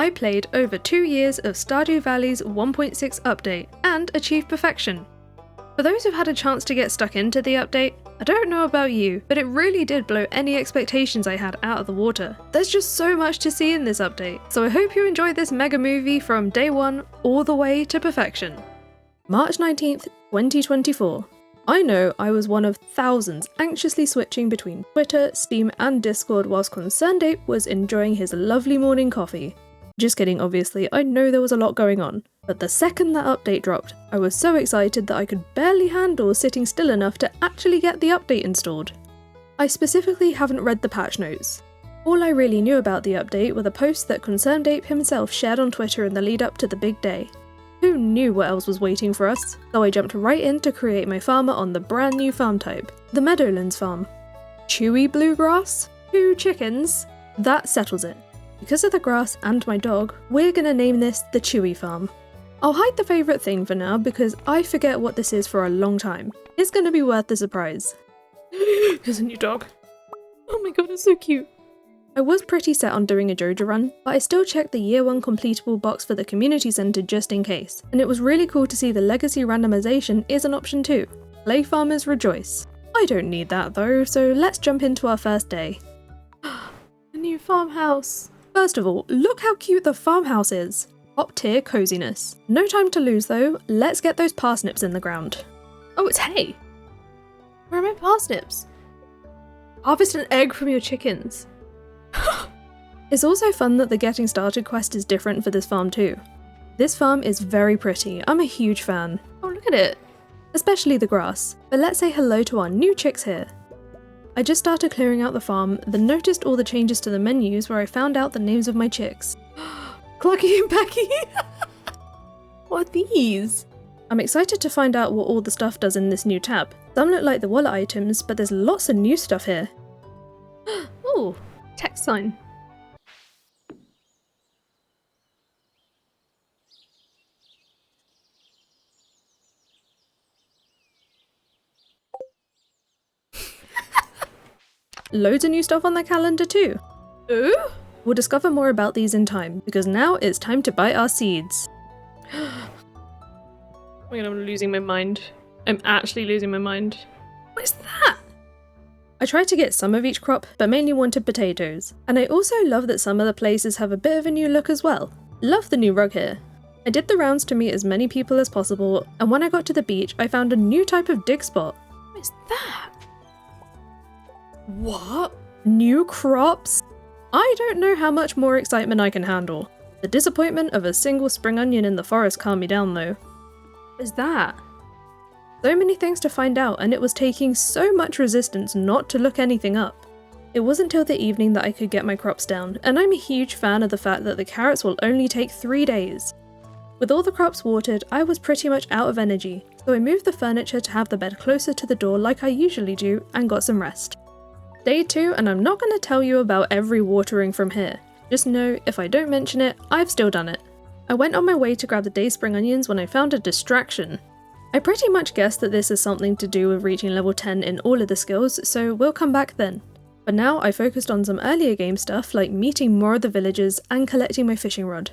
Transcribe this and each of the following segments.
I played over 2 years of Stardew Valley's 1.6 update and achieved perfection. For those who've had a chance to get stuck into the update, I don't know about you, but it really did blow any expectations I had out of the water. There's just so much to see in this update, so I hope you enjoyed this mega movie from day one all the way to perfection. March 19th, 2024. I know I was one of thousands anxiously switching between Twitter, Steam and Discord whilst Concerned Ape was enjoying his lovely morning coffee. Just kidding, obviously, I know there was a lot going on. But the second that update dropped, I was so excited that I could barely handle sitting still enough to actually get the update installed. I specifically haven't read the patch notes. All I really knew about the update were the posts that Concerned Ape himself shared on Twitter in the lead up to the big day. Who knew what else was waiting for us? So I jumped right in to create my farmer on the brand new farm type, the Meadowlands farm. Chewy bluegrass? 2 chickens? That settles it. Because of the grass and my dog, we're gonna name this the Chewy farm. I'll hide the favourite thing for now because I forget what this is for a long time. It's gonna be worth the surprise. Here's a new dog. Oh my god, it's so cute. I was pretty set on doing a Joja run, but I still checked the year 1 completable box for the community centre just in case, and it was really cool to see the legacy randomisation is an option too. Play farmers rejoice. I don't need that though, so let's jump into our first day. A new farmhouse. First of all, look how cute the farmhouse is. Top tier coziness. No time to lose though, let's get those parsnips in the ground. Oh, it's hay. Where are my parsnips? Harvest an egg from your chickens. It's also fun that the getting started quest is different for this farm too. This farm is very pretty, I'm a huge fan. Oh, look at it. Especially the grass. But let's say hello to our new chicks here. I just started clearing out the farm, then noticed all the changes to the menus where I found out the names of my chicks. Clucky and Becky! What are these? I'm excited to find out what all the stuff does in this new tab. Some look like the wallet items, but there's lots of new stuff here. Ooh, text sign. Loads of new stuff on the calendar too. Ooh? We'll discover more about these in time, because now it's time to buy our seeds. Oh my god, I'm losing my mind. I'm actually losing my mind. What is that? I tried to get some of each crop, but mainly wanted potatoes. And I also love that some of the places have a bit of a new look as well. Love the new rug here. I did the rounds to meet as many people as possible, and when I got to the beach, I found a new type of dig spot. What is that? What? New crops? I don't know how much more excitement I can handle. The disappointment of a single spring onion in the forest calmed me down though. What is that? So many things to find out, and it was taking so much resistance not to look anything up. It wasn't till the evening that I could get my crops down, and I'm a huge fan of the fact that the carrots will only take 3 days. With all the crops watered, I was pretty much out of energy, so I moved the furniture to have the bed closer to the door like I usually do and got some rest. Day 2, and I'm not going to tell you about every watering from here. Just know, if I don't mention it, I've still done it. I went on my way to grab the day's spring onions when I found a distraction. I pretty much guessed that this is something to do with reaching level 10 in all of the skills, so we'll come back then. But now I focused on some earlier game stuff like meeting more of the villagers and collecting my fishing rod.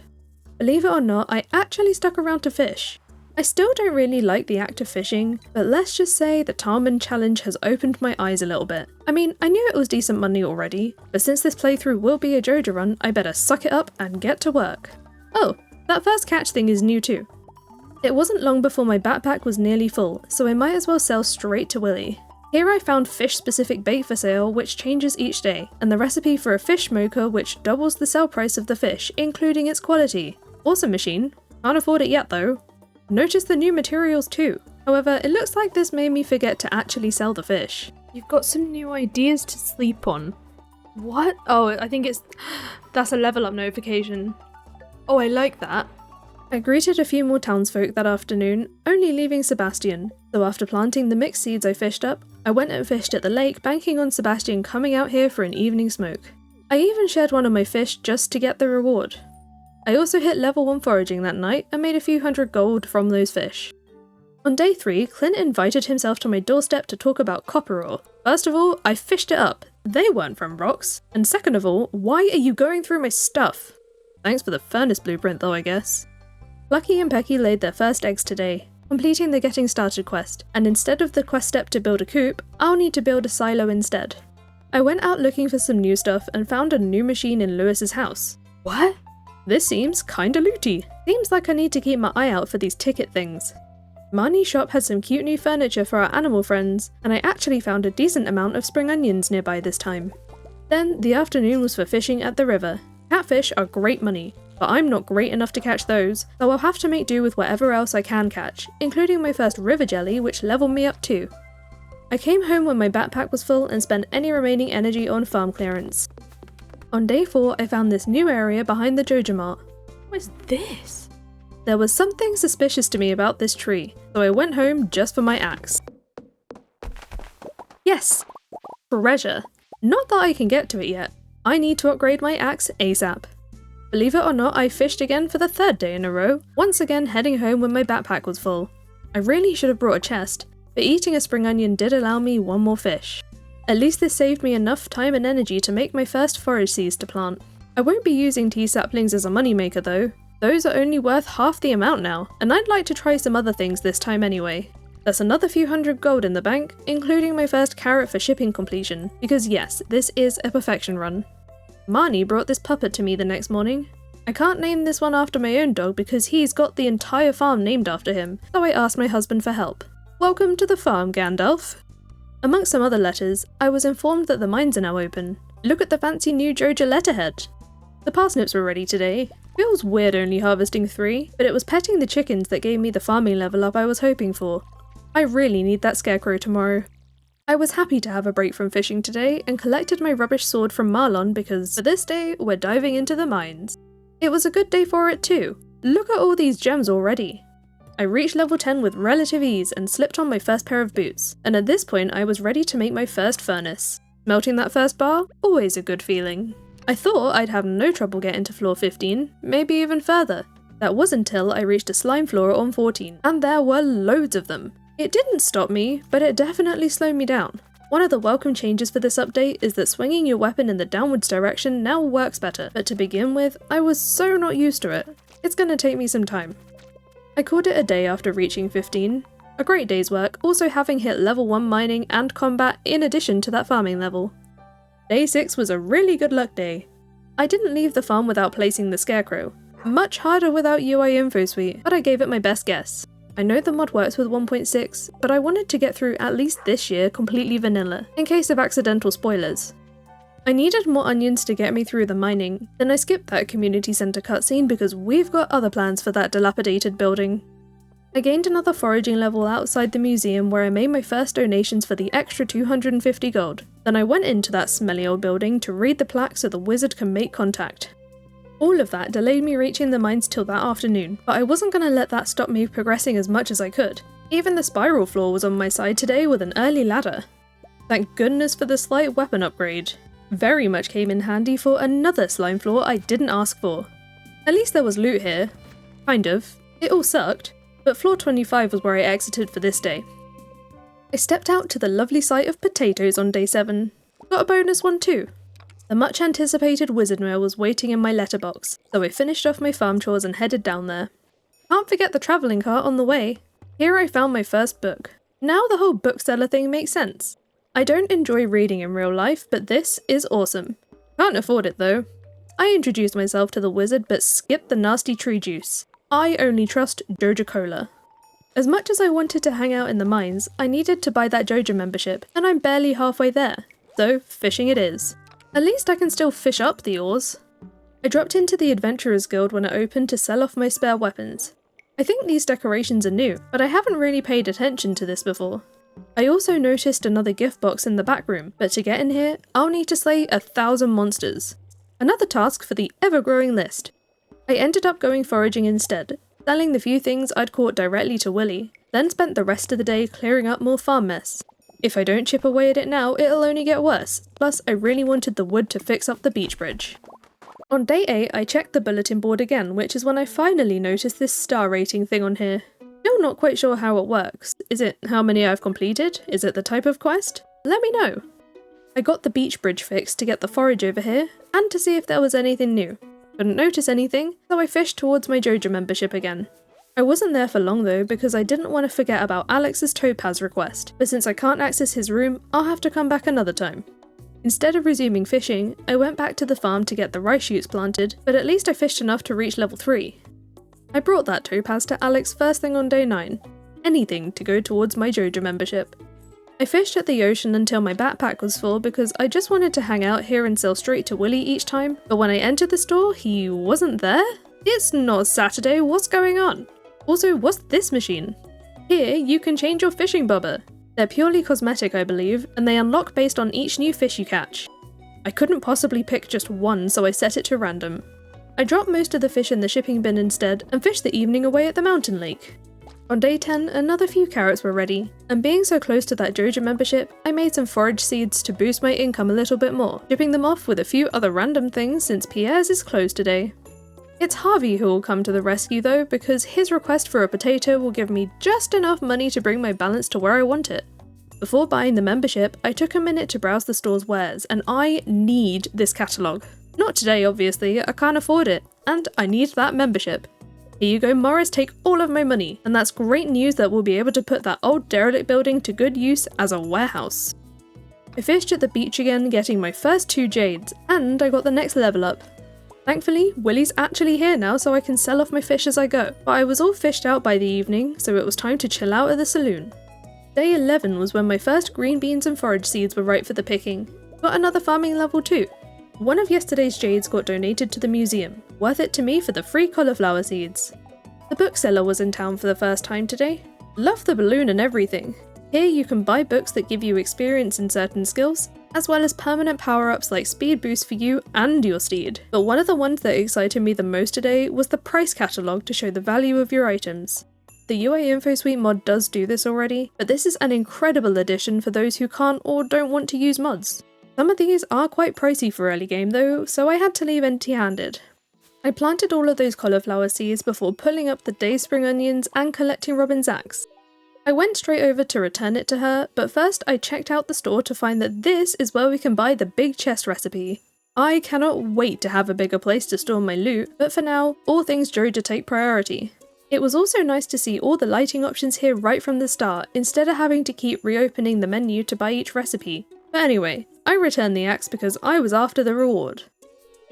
Believe it or not, I actually stuck around to fish. I still don't really like the act of fishing, but let's just say the Tarman challenge has opened my eyes a little bit. I mean, I knew it was decent money already, but since this playthrough will be a Joja run, I better suck it up and get to work. Oh, that first catch thing is new too. It wasn't long before my backpack was nearly full, so I might as well sell straight to Willy. Here I found fish-specific bait for sale, which changes each day, and the recipe for a fish smoker which doubles the sell price of the fish, including its quality. Awesome machine. Can't afford it yet though. Notice the new materials too. However, it looks like this made me forget to actually sell the fish. You've got some new ideas to sleep on. What? Oh, I think that's a level up notification. Oh, I like that. I greeted a few more townsfolk that afternoon, only leaving Sebastian. So after planting the mixed seeds I fished up, I went and fished at the lake, banking on Sebastian coming out here for an evening smoke. I even shared one of my fish just to get the reward. I also hit level 1 foraging that night and made a few hundred gold from those fish. On day 3, Clint invited himself to my doorstep to talk about copper ore. First of all, I fished it up. They weren't from rocks. And second of all, why are you going through my stuff? Thanks for the furnace blueprint though, I guess. Lucky and Pecky laid their first eggs today, completing the getting started quest, and instead of the quest step to build a coop, I'll need to build a silo instead. I went out looking for some new stuff and found a new machine in Lewis's house. What? This seems kinda looty. Seems like I need to keep my eye out for these ticket things. Marnie's shop had some cute new furniture for our animal friends, and I actually found a decent amount of spring onions nearby this time. Then, the afternoon was for fishing at the river. Catfish are great money, but I'm not great enough to catch those, so I'll have to make do with whatever else I can catch, including my first river jelly, which leveled me up too. I came home when my backpack was full and spent any remaining energy on farm clearance. On day 4, I found this new area behind the Joja Mart. What is this? There was something suspicious to me about this tree, so I went home just for my axe. Yes! Treasure! Not that I can get to it yet. I need to upgrade my axe ASAP. Believe it or not, I fished again for the 3rd day in a row, once again heading home when my backpack was full. I really should have brought a chest, but eating a spring onion did allow me one more fish. At least this saved me enough time and energy to make my first forage seeds to plant. I won't be using tea saplings as a moneymaker though. Those are only worth half the amount now, and I'd like to try some other things this time anyway. That's another few hundred gold in the bank, including my first carrot for shipping completion, because yes, this is a perfection run. Marnie brought this puppet to me the next morning. I can't name this one after my own dog because he's got the entire farm named after him, so I asked my husband for help. Welcome to the farm, Gandalf. Amongst some other letters, I was informed that the mines are now open. Look at the fancy new Joja letterhead. The parsnips were ready today. Feels weird only harvesting 3, but it was petting the chickens that gave me the farming level up I was hoping for. I really need that scarecrow tomorrow. I was happy to have a break from fishing today and collected my rubbish sword from Marlon because for this day, we're diving into the mines. It was a good day for it too. Look at all these gems already. I reached level 10 with relative ease and slipped on my first pair of boots, and at this point I was ready to make my first furnace. Melting that first bar? Always a good feeling. I thought I'd have no trouble getting to floor 15, maybe even further. That was until I reached a slime floor on 14, and there were loads of them. It didn't stop me, but it definitely slowed me down. One of the welcome changes for this update is that swinging your weapon in the downwards direction now works better, but to begin with, I was so not used to it. It's gonna take me some time. I called it a day after reaching 15. A great day's work, also having hit level 1 mining and combat in addition to that farming level. Day 6 was a really good luck day. I didn't leave the farm without placing the scarecrow. Much harder without UI info suite, but I gave it my best guess. I know the mod works with 1.6, but I wanted to get through at least this year completely vanilla, in case of accidental spoilers. I needed more onions to get me through the mining, then I skipped that community centre cutscene because we've got other plans for that dilapidated building. I gained another foraging level outside the museum where I made my first donations for the extra 250 gold. Then I went into that smelly old building to read the plaque so the wizard can make contact. All of that delayed me reaching the mines till that afternoon, but I wasn't going to let that stop me progressing as much as I could. Even the spiral floor was on my side today with an early ladder. Thank goodness for the slight weapon upgrade. Very much came in handy for another slime floor I didn't ask for. At least there was loot here. Kind of. It all sucked, but floor 25 was where I exited for this day. I stepped out to the lovely sight of potatoes on day 7. Got a bonus one too. The much anticipated wizard mail was waiting in my letterbox, so I finished off my farm chores and headed down there. Can't forget the travelling cart on the way. Here I found my first book. Now the whole bookseller thing makes sense. I don't enjoy reading in real life, but this is awesome. Can't afford it though. I introduced myself to the wizard but skipped the nasty tree juice. I only trust Joja Cola. As much as I wanted to hang out in the mines, I needed to buy that Joja membership, and I'm barely halfway there. So fishing it is. At least I can still fish up the ores. I dropped into the Adventurers Guild when it opened to sell off my spare weapons. I think these decorations are new, but I haven't really paid attention to this before. I also noticed another gift box in the back room, but to get in here, I'll need to slay 1,000 monsters. Another task for the ever-growing list. I ended up going foraging instead, selling the few things I'd caught directly to Willy, then spent the rest of the day clearing up more farm mess. If I don't chip away at it now, it'll only get worse, plus I really wanted the wood to fix up the beach bridge. On day 8, I checked the bulletin board again, which is when I finally noticed this star rating thing on here. Still not quite sure how it works. Is it how many I've completed? Is it the type of quest? Let me know. I got the beach bridge fixed to get the forage over here, and to see if there was anything new. Couldn't notice anything, so I fished towards my Joja membership again. I wasn't there for long though because I didn't want to forget about Alex's topaz request, but since I can't access his room, I'll have to come back another time. Instead of resuming fishing, I went back to the farm to get the rice shoots planted, but at least I fished enough to reach level 3. I brought that topaz to Alex first thing on day 9. Anything to go towards my Joja membership. I fished at the ocean until my backpack was full because I just wanted to hang out here and sell straight to Willy each time, but when I entered the store, he wasn't there? It's not Saturday, what's going on? Also, what's this machine? Here, you can change your fishing bobber. They're purely cosmetic, I believe, and they unlock based on each new fish you catch. I couldn't possibly pick just one, so I set it to random. I dropped most of the fish in the shipping bin instead, and fished the evening away at the mountain lake. On day 10, another few carrots were ready, and being so close to that Joja membership, I made some forage seeds to boost my income a little bit more, shipping them off with a few other random things since Pierre's is closed today. It's Harvey who will come to the rescue though, because his request for a potato will give me just enough money to bring my balance to where I want it. Before buying the membership, I took a minute to browse the store's wares, and I need this catalogue. Not today obviously, I can't afford it, and I need that membership. Here you go Morris, take all of my money, and that's great news that we'll be able to put that old derelict building to good use as a warehouse. I fished at the beach again, getting my first 2 jades, and I got the next level up. Thankfully, Willy's actually here now so I can sell off my fish as I go, but I was all fished out by the evening, so it was time to chill out at the saloon. Day 11 was when my first green beans and forage seeds were ripe for the picking. Got another farming level too. One of yesterday's jades got donated to the museum, worth it to me for the free cauliflower seeds. The bookseller was in town for the first time today. Love the balloon and everything. Here you can buy books that give you experience in certain skills, as well as permanent power-ups like speed boost for you and your steed. But one of the ones that excited me the most today was the price catalogue to show the value of your items. The UI Info Suite mod does do this already, but this is an incredible addition for those who can't or don't want to use mods. Some of these are quite pricey for early game though, so I had to leave empty-handed. I planted all of those cauliflower seeds before pulling up the day's spring onions and collecting Robin's axe. I went straight over to return it to her, but first I checked out the store to find that this is where we can buy the big chest recipe. I cannot wait to have a bigger place to store my loot, but for now, all things Joja take priority. It was also nice to see all the lighting options here right from the start, instead of having to keep reopening the menu to buy each recipe. But anyway, I returned the axe because I was after the reward.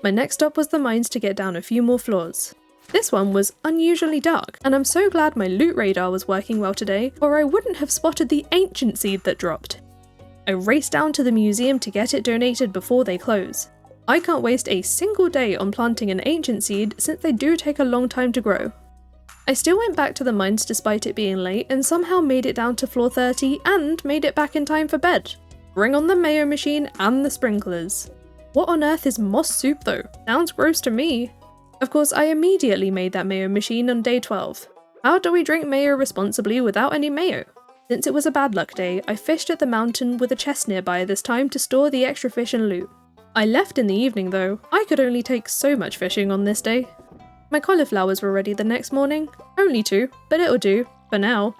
My next stop was the mines to get down a few more floors. This one was unusually dark, and I'm so glad my loot radar was working well today, or I wouldn't have spotted the ancient seed that dropped. I raced down to the museum to get it donated before they close. I can't waste a single day on planting an ancient seed since they do take a long time to grow. I still went back to the mines despite it being late and somehow made it down to floor 30 and made it back in time for bed. Bring on the mayo machine and the sprinklers. What on earth is moss soup though? Sounds gross to me. Of course, I immediately made that mayo machine on day 12. How do we drink mayo responsibly without any mayo? Since it was a bad luck day, I fished at the mountain with a chest nearby this time to store the extra fish and loot. I left in the evening though. I could only take so much fishing on this day. My cauliflowers were ready the next morning. Only 2, but it'll do, for now.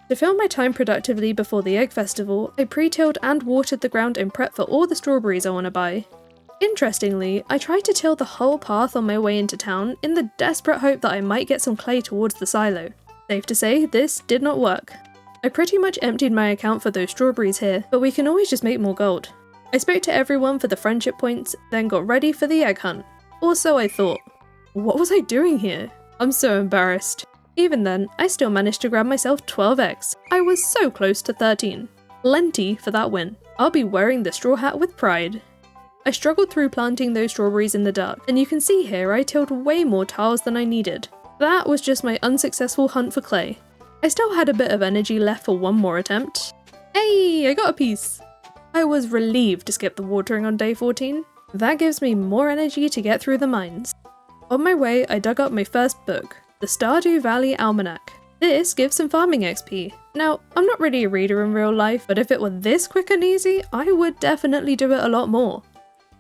To fill my time productively before the egg festival, I pre-tilled and watered the ground in prep for all the strawberries I want to buy. Interestingly, I tried to till the whole path on my way into town in the desperate hope that I might get some clay towards the silo. Safe to say, this did not work. I pretty much emptied my account for those strawberries here, but we can always just make more gold. I spoke to everyone for the friendship points, then got ready for the egg hunt. Or so I thought. What was I doing here? I'm so embarrassed. Even then, I still managed to grab myself 12 eggs. I was so close to 13. Plenty for that win. I'll be wearing the straw hat with pride. I struggled through planting those strawberries in the dark, and you can see here I tilled way more tiles than I needed. That was just my unsuccessful hunt for clay. I still had a bit of energy left for one more attempt. Hey, I got a piece! I was relieved to skip the watering on day 14. That gives me more energy to get through the mines. On my way, I dug up my first book, the Stardew Valley Almanac. This gives some farming XP. Now, I'm not really a reader in real life, but if it were this quick and easy, I would definitely do it a lot more.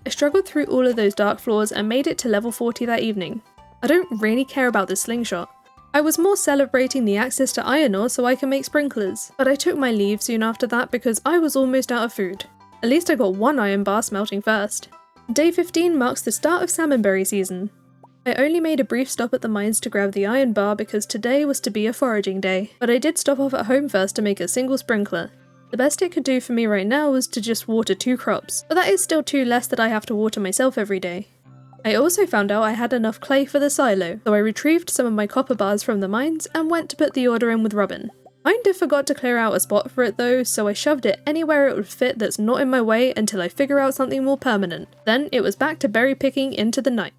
I struggled through all of those dark floors and made it to level 40 that evening. I don't really care about the slingshot. I was more celebrating the access to iron ore so I can make sprinklers, but I took my leave soon after that because I was almost out of food. At least I got one iron bar smelting first. Day 15 marks the start of salmonberry season. I only made a brief stop at the mines to grab the iron bar because today was to be a foraging day, but I did stop off at home first to make a single sprinkler. The best it could do for me right now was to just water 2 crops, but that is still 2 less that I have to water myself every day. I also found out I had enough clay for the silo, so I retrieved some of my copper bars from the mines and went to put the order in with Robin. Kinda forgot to clear out a spot for it though, so I shoved it anywhere it would fit that's not in my way until I figure out something more permanent. Then it was back to berry picking into the night.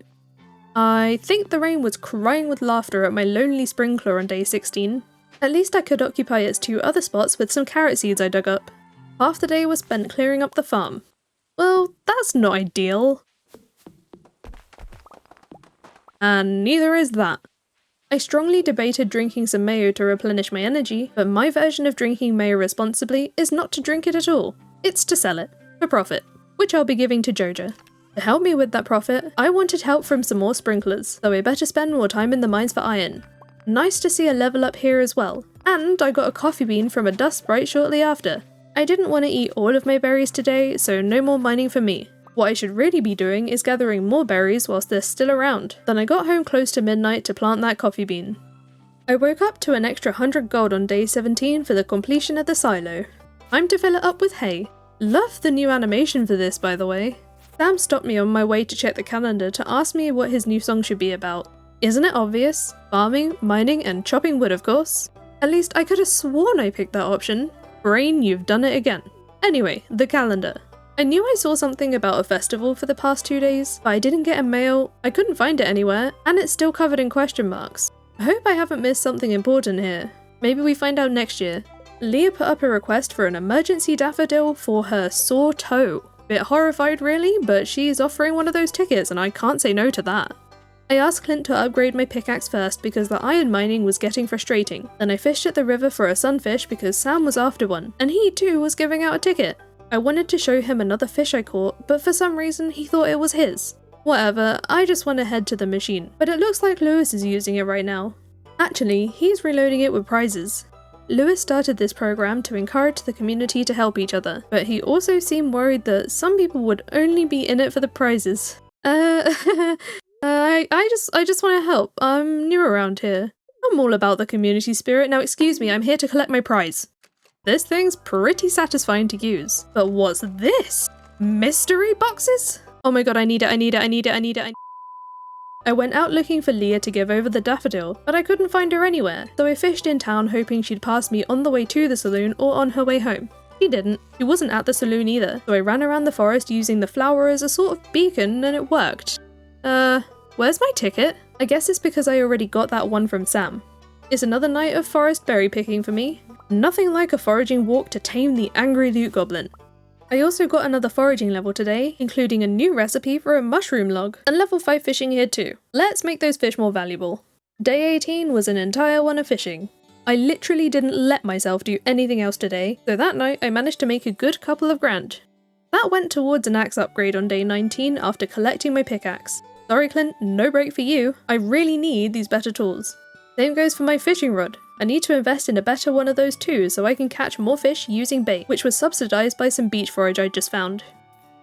I think the rain was crying with laughter at my lonely sprinkler on day 16. At least I could occupy its 2 other spots with some carrot seeds I dug up. Half the day was spent clearing up the farm. Well, that's not ideal. And neither is that. I strongly debated drinking some mayo to replenish my energy, but my version of drinking mayo responsibly is not to drink it at all. It's to sell it, for profit, which I'll be giving to Joja. To help me with that profit, I wanted help from some more sprinklers, so I better spend more time in the mines for iron. Nice to see a level up here as well, and I got a coffee bean from a dust sprite shortly after. I didn't want to eat all of my berries today, so no more mining for me. What I should really be doing is gathering more berries whilst they're still around. Then I got home close to midnight to plant that coffee bean. I woke up to an extra 100 gold on day 17 for the completion of the silo. Time to fill it up with hay. Love the new animation for this, by the way. Sam stopped me on my way to check the calendar to ask me what his new song should be about. Isn't it obvious? Farming, mining, and chopping wood, of course. At least I could have sworn I picked that option. Brain, you've done it again. Anyway, the calendar. I knew I saw something about a festival for the past 2 days, but I didn't get a mail, I couldn't find it anywhere, and it's still covered in question marks. I hope I haven't missed something important here. Maybe we find out next year. Leah put up a request for an emergency daffodil for her sore toe. Bit horrified really, but she's offering one of those tickets and I can't say no to that. I asked Clint to upgrade my pickaxe first because the iron mining was getting frustrating. Then I fished at the river for a sunfish because Sam was after one, and he too was giving out a ticket. I wanted to show him another fish I caught, but for some reason he thought it was his. Whatever, I just went ahead to the machine, but it looks like Lewis is using it right now. Actually, he's reloading it with prizes. Lewis started this program to encourage the community to help each other, but he also seemed worried that some people would only be in it for the prizes. I just want to help. I'm new around here. I'm all about the community spirit. Now excuse me, I'm here to collect my prize. This thing's pretty satisfying to use. But what's this? Mystery boxes? Oh my god, I need it. I went out looking for Leah to give over the daffodil, but I couldn't find her anywhere, so I fished in town hoping she'd pass me on the way to the saloon or on her way home. She didn't. She wasn't at the saloon either, so I ran around the forest using the flower as a sort of beacon and it worked. Where's my ticket? I guess it's because I already got that one from Sam. It's another night of forest berry picking for me. Nothing like a foraging walk to tame the angry loot goblin. I also got another foraging level today, including a new recipe for a mushroom log, and level 5 fishing here too. Let's make those fish more valuable. Day 18 was an entire one of fishing. I literally didn't let myself do anything else today, so that night I managed to make a good couple of grand. That went towards an axe upgrade on day 19 after collecting my pickaxe. Sorry Clint, no break for you. I really need these better tools. Same goes for my fishing rod. I need to invest in a better one of those too so I can catch more fish using bait, which was subsidised by some beach forage I just found.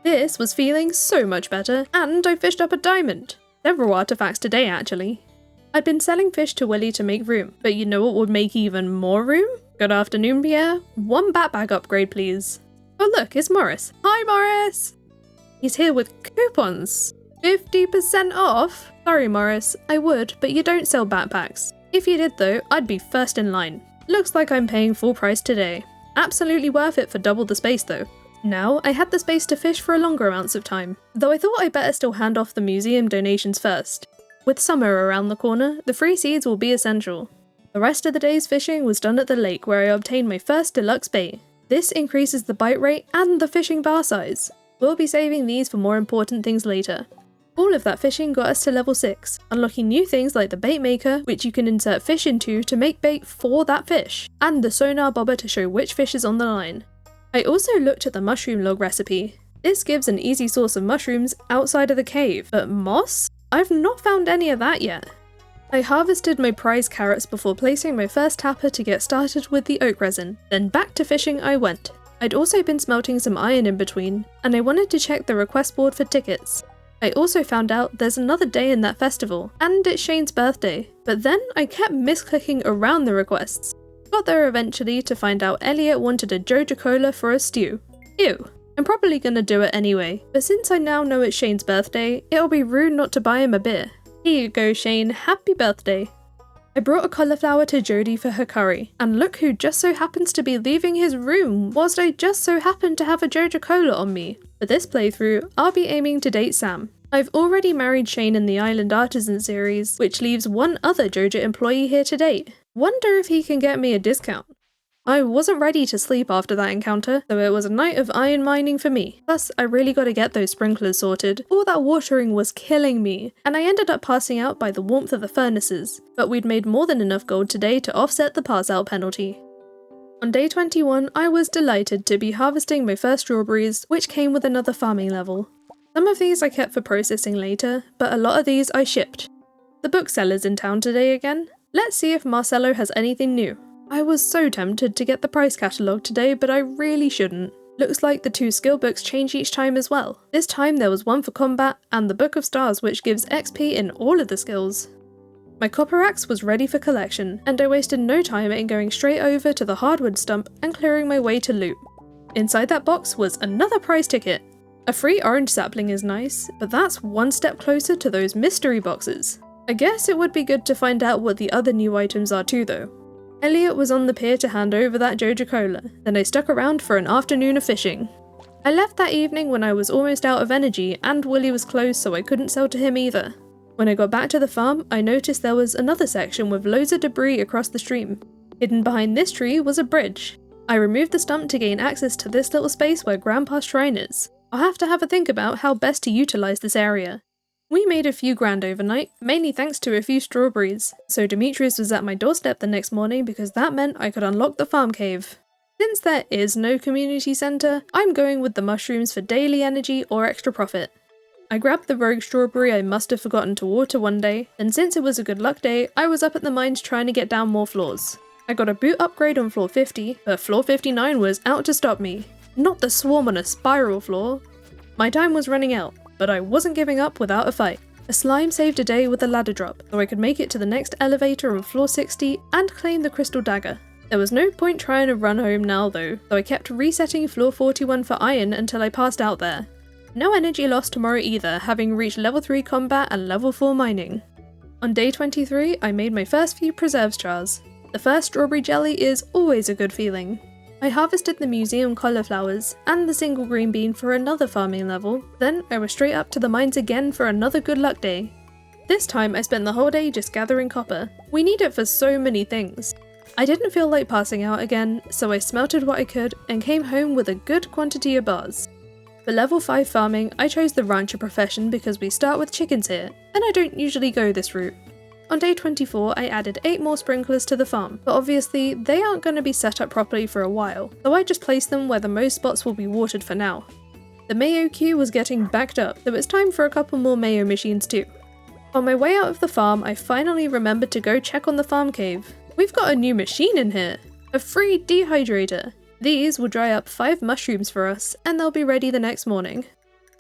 This was feeling so much better, and I fished up a diamond. Several artifacts today actually. I'd been selling fish to Willie to make room, but you know what would make even more room? Good afternoon, Pierre. 1 bat bag upgrade please. Oh look, it's Morris. Hi Morris! He's here with coupons. 50% off? Sorry Morris, I would, but you don't sell backpacks. If you did though, I'd be first in line. Looks like I'm paying full price today. Absolutely worth it for double the space though. Now, I had the space to fish for longer amounts of time, though I thought I'd better still hand off the museum donations first. With summer around the corner, the free seeds will be essential. The rest of the day's fishing was done at the lake where I obtained my first deluxe bait. This increases the bite rate and the fishing bar size. We'll be saving these for more important things later. All of that fishing got us to level 6, unlocking new things like the bait maker, which you can insert fish into to make bait for that fish, and the sonar bobber to show which fish is on the line. I also looked at the mushroom log recipe. This gives an easy source of mushrooms outside of the cave, but moss? I've not found any of that yet. I harvested my prize carrots before placing my first tapper to get started with the oak resin, then back to fishing I went. I'd also been smelting some iron in between, and I wanted to check the request board for tickets. I also found out there's another day in that festival, and it's Shane's birthday, but then I kept misclicking around the requests. Got there eventually to find out Elliot wanted a Joja Cola for a stew. Ew. I'm probably gonna do it anyway, but since I now know it's Shane's birthday, it'll be rude not to buy him a beer. Here you go, Shane, happy birthday. I brought a cauliflower to Jodie for her curry, and look who just so happens to be leaving his room whilst I just so happen to have a Joja Cola on me. For this playthrough, I'll be aiming to date Sam. I've already married Shane in the Island Artisan series, which leaves one other Joja employee here to date. Wonder if he can get me a discount. I wasn't ready to sleep after that encounter, so it was a night of iron mining for me. Plus, I really gotta get those sprinklers sorted. All that watering was killing me, and I ended up passing out by the warmth of the furnaces. But we'd made more than enough gold today to offset the pass-out penalty. On day 21, I was delighted to be harvesting my first strawberries, which came with another farming level. Some of these I kept for processing later, but a lot of these I shipped. The bookseller's in town today again. Let's see if Marcelo has anything new. I was so tempted to get the price catalogue today, but I really shouldn't. Looks like the 2 skill books change each time as well. This time there was one for combat, and the Book of Stars which gives XP in all of the skills. My copper axe was ready for collection, and I wasted no time in going straight over to the hardwood stump and clearing my way to loot. Inside that box was another prize ticket. A free orange sapling is nice, but that's one step closer to those mystery boxes. I guess it would be good to find out what the other new items are too though. Elliot was on the pier to hand over that Joja Cola, then I stuck around for an afternoon of fishing. I left that evening when I was almost out of energy and Willie was closed so I couldn't sell to him either. When I got back to the farm, I noticed there was another section with loads of debris across the stream. Hidden behind this tree was a bridge. I removed the stump to gain access to this little space where Grandpa's shrine is. I'll have to have a think about how best to utilise this area. We made a few grand overnight, mainly thanks to a few strawberries, so Demetrius was at my doorstep the next morning because that meant I could unlock the farm cave. Since there is no community centre, I'm going with the mushrooms for daily energy or extra profit. I grabbed the rogue strawberry I must have forgotten to water one day, and since it was a good luck day, I was up at the mines trying to get down more floors. I got a boot upgrade on floor 50, but floor 59 was out to stop me. Not the swarm on a spiral floor. My time was running out, but I wasn't giving up without a fight. A slime saved a day with a ladder drop, so I could make it to the next elevator on floor 60 and claim the crystal dagger. There was no point trying to run home now though, so I kept resetting floor 41 for iron until I passed out there. No energy lost tomorrow either, having reached level 3 combat and level 4 mining. On day 23, I made my first few preserves jars. The first strawberry jelly is always a good feeling. I harvested the museum cauliflowers and the single green bean for another farming level, then I was straight up to the mines again for another good luck day. This time I spent the whole day just gathering copper. We need it for so many things. I didn't feel like passing out again, so I smelted what I could and came home with a good quantity of bars. For level 5 farming, I chose the rancher profession because we start with chickens here, and I don't usually go this route. On day 24, I added 8 more sprinklers to the farm, but obviously they aren't going to be set up properly for a while, so I just placed them where the most spots will be watered for now. The mayo queue was getting backed up, so it's time for a couple more mayo machines too. On my way out of the farm, I finally remembered to go check on the farm cave. We've got a new machine in here! A free dehydrator! These will dry up 5 mushrooms for us, and they'll be ready the next morning.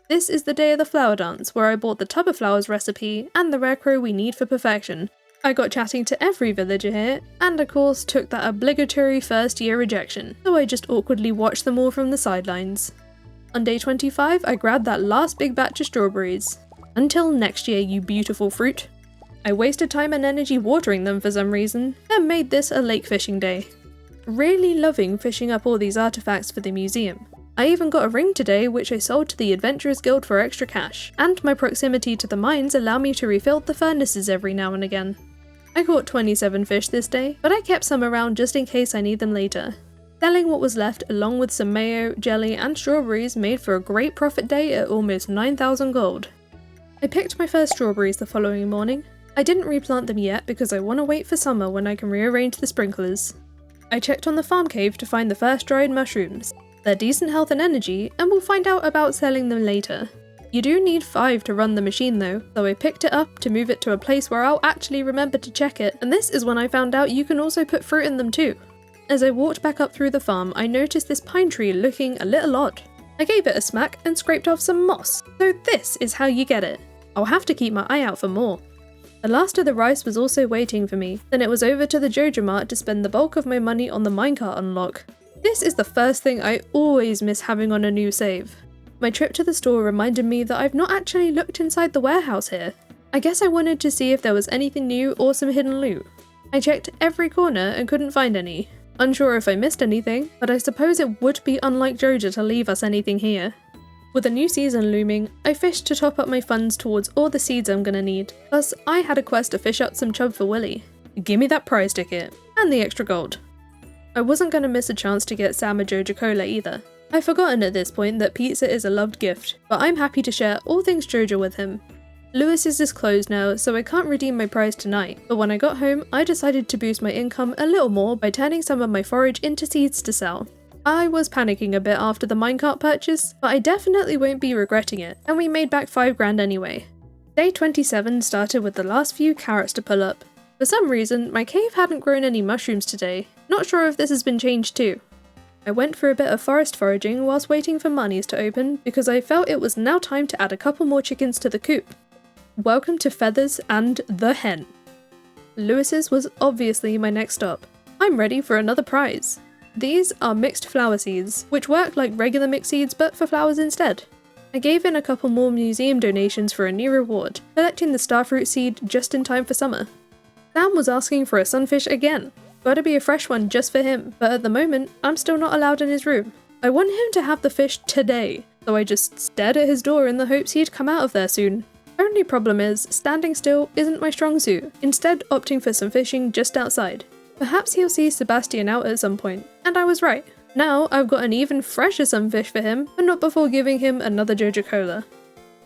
This is the day of the flower dance, where I bought the tub of flowers recipe and the rare crow we need for perfection. I got chatting to every villager here, and of course took that obligatory first year rejection, so I just awkwardly watched them all from the sidelines. On day 25, I grabbed that last big batch of strawberries. Until next year, you beautiful fruit. I wasted time and energy watering them for some reason, and made this a lake fishing day. Really loving fishing up all these artifacts for the museum. I even got a ring today which I sold to the Adventurers Guild for extra cash, and my proximity to the mines allow me to refill the furnaces every now and again. I caught 27 fish this day, but I kept some around just in case I need them later. Selling what was left along with some mayo, jelly and strawberries made for a great profit day at almost 9,000 gold. I picked my first strawberries the following morning. I didn't replant them yet because I want to wait for summer when I can rearrange the sprinklers. I checked on the farm cave to find the first dried mushrooms. They're decent health and energy, and we'll find out about selling them later. You do need 5 to run the machine though, so I picked it up to move it to a place where I'll actually remember to check it, and this is when I found out you can also put fruit in them too. As I walked back up through the farm, I noticed this pine tree looking a little odd. I gave it a smack and scraped off some moss. So this is how you get it. I'll have to keep my eye out for more. The last of the rice was also waiting for me, then it was over to the Joja Mart to spend the bulk of my money on the minecart unlock. This is the first thing I always miss having on a new save. My trip to the store reminded me that I've not actually looked inside the warehouse here. I guess I wanted to see if there was anything new or some hidden loot. I checked every corner and couldn't find any. Unsure if I missed anything, but I suppose it would be unlike Joja to leave us anything here. With a new season looming, I fished to top up my funds towards all the seeds I'm gonna need, plus I had a quest to fish up some chub for Willy. Gimme that prize ticket, and the extra gold. I wasn't gonna miss a chance to get Sam a Joja Cola either. I've forgotten at this point that pizza is a loved gift, but I'm happy to share all things Joja with him. Lewis's is closed now, so I can't redeem my prize tonight, but when I got home, I decided to boost my income a little more by turning some of my forage into seeds to sell. I was panicking a bit after the minecart purchase, but I definitely won't be regretting it, and we made back 5 grand anyway. Day 27 started with the last few carrots to pull up. For some reason, my cave hadn't grown any mushrooms today. Not sure if this has been changed too. I went for a bit of forest foraging whilst waiting for monies to open because I felt it was now time to add a couple more chickens to the coop. Welcome to Feathers and the Hen. Lewis's was obviously my next stop. I'm ready for another prize. These are mixed flower seeds, which work like regular mixed seeds but for flowers instead. I gave in a couple more museum donations for a new reward, collecting the starfruit seed just in time for summer. Sam was asking for a sunfish again. Gotta be a fresh one just for him, but at the moment, I'm still not allowed in his room. I want him to have the fish today, so I just stared at his door in the hopes he'd come out of there soon. Only problem is, standing still isn't my strong suit, instead opting for some fishing just outside. Perhaps he'll see Sebastian out at some point, and I was right. Now I've got an even fresher sunfish for him, but not before giving him another Joja Cola.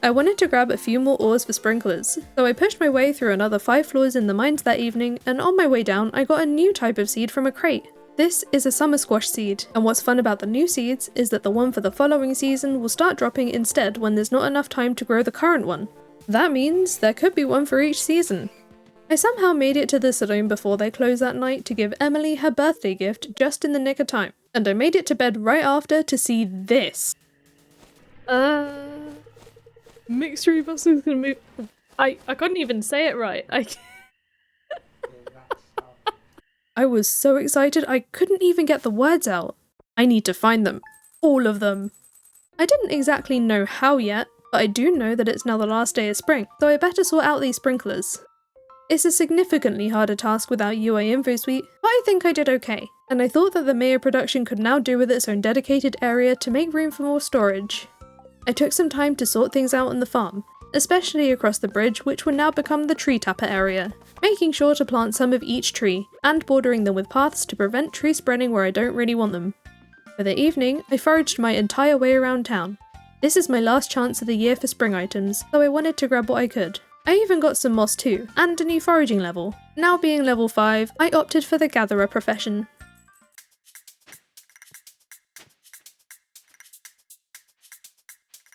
I wanted to grab a few more ores for sprinklers, so I pushed my way through another 5 floors in the mines that evening, and on my way down I got a new type of seed from a crate. This is a summer squash seed, and what's fun about the new seeds is that the one for the following season will start dropping instead when there's not enough time to grow the current one. That means there could be one for each season. I somehow made it to the saloon before they closed that night to give Emily her birthday gift just in the nick of time, and I made it to bed right after to see this. Mixture buses can move. I couldn't even say it right. I was so excited I couldn't even get the words out. I need to find them. All of them. I didn't exactly know how yet, but I do know that it's now the last day of spring, so I better sort out these sprinklers. It's a significantly harder task without UI Info Suite, but I think I did okay, and I thought that the Mayo production could now do with its own dedicated area to make room for more storage. I took some time to sort things out on the farm, especially across the bridge, which would now become the tree tapper area, making sure to plant some of each tree, and bordering them with paths to prevent tree spreading where I don't really want them. For the evening, I foraged my entire way around town. This is my last chance of the year for spring items, so I wanted to grab what I could. I even got some moss too, and a new foraging level. Now being level 5, I opted for the gatherer profession.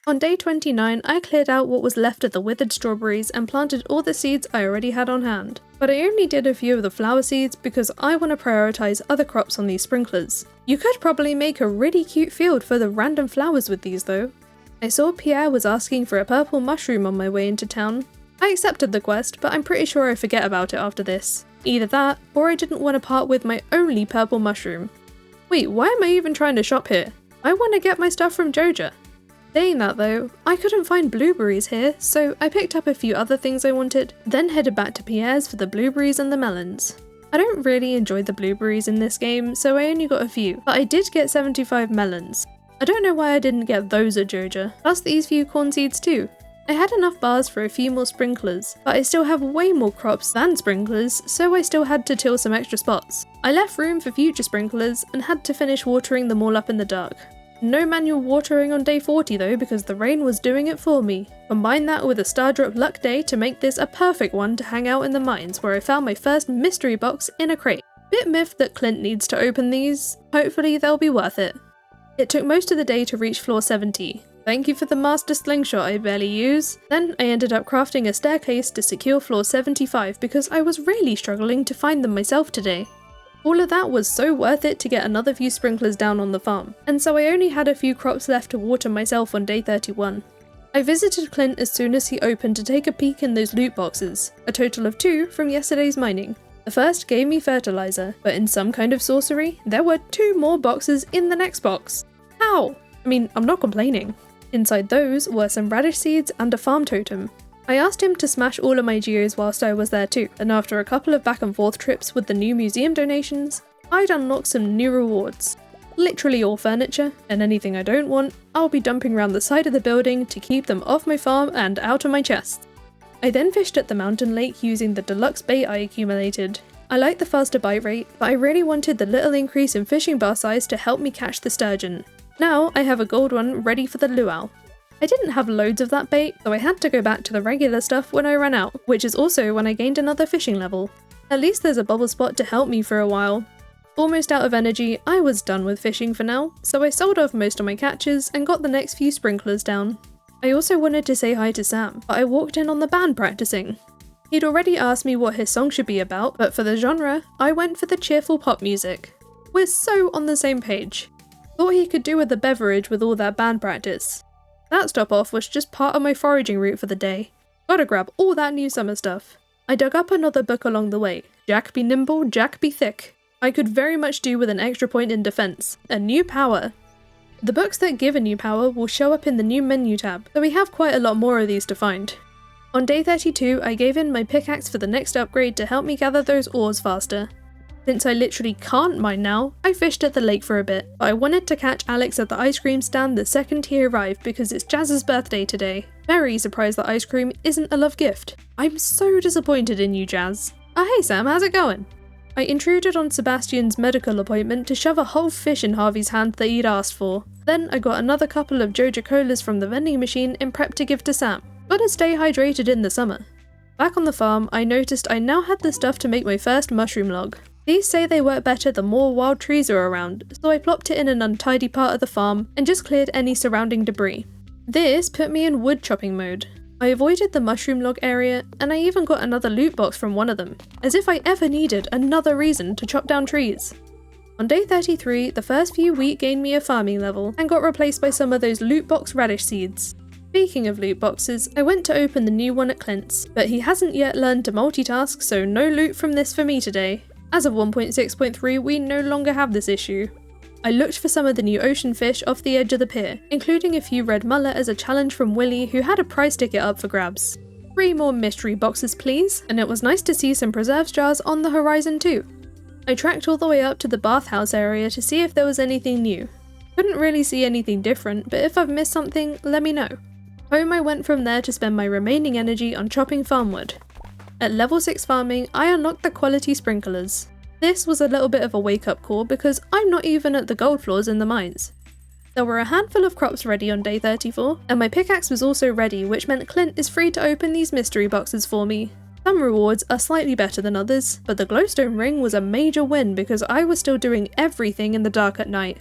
On day 29, I cleared out what was left of the withered strawberries and planted all the seeds I already had on hand. But I only did a few of the flower seeds because I want to prioritise other crops on these sprinklers. You could probably make a really cute field for the random flowers with these though. I saw Pierre was asking for a purple mushroom on my way into town. I accepted the quest, but I'm pretty sure I forget about it after this. Either that, or I didn't want to part with my only purple mushroom. Wait, why am I even trying to shop here? I want to get my stuff from Joja. Saying that though, I couldn't find blueberries here, so I picked up a few other things I wanted, then headed back to Pierre's for the blueberries and the melons. I don't really enjoy the blueberries in this game, so I only got a few, but I did get 75 melons. I don't know why I didn't get those at Joja, plus these few corn seeds too. I had enough bars for a few more sprinklers, but I still have way more crops than sprinklers, so I still had to till some extra spots. I left room for future sprinklers and had to finish watering them all up in the dark. No manual watering on day 40 though, because the rain was doing it for me. Combine that with a star drop luck day to make this a perfect one to hang out in the mines, where I found my first mystery box in a crate. Bit miffed that Clint needs to open these. Hopefully they'll be worth it. It took most of the day to reach floor 70. Thank you for the master slingshot I barely use. Then I ended up crafting a staircase to secure floor 75 because I was really struggling to find them myself today. All of that was so worth it to get another few sprinklers down on the farm, and so I only had a few crops left to water myself on day 31. I visited Clint as soon as he opened to take a peek in those loot boxes, a total of 2 from yesterday's mining. The first gave me fertilizer, but in some kind of sorcery, there were 2 more boxes in the next box. How? I mean, I'm not complaining. Inside those were some radish seeds and a farm totem. I asked him to smash all of my geos whilst I was there too, and after a couple of back and forth trips with the new museum donations, I'd unlocked some new rewards. Literally all furniture, and anything I don't want, I'll be dumping around the side of the building to keep them off my farm and out of my chest. I then fished at the mountain lake using the deluxe bait I accumulated. I liked the faster bite rate, but I really wanted the little increase in fishing bar size to help me catch the sturgeon. Now I have a gold one ready for the luau. I didn't have loads of that bait, so I had to go back to the regular stuff when I ran out, which is also when I gained another fishing level. At least there's a bubble spot to help me for a while. Almost out of energy, I was done with fishing for now, so I sold off most of my catches and got the next few sprinklers down. I also wanted to say hi to Sam, but I walked in on the band practicing. He'd already asked me what his song should be about, but for the genre, I went for the cheerful pop music. We're so on the same page. Thought he could do with a beverage with all that band practice. That stop off was just part of my foraging route for the day. Gotta grab all that new summer stuff. I dug up another book along the way. Jack be nimble, Jack be thick. I could very much do with an extra point in defense. A new power. The books that give a new power will show up in the new menu tab, so we have quite a lot more of these to find. On day 32, I gave in my pickaxe for the next upgrade to help me gather those ores faster. Since I literally can't mine now, I fished at the lake for a bit, but I wanted to catch Alex at the ice cream stand the second he arrived because it's Jazz's birthday today. Very surprised that ice cream isn't a love gift. I'm so disappointed in you, Jazz. Oh hey Sam, how's it going? I intruded on Sebastian's medical appointment to shove a whole fish in Harvey's hand that he'd asked for. Then I got another couple of Joja Colas from the vending machine in prep to give to Sam. Gotta stay hydrated in the summer. Back on the farm, I noticed I now had the stuff to make my first mushroom log. These say they work better the more wild trees are around, so I plopped it in an untidy part of the farm and just cleared any surrounding debris. This put me in wood chopping mode. I avoided the mushroom log area, and I even got another loot box from one of them, as if I ever needed another reason to chop down trees. On day 33, the first few wheat gained me a farming level, and got replaced by some of those loot box radish seeds. Speaking of loot boxes, I went to open the new one at Clint's, but he hasn't yet learned to multitask, so no loot from this for me today. As of 1.6.3, we no longer have this issue. I looked for some of the new ocean fish off the edge of the pier, including a few red mullet as a challenge from Willie, who had a prize ticket up for grabs. 3 more mystery boxes please, and it was nice to see some preserves jars on the horizon too. I tracked all the way up to the bathhouse area to see if there was anything new. Couldn't really see anything different, but if I've missed something, let me know. Home I went from there to spend my remaining energy on chopping farmwood. At level 6 farming, I unlocked the quality sprinklers. This was a little bit of a wake-up call because I'm not even at the gold floors in the mines. There were a handful of crops ready on day 34, and my pickaxe was also ready, which meant Clint is free to open these mystery boxes for me. Some rewards are slightly better than others, but the glowstone ring was a major win because I was still doing everything in the dark at night.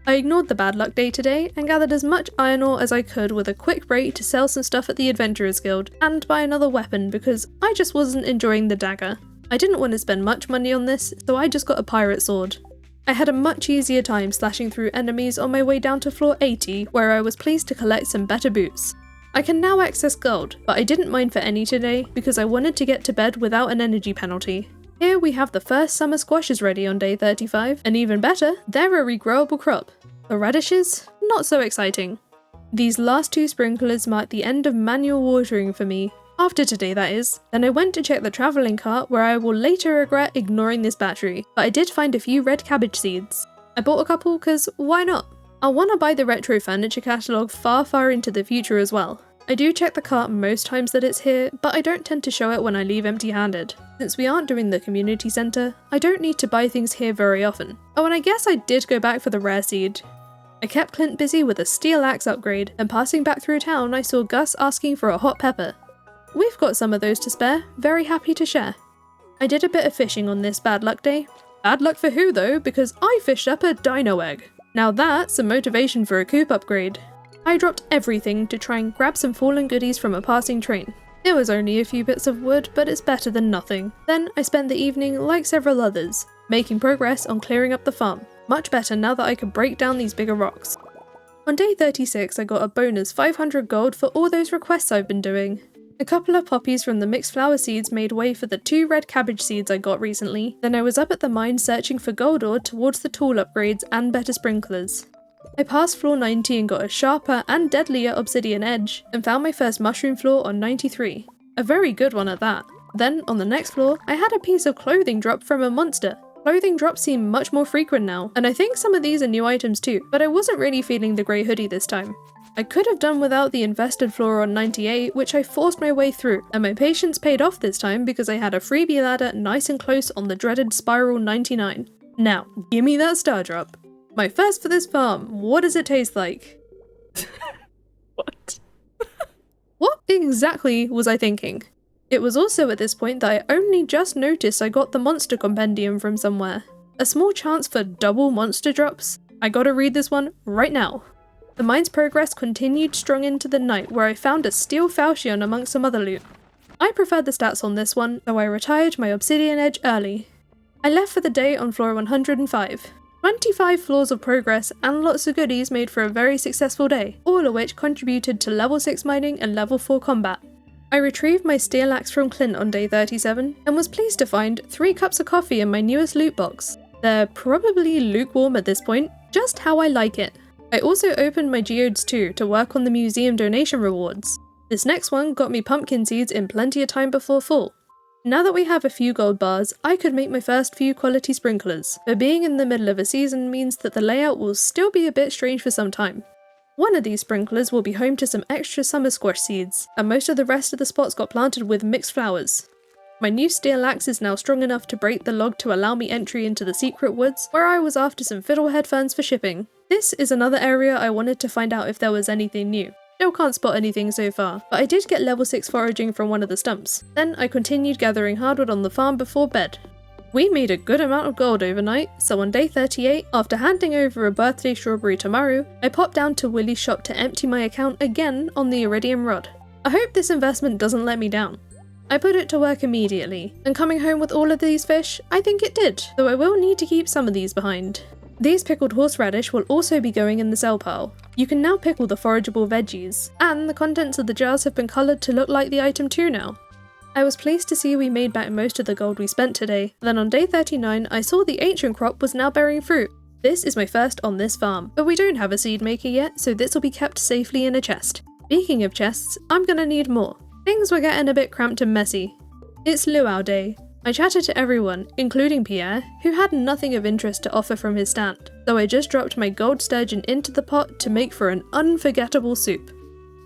I ignored the bad luck day today and gathered as much iron ore as I could with a quick break to sell some stuff at the Adventurers Guild and buy another weapon because I just wasn't enjoying the dagger. I didn't want to spend much money on this, so I just got a pirate sword. I had a much easier time slashing through enemies on my way down to floor 80, where I was pleased to collect some better boots. I can now access gold, but I didn't mine for any today because I wanted to get to bed without an energy penalty. Here we have the first summer squashes ready on day 35, and even better, they're a regrowable crop. The radishes? Not so exciting. These last 2 sprinklers mark the end of manual watering for me. After today, that is. Then I went to check the travelling cart where I will later regret ignoring this battery, but I did find a few red cabbage seeds. I bought a couple cause why not? I'll want to buy the retro furniture catalogue far into the future as well. I do check the cart most times that it's here, but I don't tend to show it when I leave empty-handed. Since we aren't doing the community centre, I don't need to buy things here very often. Oh, and I guess I did go back for the rare seed. I kept Clint busy with a steel axe upgrade, and passing back through town I saw Gus asking for a hot pepper. We've got some of those to spare, very happy to share. I did a bit of fishing on this bad luck day. Bad luck for who though, because I fished up a dino egg. Now that's some motivation for a coop upgrade. I dropped everything to try and grab some fallen goodies from a passing train. It was only a few bits of wood, but it's better than nothing. Then I spent the evening like several others, making progress on clearing up the farm. Much better now that I could break down these bigger rocks. On day 36 I got a bonus 500 gold for all those requests I've been doing. A couple of poppies from the mixed flower seeds made way for the 2 red cabbage seeds I got recently, then I was up at the mine searching for gold ore towards the tool upgrades and better sprinklers. I passed floor 90 and got a sharper and deadlier obsidian edge, and found my first mushroom floor on 93. A very good one at that. Then, on the next floor, I had a piece of clothing drop from a monster. Clothing drops seem much more frequent now, and I think some of these are new items too, but I wasn't really feeling the grey hoodie this time. I could have done without the infested floor on 98, which I forced my way through, and my patience paid off this time because I had a freebie ladder nice and close on the dreaded spiral 99. Now, gimme that star drop. My first for this farm, what does it taste like? What? What exactly was I thinking? It was also at this point that I only just noticed I got the monster compendium from somewhere. A small chance for double monster drops? I gotta read this one right now. The mine's progress continued strong into the night where I found a steel falchion amongst some other loot. I preferred the stats on this one, so I retired my obsidian edge early. I left for the day on floor 105. 25 floors of progress and lots of goodies made for a very successful day, all of which contributed to level 6 mining and level 4 combat. I retrieved my steel axe from Clint on day 37 and was pleased to find 3 cups of coffee in my newest loot box. They're probably lukewarm at this point, just how I like it. I also opened my geodes too to work on the museum donation rewards. This next one got me pumpkin seeds in plenty of time before fall. Now that we have a few gold bars, I could make my first few quality sprinklers, but being in the middle of a season means that the layout will still be a bit strange for some time. One of these sprinklers will be home to some extra summer squash seeds, and most of the rest of the spots got planted with mixed flowers. My new steel axe is now strong enough to break the log to allow me entry into the secret woods, where I was after some fiddlehead ferns for shipping. This is another area I wanted to find out if there was anything new. Still can't spot anything so far, but I did get level 6 foraging from one of the stumps. Then I continued gathering hardwood on the farm before bed. We made a good amount of gold overnight, so on day 38, after handing over a birthday strawberry to Maru, I popped down to Willie's shop to empty my account again on the iridium rod. I hope this investment doesn't let me down. I put it to work immediately, and coming home with all of these fish, I think it did, though I will need to keep some of these behind. These pickled horseradish will also be going in the sell pile. You can now pickle the forageable veggies, and the contents of the jars have been coloured to look like the item too now. I was pleased to see we made back most of the gold we spent today. Then on day 39 I saw the ancient crop was now bearing fruit. This is my first on this farm, but we don't have a seed maker yet, so this will be kept safely in a chest. Speaking of chests, I'm gonna need more. Things were getting a bit cramped and messy. It's luau day. I chatted to everyone, including Pierre, who had nothing of interest to offer from his stand, so I just dropped my gold sturgeon into the pot to make for an unforgettable soup.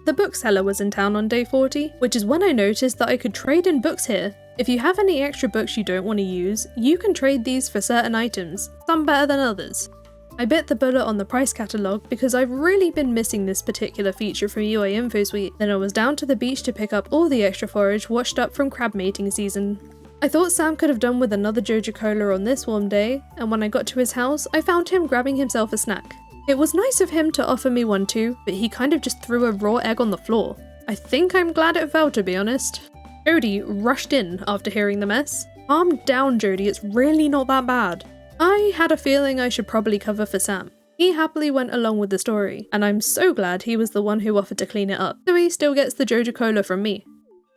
The bookseller was in town on day 40, which is when I noticed that I could trade in books here. If you have any extra books you don't want to use, you can trade these for certain items, some better than others. I bit the bullet on the price catalogue because I've really been missing this particular feature from UA Info Suite. Then I was down to the beach to pick up all the extra forage washed up from crab mating season. I thought Sam could have done with another Joja Cola on this warm day, and when I got to his house, I found him grabbing himself a snack. It was nice of him to offer me one too, but he kind of just threw a raw egg on the floor. I think I'm glad it fell, to be honest. Jody rushed in after hearing the mess. Calm down, Jody, it's really not that bad. I had a feeling I should probably cover for Sam. He happily went along with the story, and I'm so glad he was the one who offered to clean it up, so he still gets the Joja Cola from me.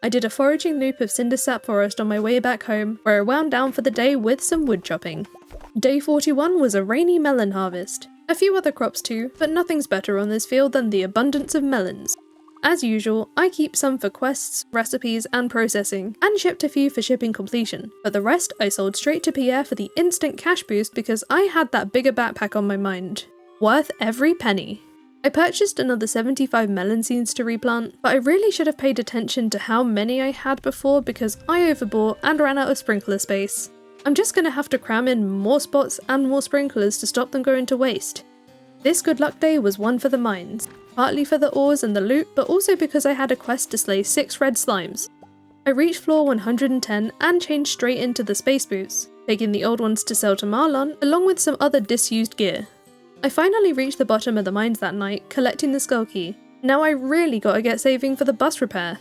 I did a foraging loop of Cindersap Forest on my way back home, where I wound down for the day with some wood chopping. Day 41 was a rainy melon harvest. A few other crops too, but nothing's better on this field than the abundance of melons. As usual, I keep some for quests, recipes and processing, and shipped a few for shipping completion, but the rest I sold straight to Pierre for the instant cash boost because I had that bigger backpack on my mind. Worth every penny. I purchased another 75 melon seeds to replant, but I really should have paid attention to how many I had before because I overbought and ran out of sprinkler space. I'm just gonna have to cram in more spots and more sprinklers to stop them going to waste. This good luck day was one for the mines, partly for the ores and the loot, but also because I had a quest to slay 6 red slimes. I reached floor 110 and changed straight into the space boots, taking the old ones to sell to Marlon along with some other disused gear. I finally reached the bottom of the mines that night, collecting the skull key. Now I really gotta get saving for the bus repair.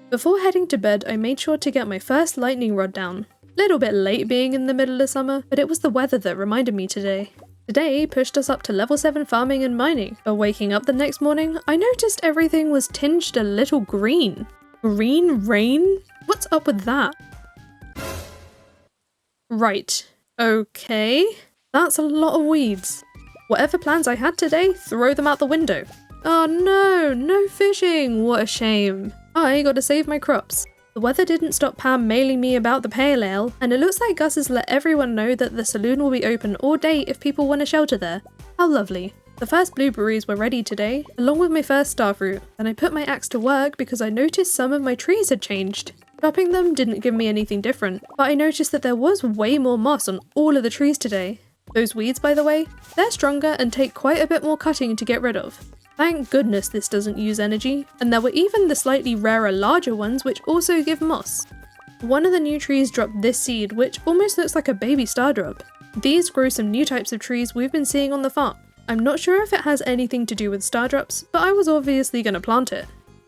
Before heading to bed, I made sure to get my first lightning rod down. Little bit late being in the middle of summer, but it was the weather that reminded me today. Today pushed us up to level 7 farming and mining, but waking up the next morning, I noticed everything was tinged a little green. Green rain? What's up with that? Right. Okay. That's a lot of weeds. Whatever plans I had today, throw them out the window. Oh no, no fishing, what a shame. I gotta save my crops. The weather didn't stop Pam mailing me about the pale ale, and it looks like Gus has let everyone know that the saloon will be open all day if people want to shelter there. How lovely. The first blueberries were ready today, along with my first starfruit, and I put my axe to work because I noticed some of my trees had changed. Chopping them didn't give me anything different, but I noticed that there was way more moss on all of the trees today. Those weeds, by the way, they're stronger and take quite a bit more cutting to get rid of. Thank goodness this doesn't use energy, and there were even the slightly rarer larger ones which also give moss. One of the new trees dropped this seed which almost looks like a baby stardrop. These grow some new types of trees we've been seeing on the farm. I'm not sure if it has anything to do with stardrops, but I was obviously going to plant it.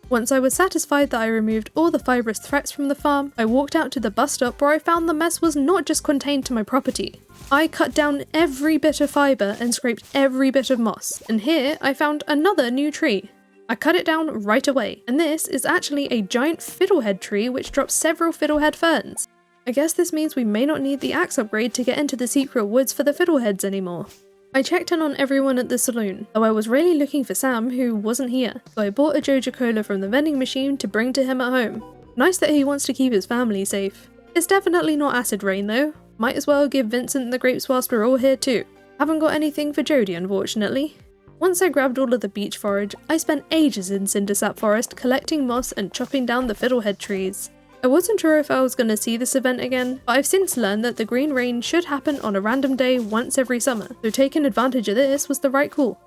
Once I was satisfied that I removed all the fibrous threats from the farm, I walked out to the bus stop where I found the mess was not just contained to my property. I cut down every bit of fibre and scraped every bit of moss, and here I found another new tree. I cut it down right away, and this is actually a giant fiddlehead tree which drops several fiddlehead ferns. I guess this means we may not need the axe upgrade to get into the secret woods for the fiddleheads anymore. I checked in on everyone at the saloon, though I was really looking for Sam, who wasn't here, so I bought a Joja Cola from the vending machine to bring to him at home. Nice that he wants to keep his family safe. It's definitely not acid rain though. Might as well give Vincent the grapes whilst we're all here too. Haven't got anything for Jodie unfortunately. Once I grabbed all of the beach forage, I spent ages in Cindersap Forest collecting moss and chopping down the fiddlehead trees. I wasn't sure if I was going to see this event again, but I've since learned that the green rain should happen on a random day once every summer, so taking advantage of this was the right call.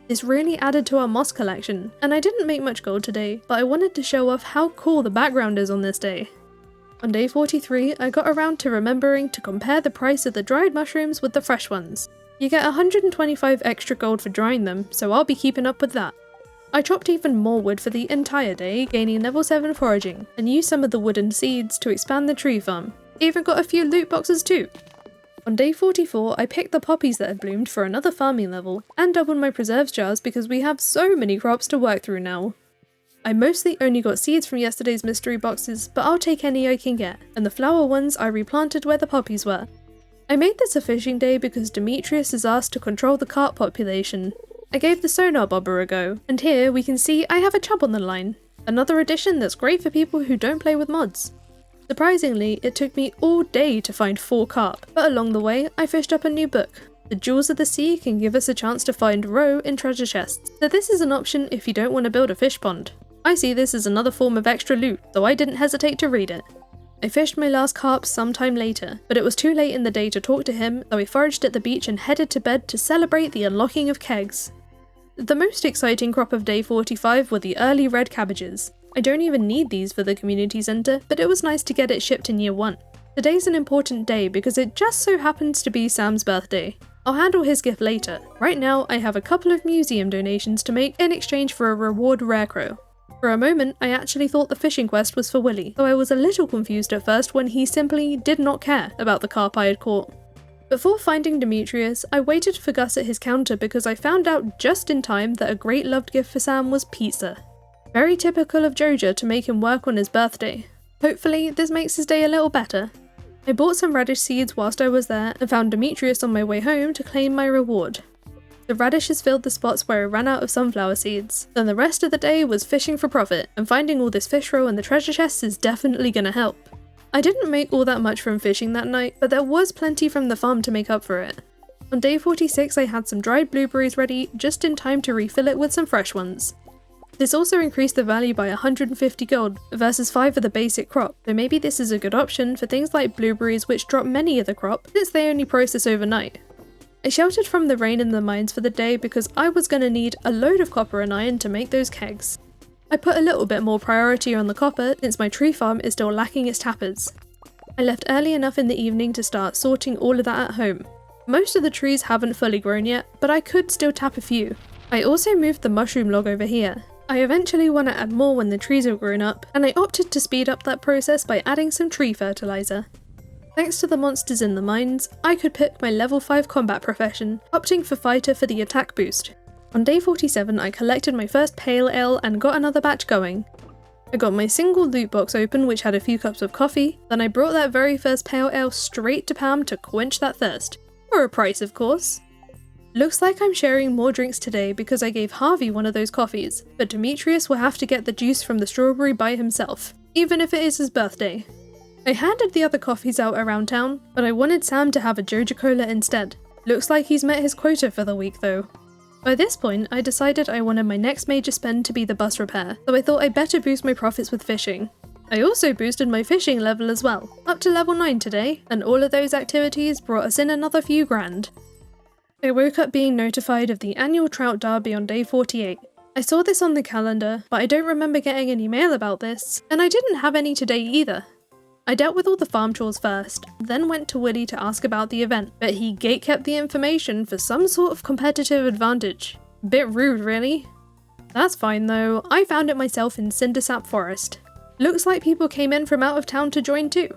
This really added to our moss collection, and I didn't make much gold today, but I wanted to show off how cool the background is on this day. On day 43, I got around to remembering to compare the price of the dried mushrooms with the fresh ones. You get 125 extra gold for drying them, so I'll be keeping up with that. I chopped even more wood for the entire day, gaining level 7 foraging, and used some of the wooden seeds to expand the tree farm. Even got a few loot boxes too. On day 44, I picked the poppies that had bloomed for another farming level, and doubled my preserves jars because we have so many crops to work through now. I mostly only got seeds from yesterday's mystery boxes, but I'll take any I can get, and the flower ones I replanted where the poppies were. I made this a fishing day because Demetrius is asked to control the carp population. I gave the sonar bobber a go, and here we can see I have a chub on the line. Another addition that's great for people who don't play with mods. Surprisingly, it took me all day to find 4 carp, but along the way I fished up a new book. The Jewels of the Sea can give us a chance to find roe in treasure chests, so this is an option if you don't want to build a fish pond. I see this as another form of extra loot, so I didn't hesitate to read it. I fished my last carp sometime later, but it was too late in the day to talk to him, so I foraged at the beach and headed to bed to celebrate the unlocking of kegs. The most exciting crop of day 45 were the early red cabbages. I don't even need these for the community centre, but it was nice to get it shipped in year 1. Today's an important day because it just so happens to be Sam's birthday. I'll handle his gift later. Right now, I have a couple of museum donations to make in exchange for a reward rarecrow. For a moment, I actually thought the fishing quest was for Willy, though I was a little confused at first when he simply did not care about the carp I had caught. Before finding Demetrius, I waited for Gus at his counter because I found out just in time that a great loved gift for Sam was pizza. Very typical of Joja to make him work on his birthday. Hopefully, this makes his day a little better. I bought some radish seeds whilst I was there and found Demetrius on my way home to claim my reward. The radishes filled the spots where I ran out of sunflower seeds. Then the rest of the day was fishing for profit, and finding all this fish roe in the treasure chests is definitely gonna help. I didn't make all that much from fishing that night, but there was plenty from the farm to make up for it. On day 46 I had some dried blueberries ready, just in time to refill it with some fresh ones. This also increased the value by 150 gold versus 5 of the basic crop, so maybe this is a good option for things like blueberries which drop many of the crop since they only process overnight. I sheltered from the rain in the mines for the day because I was going to need a load of copper and iron to make those kegs. I put a little bit more priority on the copper since my tree farm is still lacking its tappers. I left early enough in the evening to start sorting all of that at home. Most of the trees haven't fully grown yet, but I could still tap a few. I also moved the mushroom log over here. I eventually want to add more when the trees have grown up, and I opted to speed up that process by adding some tree fertilizer. Thanks to the monsters in the mines, I could pick my level 5 combat profession, opting for fighter for the attack boost. On day 47 I collected my first pale ale and got another batch going. I got my single loot box open which had a few cups of coffee, then I brought that very first pale ale straight to Pam to quench that thirst. For a price of course. Looks like I'm sharing more drinks today because I gave Harvey one of those coffees, but Demetrius will have to get the juice from the strawberry by himself, even if it is his birthday. I handed the other coffees out around town, but I wanted Sam to have a Joja Cola instead. Looks like he's met his quota for the week though. By this point, I decided I wanted my next major spend to be the bus repair, so I thought I'd better boost my profits with fishing. I also boosted my fishing level as well, up to level 9 today, and all of those activities brought us in another few grand. I woke up being notified of the annual trout derby on day 48. I saw this on the calendar, but I don't remember getting any mail about this, and I didn't have any today either. I dealt with all the farm chores first, then went to Willy to ask about the event, but he gatekept the information for some sort of competitive advantage. Bit rude really. That's fine though, I found it myself in Cindersap Forest. Looks like people came in from out of town to join too.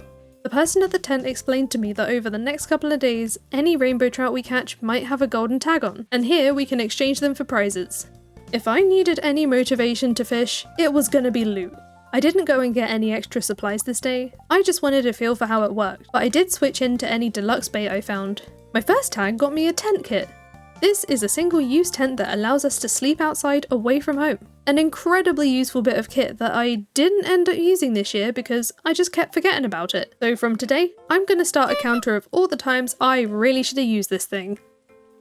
The person at the tent explained to me that over the next couple of days, any rainbow trout we catch might have a golden tag on, and here we can exchange them for prizes. If I needed any motivation to fish, it was gonna be loot. I didn't go and get any extra supplies this day, I just wanted a feel for how it worked, but I did switch into any deluxe bait I found. My first tag got me a tent kit. This is a single-use tent that allows us to sleep outside away from home. An incredibly useful bit of kit that I didn't end up using this year because I just kept forgetting about it. So from today, I'm gonna start a counter of all the times I really should have used this thing.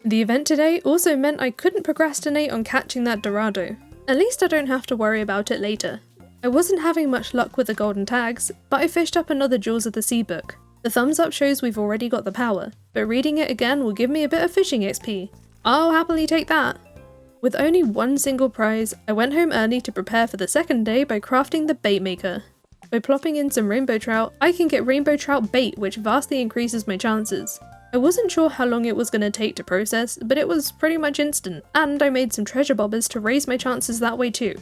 The event today also meant I couldn't procrastinate on catching that Dorado. At least I don't have to worry about it later. I wasn't having much luck with the golden tags, but I fished up another Jaws of the Sea book. The thumbs up shows we've already got the power, but reading it again will give me a bit of fishing XP. I'll happily take that. With only one single prize, I went home early to prepare for the second day by crafting the bait maker. By plopping in some rainbow trout, I can get rainbow trout bait which vastly increases my chances. I wasn't sure how long it was going to take to process, but it was pretty much instant, and I made some treasure bobbers to raise my chances that way too.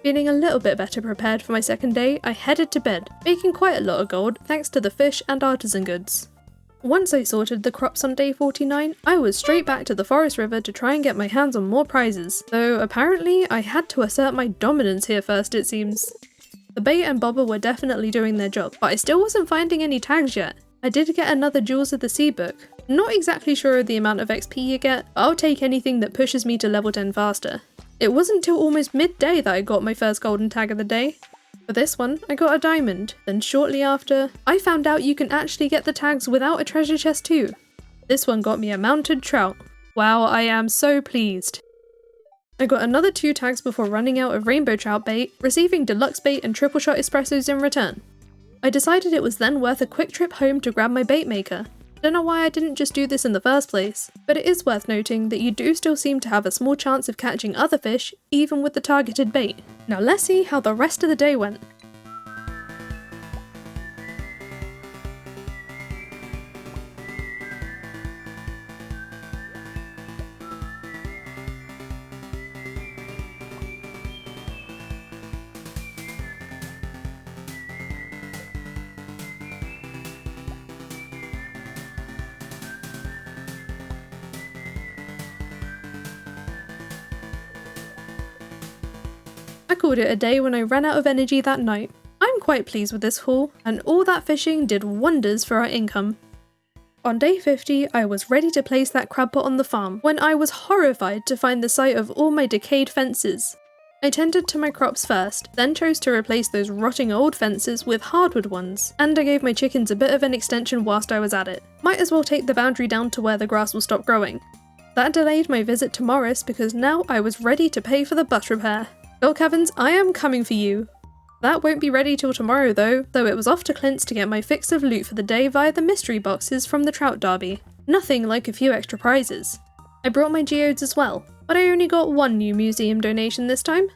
Feeling a little bit better prepared for my second day, I headed to bed, making quite a lot of gold thanks to the fish and artisan goods. Once I sorted the crops on day 49, I was straight back to the forest river to try and get my hands on more prizes, though apparently I had to assert my dominance here first it seems. The bait and bobber were definitely doing their job, but I still wasn't finding any tags yet. I did get another Jaws of the Sea book. Not exactly sure of the amount of XP you get, but I'll take anything that pushes me to level 10 faster. It wasn't till almost midday that I got my first golden tag of the day. For this one, I got a diamond, then shortly after, I found out you can actually get the tags without a treasure chest too. This one got me a mounted trout. Wow, I am so pleased. I got another 2 tags before running out of rainbow trout bait, receiving deluxe bait and triple shot espressos in return. I decided it was then worth a quick trip home to grab my bait maker. Don't know why I didn't just do this in the first place, but it is worth noting that you do still seem to have a small chance of catching other fish, even with the targeted bait. Now let's see how the rest of the day went. I called it a day when I ran out of energy that night. I'm quite pleased with this haul, and all that fishing did wonders for our income. On day 50, I was ready to place that crab pot on the farm when I was horrified to find the site of all my decayed fences. I tended to my crops first, then chose to replace those rotting old fences with hardwood ones, and I gave my chickens a bit of an extension whilst I was at it. Might as well take the boundary down to where the grass will stop growing. That delayed my visit to Morris because now I was ready to pay for the bus repair. Milk Evans, I am coming for you. That won't be ready till tomorrow though it was off to Clint's to get my fix of loot for the day via the mystery boxes from the trout derby. Nothing like a few extra prizes. I brought my geodes as well, but I only got 1 new museum donation this time.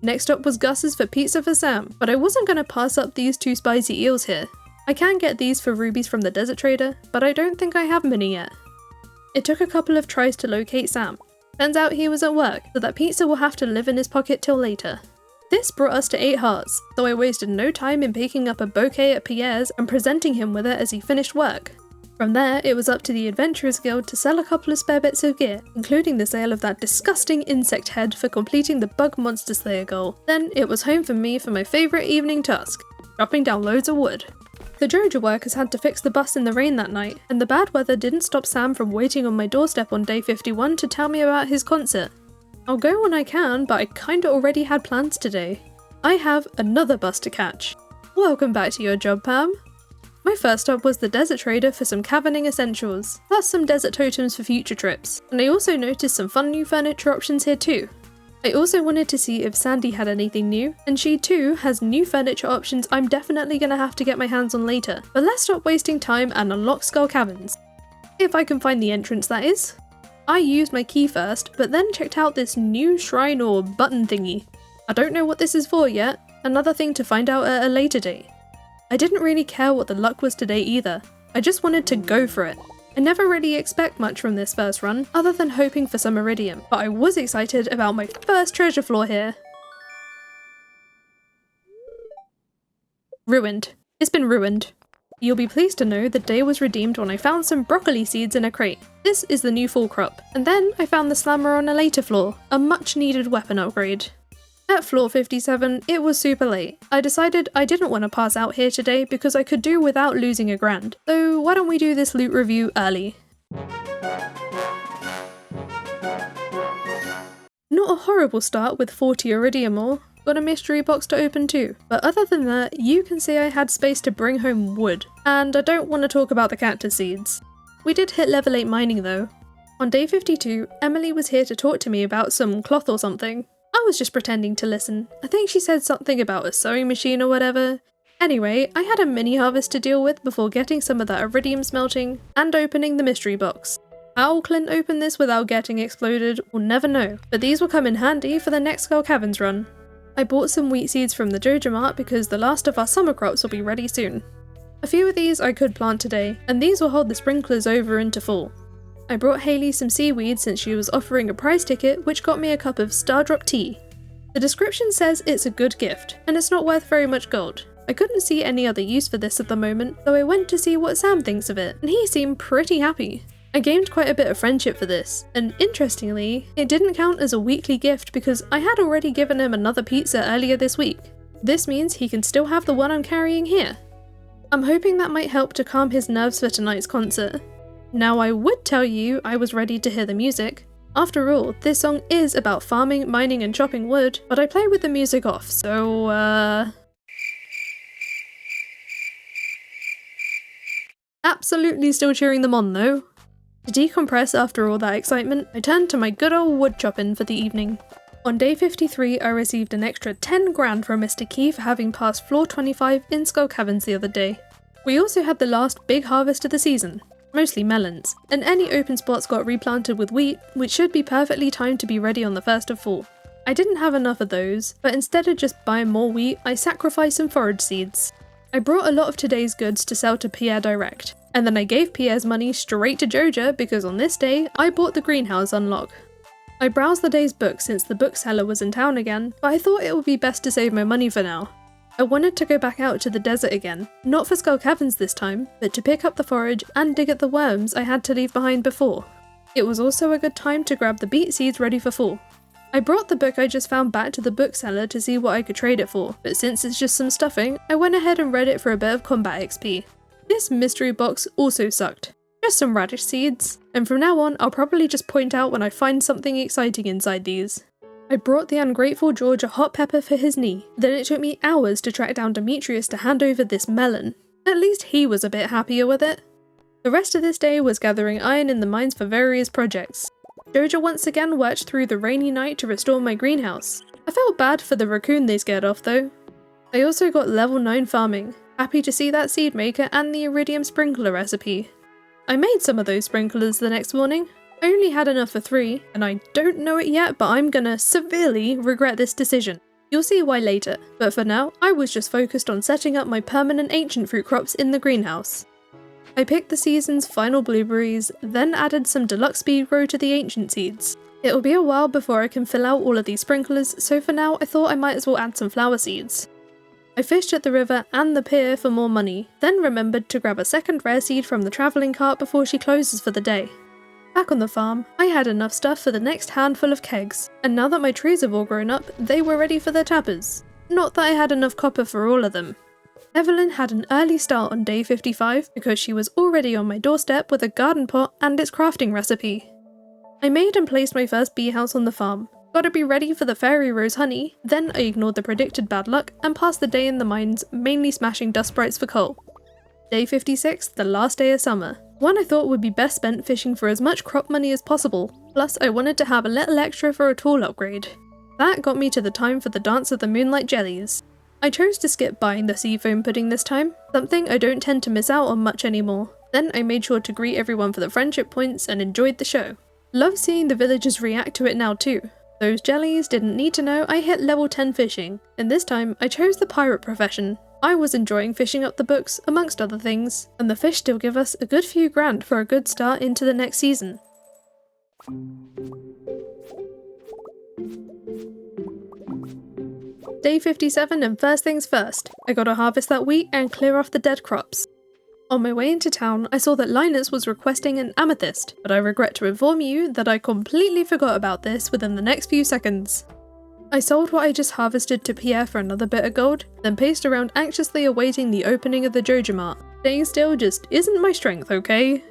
Next up was Gus's for pizza for Sam, but I wasn't going to pass up these 2 spicy eels here. I can get these for rubies from the desert trader, but I don't think I have many yet. It took a couple of tries to locate Sam. Turns out he was at work, so that pizza will have to live in his pocket till later. This brought us to 8 hearts, so I wasted no time in picking up a bouquet at Pierre's and presenting him with it as he finished work. From there, it was up to the Adventurers Guild to sell a couple of spare bits of gear, including the sale of that disgusting insect head for completing the Bug Monster Slayer goal. Then it was home for me for my favourite evening task, chopping down loads of wood. The Joja workers had to fix the bus in the rain that night, and the bad weather didn't stop Sam from waiting on my doorstep on day 51 to tell me about his concert. I'll go when I can, but I kinda already had plans today. I have another bus to catch. Welcome back to your job, Pam. My first stop was the Desert Trader for some caverning essentials, plus some desert totems for future trips, and I also noticed some fun new furniture options here too. I also wanted to see if Sandy had anything new, and she too has new furniture options I'm definitely gonna have to get my hands on later, but let's stop wasting time and unlock Skull Caverns. If I can find the entrance, that is. I used my key first, but then checked out this new shrine or button thingy. I don't know what this is for yet, another thing to find out at a later date. I didn't really care what the luck was today either, I just wanted to go for it. I never really expect much from this first run, other than hoping for some iridium, but I was excited about my first treasure floor here. Ruined. It's been ruined. You'll be pleased to know the day was redeemed when I found some broccoli seeds in a crate. This is the new fall crop, and then I found the slammer on a later floor, a much needed weapon upgrade. At floor 57, it was super late. I decided I didn't want to pass out here today because I could do without losing a grand, so why don't we do this loot review early? Not a horrible start with 40 iridium ore, got a mystery box to open too, but other than that, you can see I had space to bring home wood, and I don't want to talk about the cactus seeds. We did hit level 8 mining though. On day 52, Emily was here to talk to me about some cloth or something. I was just pretending to listen. I think she said something about a sewing machine or whatever. Anyway, I had a mini harvest to deal with before getting some of that iridium smelting and opening the mystery box. How Clint opened this without getting exploded, we'll never know, but these will come in handy for the next Skull Caverns run. I bought some wheat seeds from the Joja Mart because the last of our summer crops will be ready soon. A few of these I could plant today, and these will hold the sprinklers over into fall. I brought Hayley some seaweed since she was offering a prize ticket, which got me a cup of Stardrop tea. The description says it's a good gift, and it's not worth very much gold. I couldn't see any other use for this at the moment, so I went to see what Sam thinks of it, and he seemed pretty happy. I gained quite a bit of friendship for this, and interestingly, it didn't count as a weekly gift because I had already given him another pizza earlier this week. This means he can still have the one I'm carrying here. I'm hoping that might help to calm his nerves for tonight's concert. Now I would tell you I was ready to hear the music. After all, this song is about farming, mining and chopping wood, but I play with the music off, so absolutely still cheering them on though. To decompress after all that excitement, I turned to my good old wood chopping for the evening. On day 53, I received an extra 10 grand from Mr. Key for having passed floor 25 in Skull Caverns the other day. We also had the last big harvest of the season. Mostly melons, and any open spots got replanted with wheat, which should be perfectly timed to be ready on the 1st of fall. I didn't have enough of those, but instead of just buying more wheat, I sacrificed some forage seeds. I brought a lot of today's goods to sell to Pierre direct, and then I gave Pierre's money straight to Joja because on this day, I bought the greenhouse unlock. I browsed the day's book since the bookseller was in town again, but I thought it would be best to save my money for now. I wanted to go back out to the desert again, not for Skull Caverns this time, but to pick up the forage and dig at the worms I had to leave behind before. It was also a good time to grab the beet seeds ready for fall. I brought the book I just found back to the bookseller to see what I could trade it for, but since it's just some stuffing, I went ahead and read it for a bit of combat XP. This mystery box also sucked. Just some radish seeds, and from now on I'll probably just point out when I find something exciting inside these. I brought the ungrateful George a hot pepper for his knee, then it took me hours to track down Demetrius to hand over this melon. At least he was a bit happier with it. The rest of this day was gathering iron in the mines for various projects. Joja once again worked through the rainy night to restore my greenhouse. I felt bad for the raccoon they scared off though. I also got level 9 farming, happy to see that seed maker and the iridium sprinkler recipe. I made some of those sprinklers the next morning. I only had enough for 3, and I don't know it yet, but I'm gonna severely regret this decision. You'll see why later, but for now, I was just focused on setting up my permanent ancient fruit crops in the greenhouse. I picked the season's final blueberries, then added some deluxe speed grow to the ancient seeds. It'll be a while before I can fill out all of these sprinklers, so for now I thought I might as well add some flower seeds. I fished at the river and the pier for more money, then remembered to grab a second rare seed from the travelling cart before she closes for the day. Back on the farm, I had enough stuff for the next handful of kegs, and now that my trees have all grown up, they were ready for their tappers. Not that I had enough copper for all of them. Evelyn had an early start on day 55 because she was already on my doorstep with a garden pot and its crafting recipe. I made and placed my first bee house on the farm, got to be ready for the fairy rose honey, then I ignored the predicted bad luck and passed the day in the mines mainly smashing dust sprites for coal. Day 56, the last day of summer. One I thought would be best spent fishing for as much crop money as possible, plus I wanted to have a little extra for a tool upgrade. That got me to the time for the Dance of the Moonlight Jellies. I chose to skip buying the sea foam pudding this time, something I don't tend to miss out on much anymore. Then I made sure to greet everyone for the friendship points and enjoyed the show. Love seeing the villagers react to it now too. Those jellies didn't need to know I hit level 10 fishing, and this time I chose the pirate profession. I was enjoying fishing up the books, amongst other things, and the fish still give us a good few grand for a good start into the next season. Day 57 and first things first, I gotta harvest that wheat and clear off the dead crops. On my way into town, I saw that Linus was requesting an amethyst, but I regret to inform you that I completely forgot about this within the next few seconds. I sold what I just harvested to Pierre for another bit of gold, then paced around anxiously awaiting the opening of the Joja Mart. Staying still just isn't my strength, okay?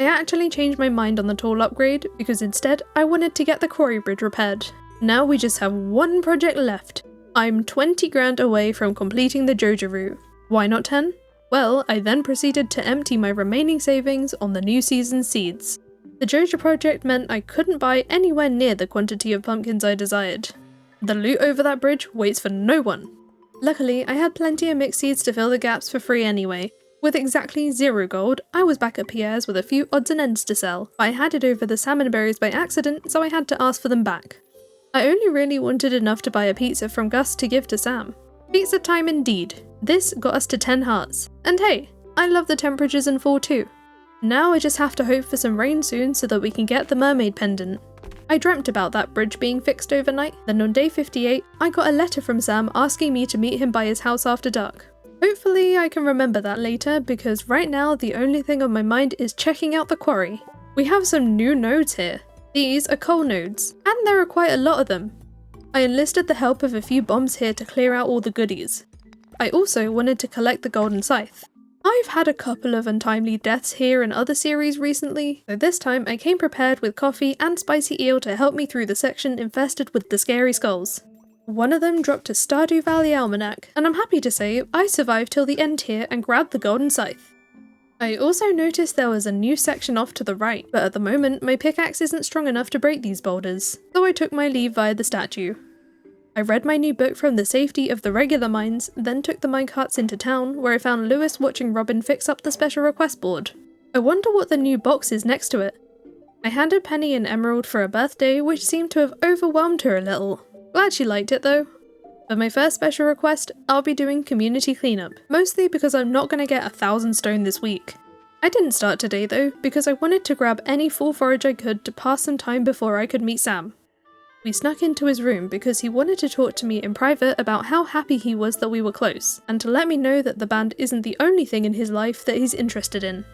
I actually changed my mind on the tool upgrade, because instead I wanted to get the quarry bridge repaired. Now we just have one project left. I'm 20 grand away from completing the Joja route. Why not 10? Well, I then proceeded to empty my remaining savings on the new season's seeds. The Joja project meant I couldn't buy anywhere near the quantity of pumpkins I desired. The loot over that bridge waits for no one. Luckily, I had plenty of mixed seeds to fill the gaps for free anyway. With exactly 0 gold, I was back at Pierre's with a few odds and ends to sell. I handed over the salmon berries by accident, so I had to ask for them back. I only really wanted enough to buy a pizza from Gus to give to Sam. Pizza time indeed. This got us to 10 hearts. And hey, I love the temperatures in fall too. Now I just have to hope for some rain soon so that we can get the mermaid pendant. I dreamt about that bridge being fixed overnight, then on day 58, I got a letter from Sam asking me to meet him by his house after dark. Hopefully I can remember that later, because right now the only thing on my mind is checking out the quarry. We have some new nodes here. These are coal nodes, and there are quite a lot of them. I enlisted the help of a few bombs here to clear out all the goodies. I also wanted to collect the golden scythe. I've had a couple of untimely deaths here in other series recently, so this time I came prepared with coffee and spicy eel to help me through the section infested with the scary skulls. One of them dropped a Stardew Valley almanac, and I'm happy to say I survived till the end here and grabbed the golden scythe. I also noticed there was a new section off to the right, but at the moment my pickaxe isn't strong enough to break these boulders, so I took my leave via the statue. I read my new book from the safety of the regular mines, then took the minecarts into town, where I found Lewis watching Robin fix up the special request board. I wonder what the new box is next to it. I handed Penny an emerald for her birthday, which seemed to have overwhelmed her a little. Glad she liked it though. For my first special request, I'll be doing community cleanup, mostly because I'm not going to get 1,000 stone this week. I didn't start today though, because I wanted to grab any full forage I could to pass some time before I could meet Sam. We snuck into his room because he wanted to talk to me in private about how happy he was that we were close, and to let me know that the band isn't the only thing in his life that he's interested in.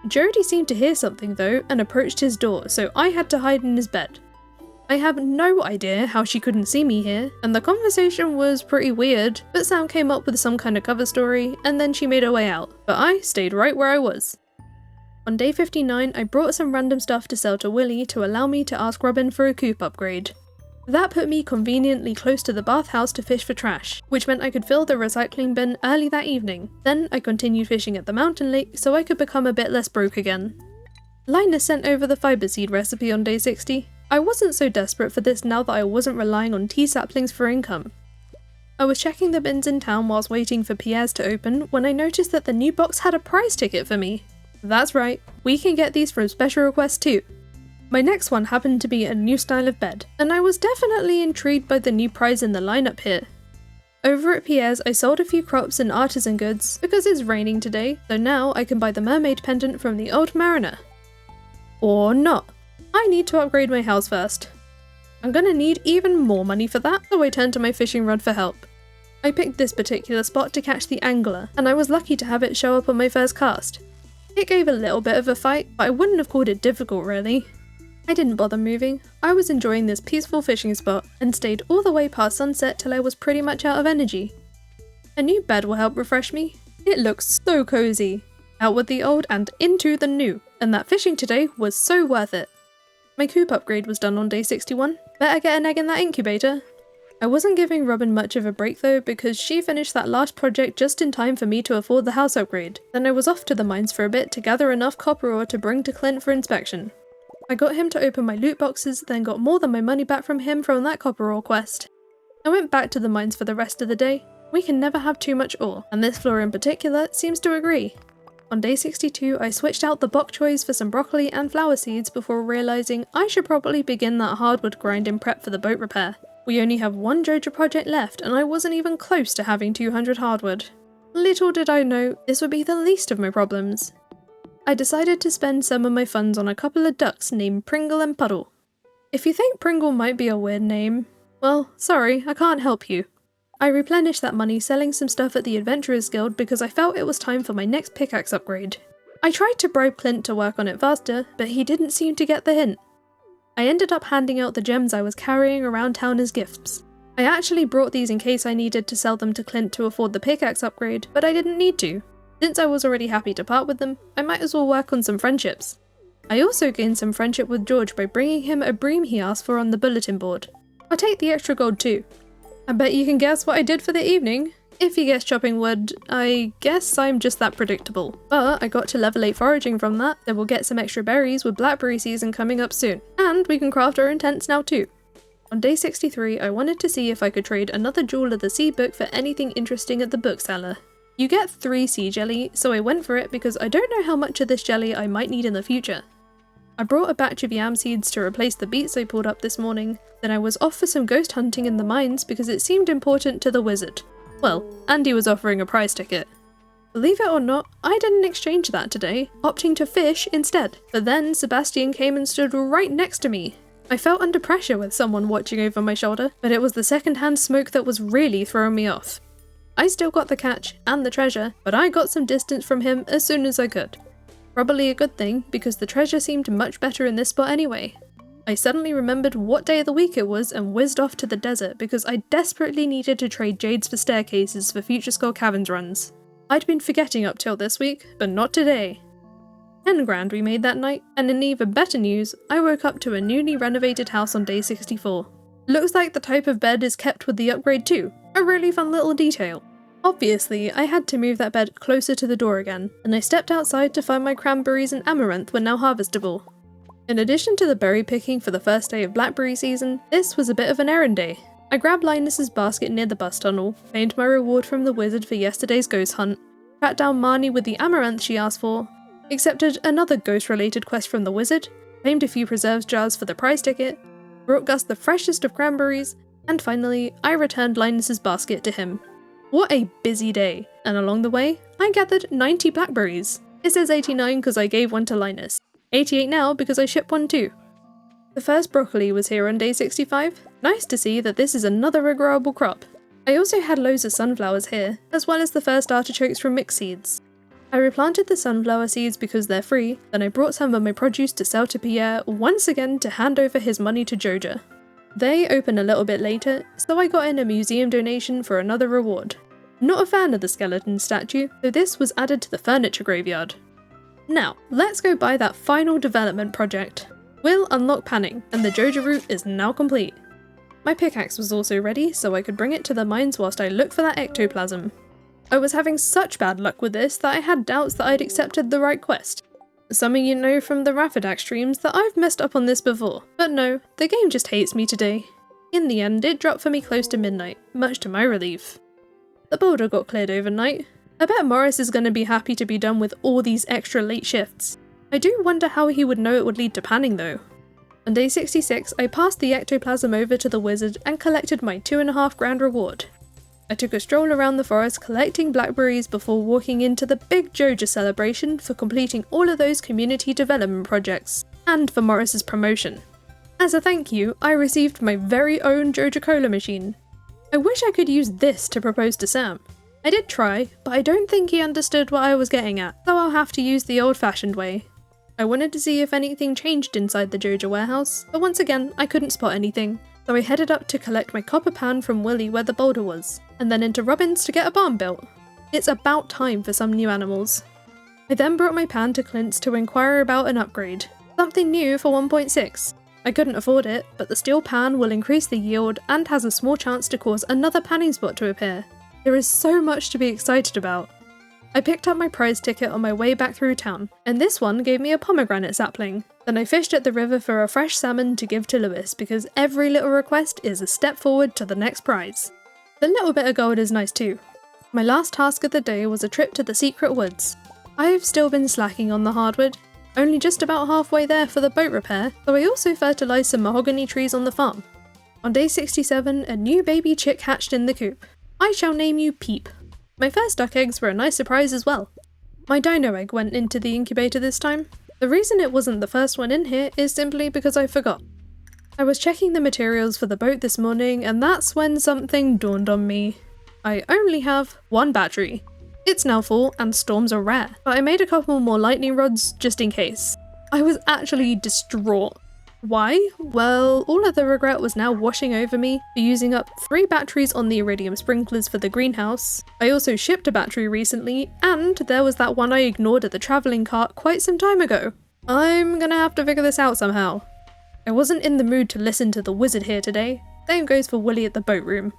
Jody seemed to hear something though and approached his door, so I had to hide in his bed. I have no idea how she couldn't see me here, and the conversation was pretty weird, but Sam came up with some kind of cover story and then she made her way out, but I stayed right where I was. On day 59, I brought some random stuff to sell to Willie to allow me to ask Robin for a coop upgrade. That put me conveniently close to the bathhouse to fish for trash, which meant I could fill the recycling bin early that evening. Then I continued fishing at the mountain lake so I could become a bit less broke again. Linus sent over the fiber seed recipe on day 60. I wasn't so desperate for this now that I wasn't relying on tea saplings for income. I was checking the bins in town whilst waiting for Pierre's to open when I noticed that the new box had a prize ticket for me. That's right, we can get these from special requests too. My next one happened to be a new style of bed, and I was definitely intrigued by the new prize in the lineup here. Over at Pierre's I sold a few crops and artisan goods because it's raining today, so now I can buy the mermaid pendant from the old mariner. Or not. I need to upgrade my house first. I'm gonna need even more money for that, so I turned to my fishing rod for help. I picked this particular spot to catch the angler, and I was lucky to have it show up on my first cast. It gave a little bit of a fight, but I wouldn't have called it difficult really. I didn't bother moving. I was enjoying this peaceful fishing spot and stayed all the way past sunset till I was pretty much out of energy. A new bed will help refresh me. It looks so cozy. Out with the old and into the new, and that fishing today was so worth it. My coop upgrade was done on day 61. Better get an egg in that incubator. I wasn't giving Robin much of a break though, because she finished that last project just in time for me to afford the house upgrade. Then I was off to the mines for a bit to gather enough copper ore to bring to Clint for inspection. I got him to open my loot boxes, then got more than my money back from him from that copper ore quest. I went back to the mines for the rest of the day. We can never have too much ore, and this floor in particular seems to agree. On day 62, I switched out the bok choys for some broccoli and flower seeds before realising I should probably begin that hardwood grind in prep for the boat repair. We only have one Joja project left and I wasn't even close to having 200 hardwood. Little did I know, this would be the least of my problems. I decided to spend some of my funds on a couple of ducks named Pringle and Puddle. If you think Pringle might be a weird name, well, sorry, I can't help you. I replenished that money selling some stuff at the Adventurers Guild because I felt it was time for my next pickaxe upgrade. I tried to bribe Clint to work on it faster, but he didn't seem to get the hint. I ended up handing out the gems I was carrying around town as gifts. I actually brought these in case I needed to sell them to Clint to afford the pickaxe upgrade, but I didn't need to. Since I was already happy to part with them, I might as well work on some friendships. I also gained some friendship with George by bringing him a bream he asked for on the bulletin board. I'll take the extra gold too. I bet you can guess what I did for the evening. If you guess chopping wood, I guess I'm just that predictable. But I got to level 8 foraging from that, then we'll get some extra berries with blackberry season coming up soon. And we can craft our intents now too. On day 63, I wanted to see if I could trade another Jewel of the Sea book for anything interesting at the bookseller. You get 3 sea jelly, so I went for it because I don't know how much of this jelly I might need in the future. I brought a batch of yam seeds to replace the beets I pulled up this morning, then I was off for some ghost hunting in the mines because it seemed important to the wizard. Well, Andy was offering a prize ticket. Believe it or not, I didn't exchange that today, opting to fish instead. But then Sebastian came and stood right next to me. I felt under pressure with someone watching over my shoulder, but it was the second-hand smoke that was really throwing me off. I still got the catch and the treasure, but I got some distance from him as soon as I could. Probably a good thing, because the treasure seemed much better in this spot anyway. I suddenly remembered what day of the week it was and whizzed off to the desert because I desperately needed to trade jades for staircases for future Skull Caverns runs. I'd been forgetting up till this week, but not today. 10 grand we made that night, and in even better news, I woke up to a newly renovated house on day 64. Looks like the type of bed is kept with the upgrade too, a really fun little detail. Obviously, I had to move that bed closer to the door again, and I stepped outside to find my cranberries and amaranth were now harvestable. In addition to the berry picking for the first day of blackberry season, this was a bit of an errand day. I grabbed Linus's basket near the bus tunnel, claimed my reward from the wizard for yesterday's ghost hunt, tracked down Marnie with the amaranth she asked for, accepted another ghost-related quest from the wizard, claimed a few preserves jars for the prize ticket, brought Gus the freshest of cranberries, and finally, I returned Linus's basket to him. What a busy day, and along the way, I gathered 90 blackberries. It says 89 because I gave one to Linus, 88 now because I shipped one too. The first broccoli was here on day 65. Nice to see that this is another regrowable crop. I also had loads of sunflowers here, as well as the first artichokes from mixed seeds. I replanted the sunflower seeds because they're free, then I brought some of my produce to sell to Pierre once again to hand over his money to Joja. They open a little bit later, so I got in a museum donation for another reward. Not a fan of the skeleton statue, so this was added to the furniture graveyard. Now, let's go buy that final development project. We'll unlock panning, and the Joja route is now complete. My pickaxe was also ready, so I could bring it to the mines whilst I look for that ectoplasm. I was having such bad luck with this that I had doubts that I'd accepted the right quest. Some of you know from the Rafidak streams that I've messed up on this before, but no, the game just hates me today. In the end, it dropped for me close to midnight, much to my relief. The boulder got cleared overnight. I bet Morris is going to be happy to be done with all these extra late shifts. I do wonder how he would know it would lead to panning though. On day 66, I passed the ectoplasm over to the wizard and collected my 2.5 grand reward. I took a stroll around the forest collecting blackberries before walking into the big Joja celebration for completing all of those community development projects, and for Morris's promotion. As a thank you, I received my very own Joja-Cola machine. I wish I could use this to propose to Sam. I did try, but I don't think he understood what I was getting at, so I'll have to use the old-fashioned way. I wanted to see if anything changed inside the Joja warehouse, but once again, I couldn't spot anything, so I headed up to collect my copper pan from Willy where the boulder was, and then into Robin's to get a barn built. It's about time for some new animals. I then brought my pan to Clint's to inquire about an upgrade. Something new for 1.6. I couldn't afford it, but the steel pan will increase the yield and has a small chance to cause another panning spot to appear. There is so much to be excited about. I picked up my prize ticket on my way back through town, and this one gave me a pomegranate sapling. Then I fished at the river for a fresh salmon to give to Lewis because every little request is a step forward to the next prize. The little bit of gold is nice too. My last task of the day was a trip to the secret woods. I've still been slacking on the hardwood, only just about halfway there for the boat repair, so I also fertilised some mahogany trees on the farm. On day 67, a new baby chick hatched in the coop. I shall name you Peep. My first duck eggs were a nice surprise as well. My dino egg went into the incubator this time. The reason it wasn't the first one in here is simply because I forgot. I was checking the materials for the boat this morning and that's when something dawned on me. I only have one battery. It's now full and storms are rare, but I made a couple more lightning rods just in case. I was actually distraught. Why? Well, all of the regret was now washing over me for using up 3 batteries on the iridium sprinklers for the greenhouse. I also shipped a battery recently, and there was that one I ignored at the travelling cart quite some time ago. I'm gonna have to figure this out somehow. I wasn't in the mood to listen to the wizard here today. Same goes for Willy at the boat room.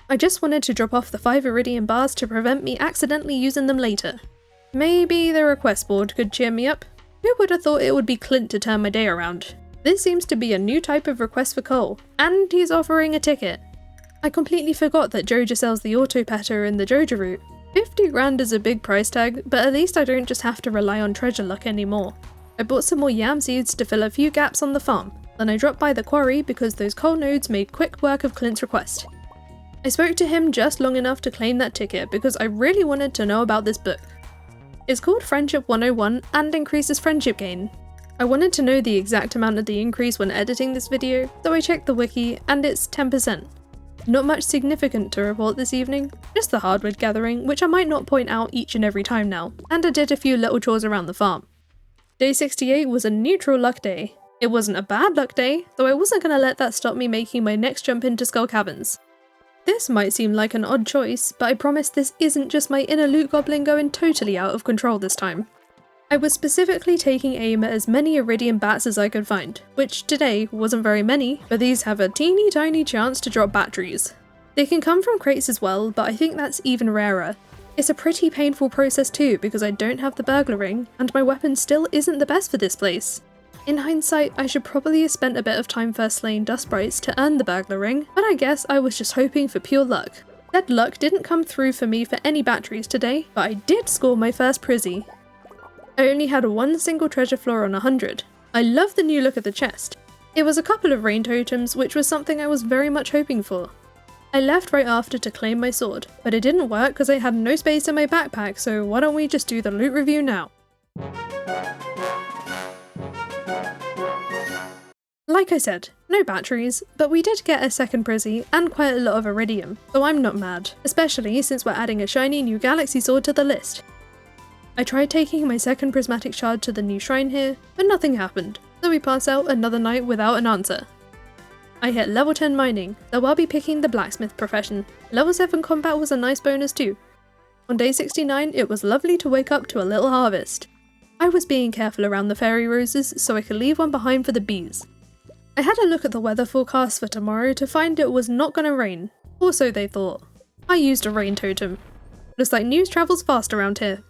I just wanted to drop off the 5 iridium bars to prevent me accidentally using them later. Maybe the request board could cheer me up? Who would have thought it would be Clint to turn my day around? This seems to be a new type of request for coal, and he's offering a ticket. I completely forgot that Joja sells the auto petter in the Joja route. 50 grand is a big price tag, but at least I don't just have to rely on treasure luck anymore. I bought some more yam seeds to fill a few gaps on the farm, then I dropped by the quarry because those coal nodes made quick work of Clint's request. I spoke to him just long enough to claim that ticket because I really wanted to know about this book. It's called Friendship 101 and increases friendship gain. I wanted to know the exact amount of the increase when editing this video, so I checked the wiki and it's 10%. Not much significant to report this evening, just the hardwood gathering, which I might not point out each and every time now, and I did a few little chores around the farm. Day 68 was a neutral luck day. It wasn't a bad luck day, though I wasn't going to let that stop me making my next jump into Skull Caverns. This might seem like an odd choice, but I promise this isn't just my inner loot goblin going totally out of control this time. I was specifically taking aim at as many iridium bats as I could find, which today wasn't very many, but these have a teeny tiny chance to drop batteries. They can come from crates as well, but I think that's even rarer. It's a pretty painful process too because I don't have the burglar ring, and my weapon still isn't the best for this place. In hindsight, I should probably have spent a bit of time first slaying dust sprites to earn the burglar ring, but I guess I was just hoping for pure luck. That luck didn't come through for me for any batteries today, but I did score my first prizzy. I only had one single treasure floor on 100. I love the new look of the chest. It was a couple of rain totems, which was something I was very much hoping for. I left right after to claim my sword, but it didn't work because I had no space in my backpack, so why don't we just do the loot review now? Like I said, no batteries, but we did get a second prizzy and quite a lot of iridium, so I'm not mad, especially since we're adding a shiny new galaxy sword to the list. I tried taking my second prismatic shard to the new shrine here, but nothing happened, so we pass out another night without an answer. I hit level 10 mining, though I'll be picking the blacksmith profession. Level 7 combat was a nice bonus too. On day 69, it was lovely to wake up to a little harvest. I was being careful around the fairy roses so I could leave one behind for the bees. I had a look at the weather forecast for tomorrow to find it was not gonna rain, or so they thought. I used a rain totem. Looks like news travels fast around here.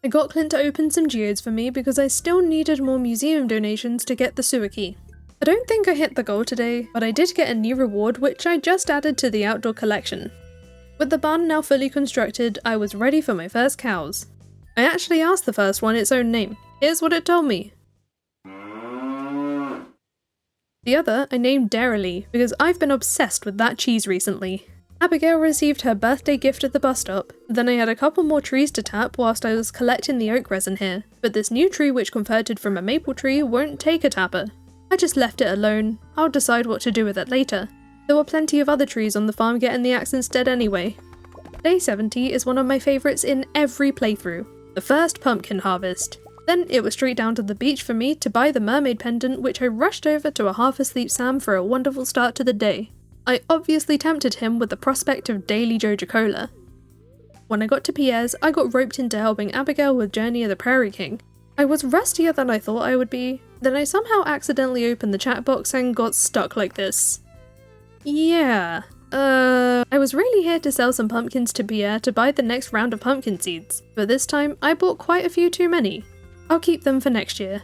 I got Clint to open some geodes for me because I still needed more museum donations to get the sewer key. I don't think I hit the goal today, but I did get a new reward which I just added to the outdoor collection. With the barn now fully constructed, I was ready for my first cows. I actually asked the first one its own name. Here's what it told me. The other I named Dairyly because I've been obsessed with that cheese recently. Abigail received her birthday gift at the bus stop, then I had a couple more trees to tap whilst I was collecting the oak resin here, but this new tree which converted from a maple tree won't take a tapper. I just left it alone. I'll decide what to do with it later. There were plenty of other trees on the farm getting the axe instead anyway. Day 70 is one of my favourites in every playthrough. The first pumpkin harvest. Then it was straight down to the beach for me to buy the mermaid pendant, which I rushed over to a half-asleep Sam for a wonderful start to the day. I obviously tempted him with the prospect of daily Joja Cola. When I got to Pierre's, I got roped into helping Abigail with Journey of the Prairie King. I was rustier than I thought I would be, then I somehow accidentally opened the chat box and got stuck like this. Yeah, I was really here to sell some pumpkins to Pierre to buy the next round of pumpkin seeds, but this time I bought quite a few too many. I'll keep them for next year.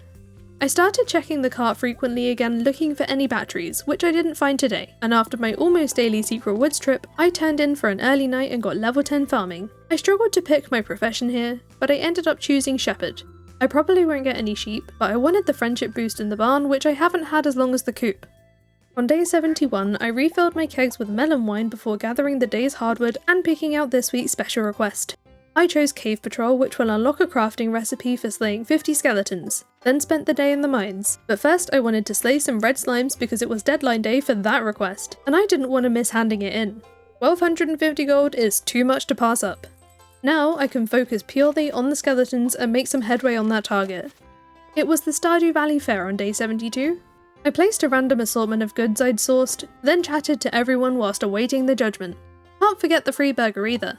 I started checking the cart frequently again looking for any batteries, which I didn't find today, and after my almost daily secret woods trip, I turned in for an early night and got level 10 farming. I struggled to pick my profession here, but I ended up choosing shepherd. I probably won't get any sheep, but I wanted the friendship boost in the barn, which I haven't had as long as the coop. On day 71, I refilled my kegs with melon wine before gathering the day's hardwood and picking out this week's special request. I chose Cave Patrol, which will unlock a crafting recipe for slaying 50 skeletons, then spent the day in the mines. But first I wanted to slay some red slimes because it was deadline day for that request, and I didn't want to miss handing it in. 1250 gold is too much to pass up. Now I can focus purely on the skeletons and make some headway on that target. It was the Stardew Valley fair on day 72. I placed a random assortment of goods I'd sourced, then chatted to everyone whilst awaiting the judgment. Can't forget the free burger either.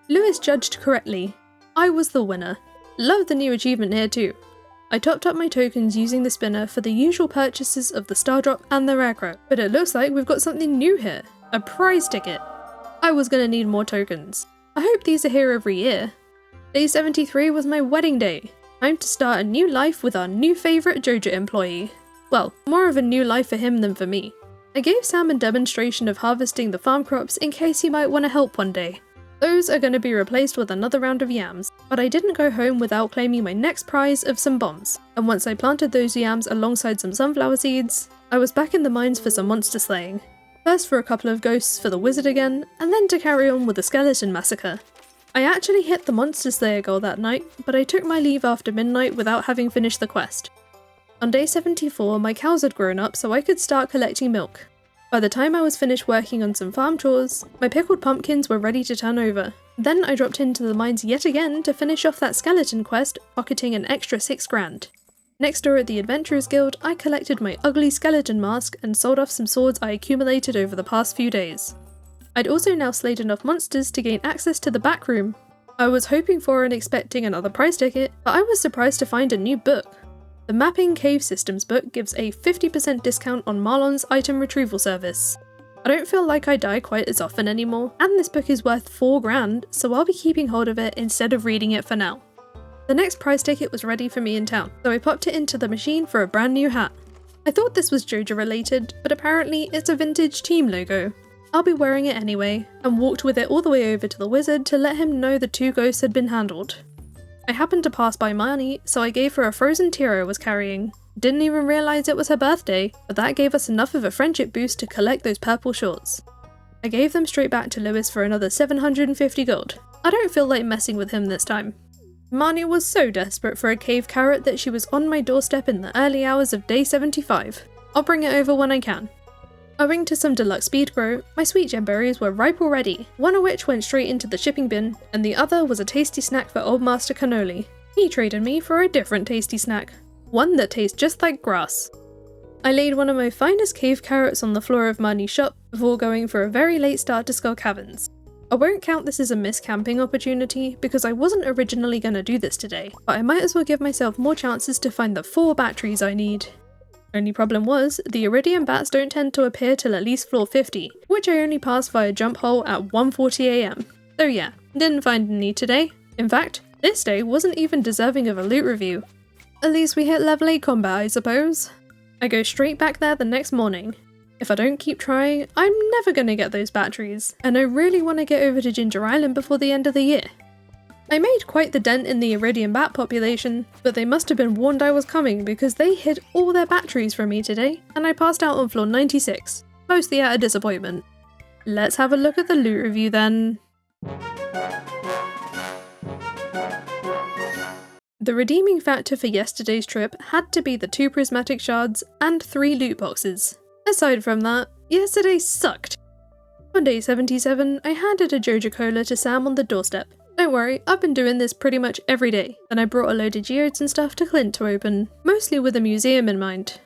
Lewis judged correctly. I was the winner. Love the new achievement here too. I topped up my tokens using the spinner for the usual purchases of the Star Drop and the Rare Crow, but it looks like we've got something new here. A prize ticket. I was gonna need more tokens. I hope these are here every year. Day 73 was my wedding day. Time to start a new life with our new favourite Joja employee. Well, more of a new life for him than for me. I gave Sam a demonstration of harvesting the farm crops in case he might want to help one day. Those are going to be replaced with another round of yams, but I didn't go home without claiming my next prize of some bombs, and once I planted those yams alongside some sunflower seeds, I was back in the mines for some monster slaying. First for a couple of ghosts for the wizard again, and then to carry on with the skeleton massacre. I actually hit the monster slayer goal that night, but I took my leave after midnight without having finished the quest. On day 74, my cows had grown up so I could start collecting milk. By the time I was finished working on some farm chores, my pickled pumpkins were ready to turn over. Then I dropped into the mines yet again to finish off that skeleton quest, pocketing an extra 6 grand. Next door at the Adventurers Guild, I collected my ugly skeleton mask and sold off some swords I accumulated over the past few days. I'd also now slayed enough monsters to gain access to the back room. I was hoping for and expecting another prize ticket, but I was surprised to find a new book. The Mapping Cave Systems book gives a 50% discount on Marlon's item retrieval service. I don't feel like I die quite as often anymore, and this book is worth 4 grand, so I'll be keeping hold of it instead of reading it for now. The next prize ticket was ready for me in town, so I popped it into the machine for a brand new hat. I thought this was Joja related, but apparently it's a vintage team logo. I'll be wearing it anyway, and walked with it all the way over to the wizard to let him know the 2 ghosts had been handled. I happened to pass by Marnie, so I gave her a frozen tear I was carrying. Didn't even realise it was her birthday, but that gave us enough of a friendship boost to collect those purple shorts. I gave them straight back to Lewis for another 750 gold. I don't feel like messing with him this time. Marnie was so desperate for a cave carrot that she was on my doorstep in the early hours of day 75. I'll bring it over when I can. Owing to some deluxe speed grow, my sweet gem berries were ripe already, one of which went straight into the shipping bin, and the other was a tasty snack for Old Master Cannoli. He traded me for a different tasty snack, one that tastes just like grass. I laid one of my finest cave carrots on the floor of Marnie's shop before going for a very late start to Skull Caverns. I won't count this as a missed camping opportunity because I wasn't originally going to do this today, but I might as well give myself more chances to find the 4 batteries I need. Only problem was, the iridium bats don't tend to appear till at least floor 50, which I only passed via jump hole at 1:40 AM. So yeah, didn't find any today. In fact, this day wasn't even deserving of a loot review. At least we hit level 8 combat, I suppose. I go straight back there the next morning. If I don't keep trying, I'm never gonna get those batteries, and I really want to get over to Ginger Island before the end of the year. I made quite the dent in the iridium bat population, but they must have been warned I was coming because they hid all their batteries from me today, and I passed out on floor 96, mostly out of disappointment. Let's have a look at the loot review then. The The redeeming factor for yesterday's trip had to be the 2 prismatic shards and 3 loot boxes. Aside from that, yesterday sucked. On day 77, I handed a Joja Cola to Sam on the doorstep. Don't worry, I've been doing this pretty much every day. Then I brought a load of geodes and stuff to Clint to open, mostly with a museum in mind.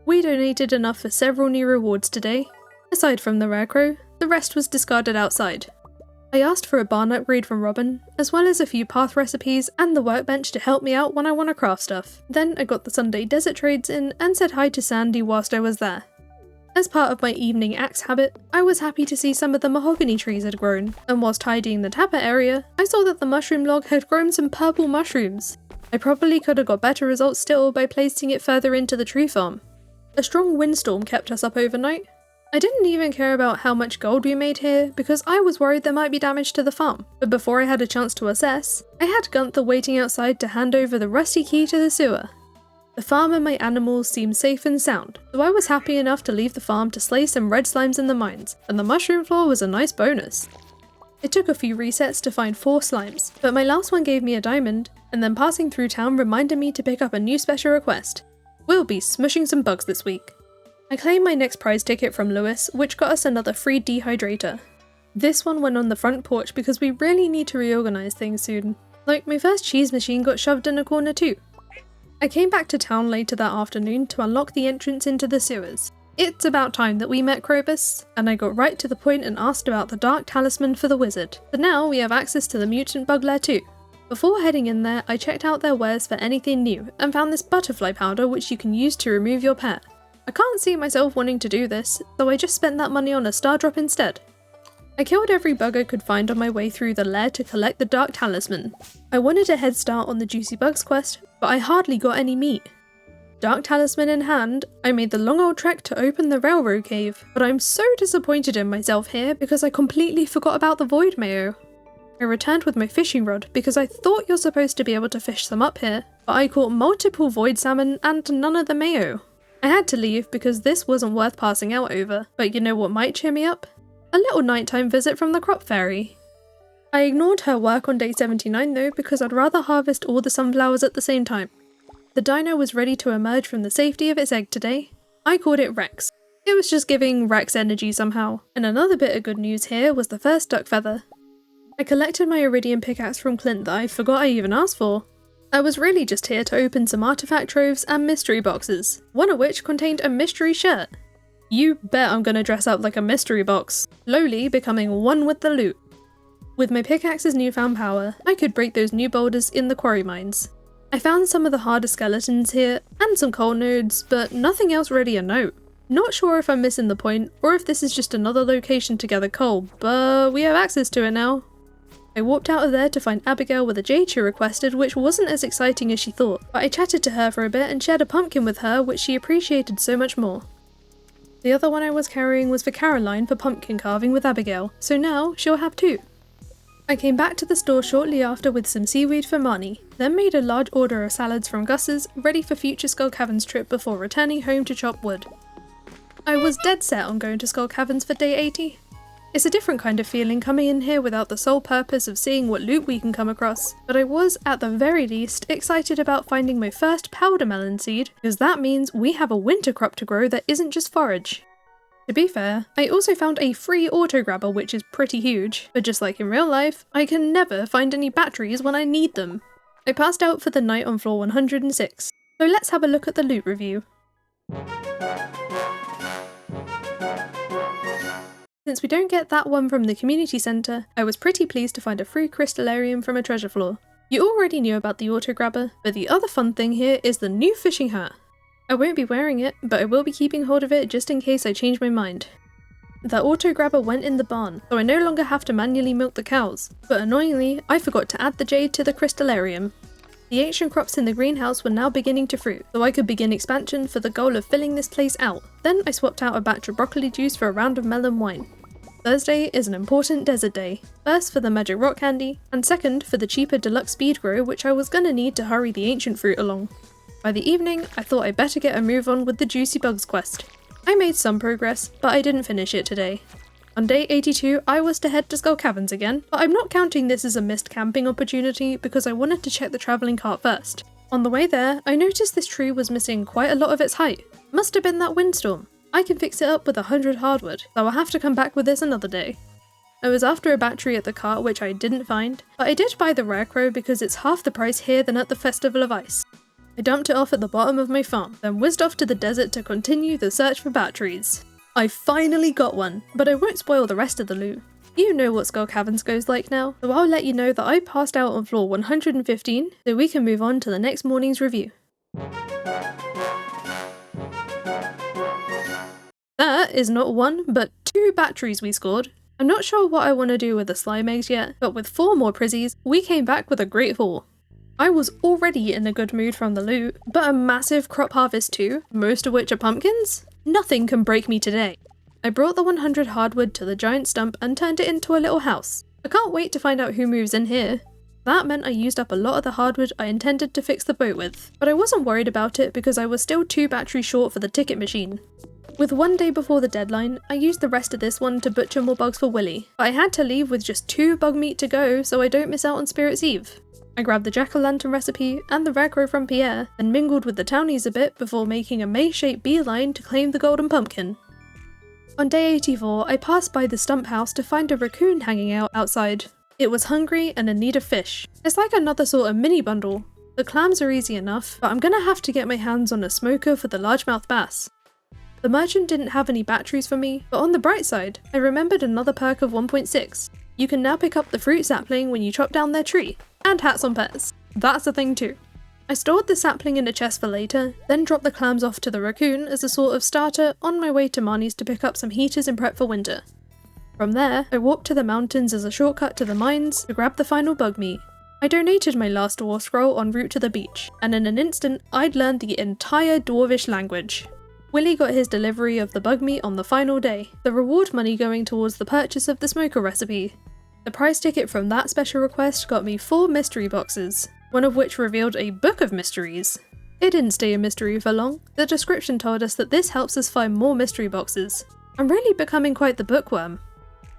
We donated enough for several new rewards today. Aside from the rare crow, the rest was discarded outside. I asked for a barn upgrade from Robin, as well as a few path recipes and the workbench to help me out when I want to craft stuff. Then I got the Sunday desert trades in and said hi to Sandy whilst I was there. As part of my evening axe habit, I was happy to see some of the mahogany trees had grown, and whilst tidying the tapper area, I saw that the mushroom log had grown some purple mushrooms. I probably could have got better results still by placing it further into the tree farm. A strong windstorm kept us up overnight. I didn't even care about how much gold we made here because I was worried there might be damage to the farm, but before I had a chance to assess, I had Gunther waiting outside to hand over the rusty key to the sewer. The farm and my animals seemed safe and sound, so I was happy enough to leave the farm to slay some red slimes in the mines, and the mushroom floor was a nice bonus. It took a few resets to find 4 slimes, but my last one gave me a diamond, and then passing through town reminded me to pick up a new special request. We'll be smushing some bugs this week. I claimed my next prize ticket from Lewis, which got us another free dehydrator. This one went on the front porch because we really need to reorganize things soon. Like, my first cheese machine got shoved in a corner too. I came back to town later that afternoon to unlock the entrance into the sewers. It's about time that we met Krobus, and I got right to the point and asked about the dark talisman for the wizard. But now we have access to the mutant bug lair too. Before heading in there, I checked out their wares for anything new, and found this butterfly powder which you can use to remove your pet. I can't see myself wanting to do this, so I just spent that money on a star drop instead. I killed every bug I could find on my way through the lair to collect the dark talisman. I wanted a head start on the Juicy Bugs quest, but I hardly got any meat. Dark talisman in hand, I made the long old trek to open the railroad cave, but I'm so disappointed in myself here because I completely forgot about the void mayo. I returned with my fishing rod because I thought you're supposed to be able to fish them up here, but I caught multiple void salmon and none of the mayo. I had to leave because this wasn't worth passing out over, but you know what might cheer me up? A little nighttime visit from the crop fairy. I ignored her work on day 79 though because I'd rather harvest all the sunflowers at the same time. The dino was ready to emerge from the safety of its egg today. I called it Rex. It was just giving Rex energy somehow. And another bit of good news here was the first duck feather. I collected my iridium pickaxe from Clint that I forgot I even asked for. I was really just here to open some artifact troves and mystery boxes, one of which contained a mystery shirt. You bet I'm gonna dress up like a mystery box, slowly becoming one with the loot. With my pickaxe's newfound power, I could break those new boulders in the quarry mines. I found some of the harder skeletons here, and some coal nodes, but nothing else really a note. Not sure if I'm missing the point, or if this is just another location to gather coal, but we have access to it now. I walked out of there to find Abigail with a jade she requested, which wasn't as exciting as she thought, but I chatted to her for a bit and shared a pumpkin with her, which she appreciated so much more. The other one I was carrying was for Caroline for pumpkin carving with Abigail, so now she'll have 2. I came back to the store shortly after with some seaweed for Marnie, then made a large order of salads from Gus's, ready for future Skull Caverns trip before returning home to chop wood. I was dead set on going to Skull Caverns for day 80. It's a different kind of feeling coming in here without the sole purpose of seeing what loot we can come across, but I was, at the very least, excited about finding my first powder melon seed, because that means we have a winter crop to grow that isn't just forage. To be fair, I also found a free auto grabber which is pretty huge, but just like in real life, I can never find any batteries when I need them. I passed out for the night on floor 106, so let's have a look at the loot review. Since we don't get that one from the community centre, I was pretty pleased to find a free crystallarium from a treasure floor. You already knew about the auto grabber, but the other fun thing here is the new fishing hat. I won't be wearing it, but I will be keeping hold of it just in case I change my mind. The auto grabber went in the barn, so I no longer have to manually milk the cows, but annoyingly, I forgot to add the jade to the crystallarium. The ancient crops in the greenhouse were now beginning to fruit, so I could begin expansion for the goal of filling this place out. Then I swapped out a batch of broccoli juice for a round of melon wine. Thursday is an important desert day, first for the magic rock candy, and second for the cheaper deluxe speed grow which I was gonna need to hurry the ancient fruit along. By the evening, I thought I'd better get a move on with the Juicy Bugs quest. I made some progress, but I didn't finish it today. On day 82, I was to head to Skull Caverns again, but I'm not counting this as a missed camping opportunity because I wanted to check the travelling cart first. On the way there, I noticed this tree was missing quite a lot of its height. Must have been that windstorm. I can fix it up with 100 hardwood, so I'll have to come back with this another day. I was after a battery at the cart which I didn't find, but I did buy the Rarecrow because it's half the price here than at the Festival of Ice. I dumped it off at the bottom of my farm, then whizzed off to the desert to continue the search for batteries. I finally got one, but I won't spoil the rest of the loot. You know what Skull Caverns goes like now, so I'll let you know that I passed out on floor 115, so we can move on to the next morning's review. That is not one, but 2 batteries we scored. I'm not sure what I want to do with the slime eggs yet, but with 4 more prizzies, we came back with a great haul. I was already in a good mood from the loot, but a massive crop harvest too, most of which are pumpkins? Nothing can break me today. I brought the 100 hardwood to the giant stump and turned it into a little house. I can't wait to find out who moves in here. That meant I used up a lot of the hardwood I intended to fix the boat with, but I wasn't worried about it because I was still 2 batteries short for the ticket machine. With 1 day before the deadline, I used the rest of this one to butcher more bugs for Willy, but I had to leave with just 2 bug meat to go so I don't miss out on Spirit's Eve. I grabbed the jack-o'-lantern recipe and the Rarecrow from Pierre, and mingled with the townies a bit before making a May-shaped beeline to claim the golden pumpkin. On day 84, I passed by the stump house to find a raccoon hanging out outside. It was hungry and in need of fish. It's like another sort of mini bundle. The clams are easy enough, but I'm gonna have to get my hands on a smoker for the largemouth bass. The merchant didn't have any batteries for me, but on the bright side, I remembered another perk of 1.6. You can now pick up the fruit sapling when you chop down their tree, and hats on pets. That's a thing too. I stored the sapling in a chest for later, then dropped the clams off to the raccoon as a sort of starter on my way to Marnie's to pick up some heaters and prep for winter. From there, I walked to the mountains as a shortcut to the mines to grab the final bug meat. I donated my last dwarf scroll en route to the beach, and in an instant, I'd learned the entire dwarvish language. Willy got his delivery of the bug meat on the final day, the reward money going towards the purchase of the smoker recipe. The prize ticket from that special request got me 4 mystery boxes, one of which revealed a book of mysteries. It didn't stay a mystery for long. The description told us that this helps us find more mystery boxes. I'm really becoming quite the bookworm.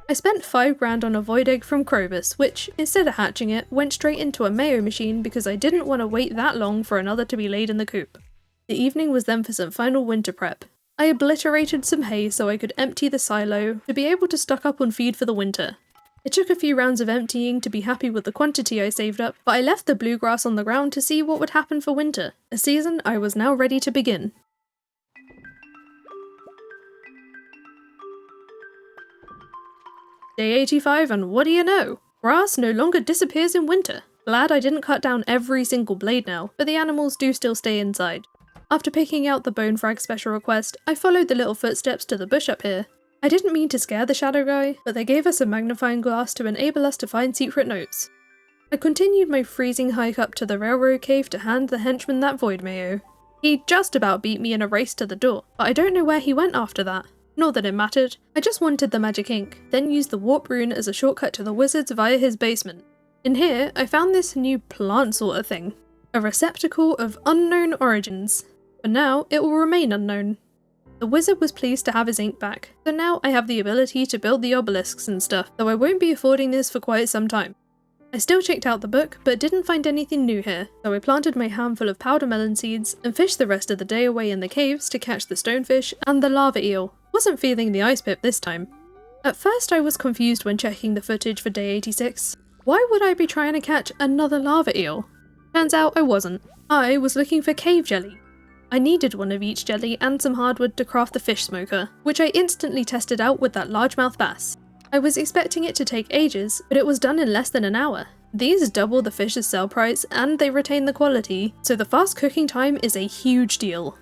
I spent 5 grand on a void egg from Krobus, which, instead of hatching it, went straight into a mayo machine because I didn't want to wait that long for another to be laid in the coop. The evening was then for some final winter prep. I obliterated some hay so I could empty the silo to be able to stock up on feed for the winter. It took a few rounds of emptying to be happy with the quantity I saved up, but I left the bluegrass on the ground to see what would happen for winter, a season I was now ready to begin. Day 85, and what do you know? Grass no longer disappears in winter. Glad I didn't cut down every single blade now, but the animals do still stay inside. After picking out the bone frag special request, I followed the little footsteps to the bush up here. I didn't mean to scare the shadow guy, but they gave us a magnifying glass to enable us to find secret notes. I continued my freezing hike up to the railroad cave to hand the henchman that void mayo. He just about beat me in a race to the door, but I don't know where he went after that. Not that it mattered, I just wanted the magic ink, then used the warp rune as a shortcut to the wizards via his basement. In here, I found this new plant sort of thing. A receptacle of unknown origins. For now, it will remain unknown. The wizard was pleased to have his ink back, so now I have the ability to build the obelisks and stuff, though I won't be affording this for quite some time. I still checked out the book, but didn't find anything new here, so I planted my handful of powder melon seeds and fished the rest of the day away in the caves to catch the stonefish and the lava eel. Wasn't feeling the ice pip this time. At first I was confused when checking the footage for day 86. Why would I be trying to catch another lava eel? Turns out I wasn't. I was looking for cave jelly. I needed one of each jelly and some hardwood to craft the fish smoker, which I instantly tested out with that largemouth bass. I was expecting it to take ages, but it was done in less than an hour. These double the fish's sell price and they retain the quality, so the fast cooking time is a huge deal.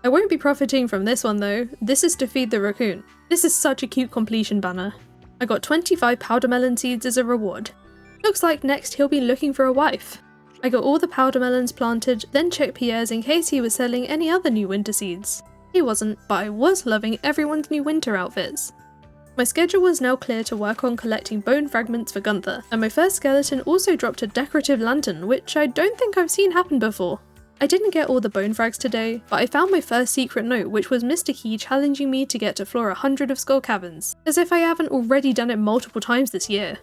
I won't be profiting from this one though, this is to feed the raccoon. This is such a cute completion banner. I got 25 powder melon seeds as a reward. Looks like next he'll be looking for a wife. I got all the powder melons planted, then checked Pierre's in case he was selling any other new winter seeds. He wasn't, but I was loving everyone's new winter outfits. My schedule was now clear to work on collecting bone fragments for Gunther, and my first skeleton also dropped a decorative lantern, which I don't think I've seen happen before. I didn't get all the bone frags today, but I found my first secret note, which was Mr. Key challenging me to get to floor 100 of Skull Caverns, as if I haven't already done it multiple times this year.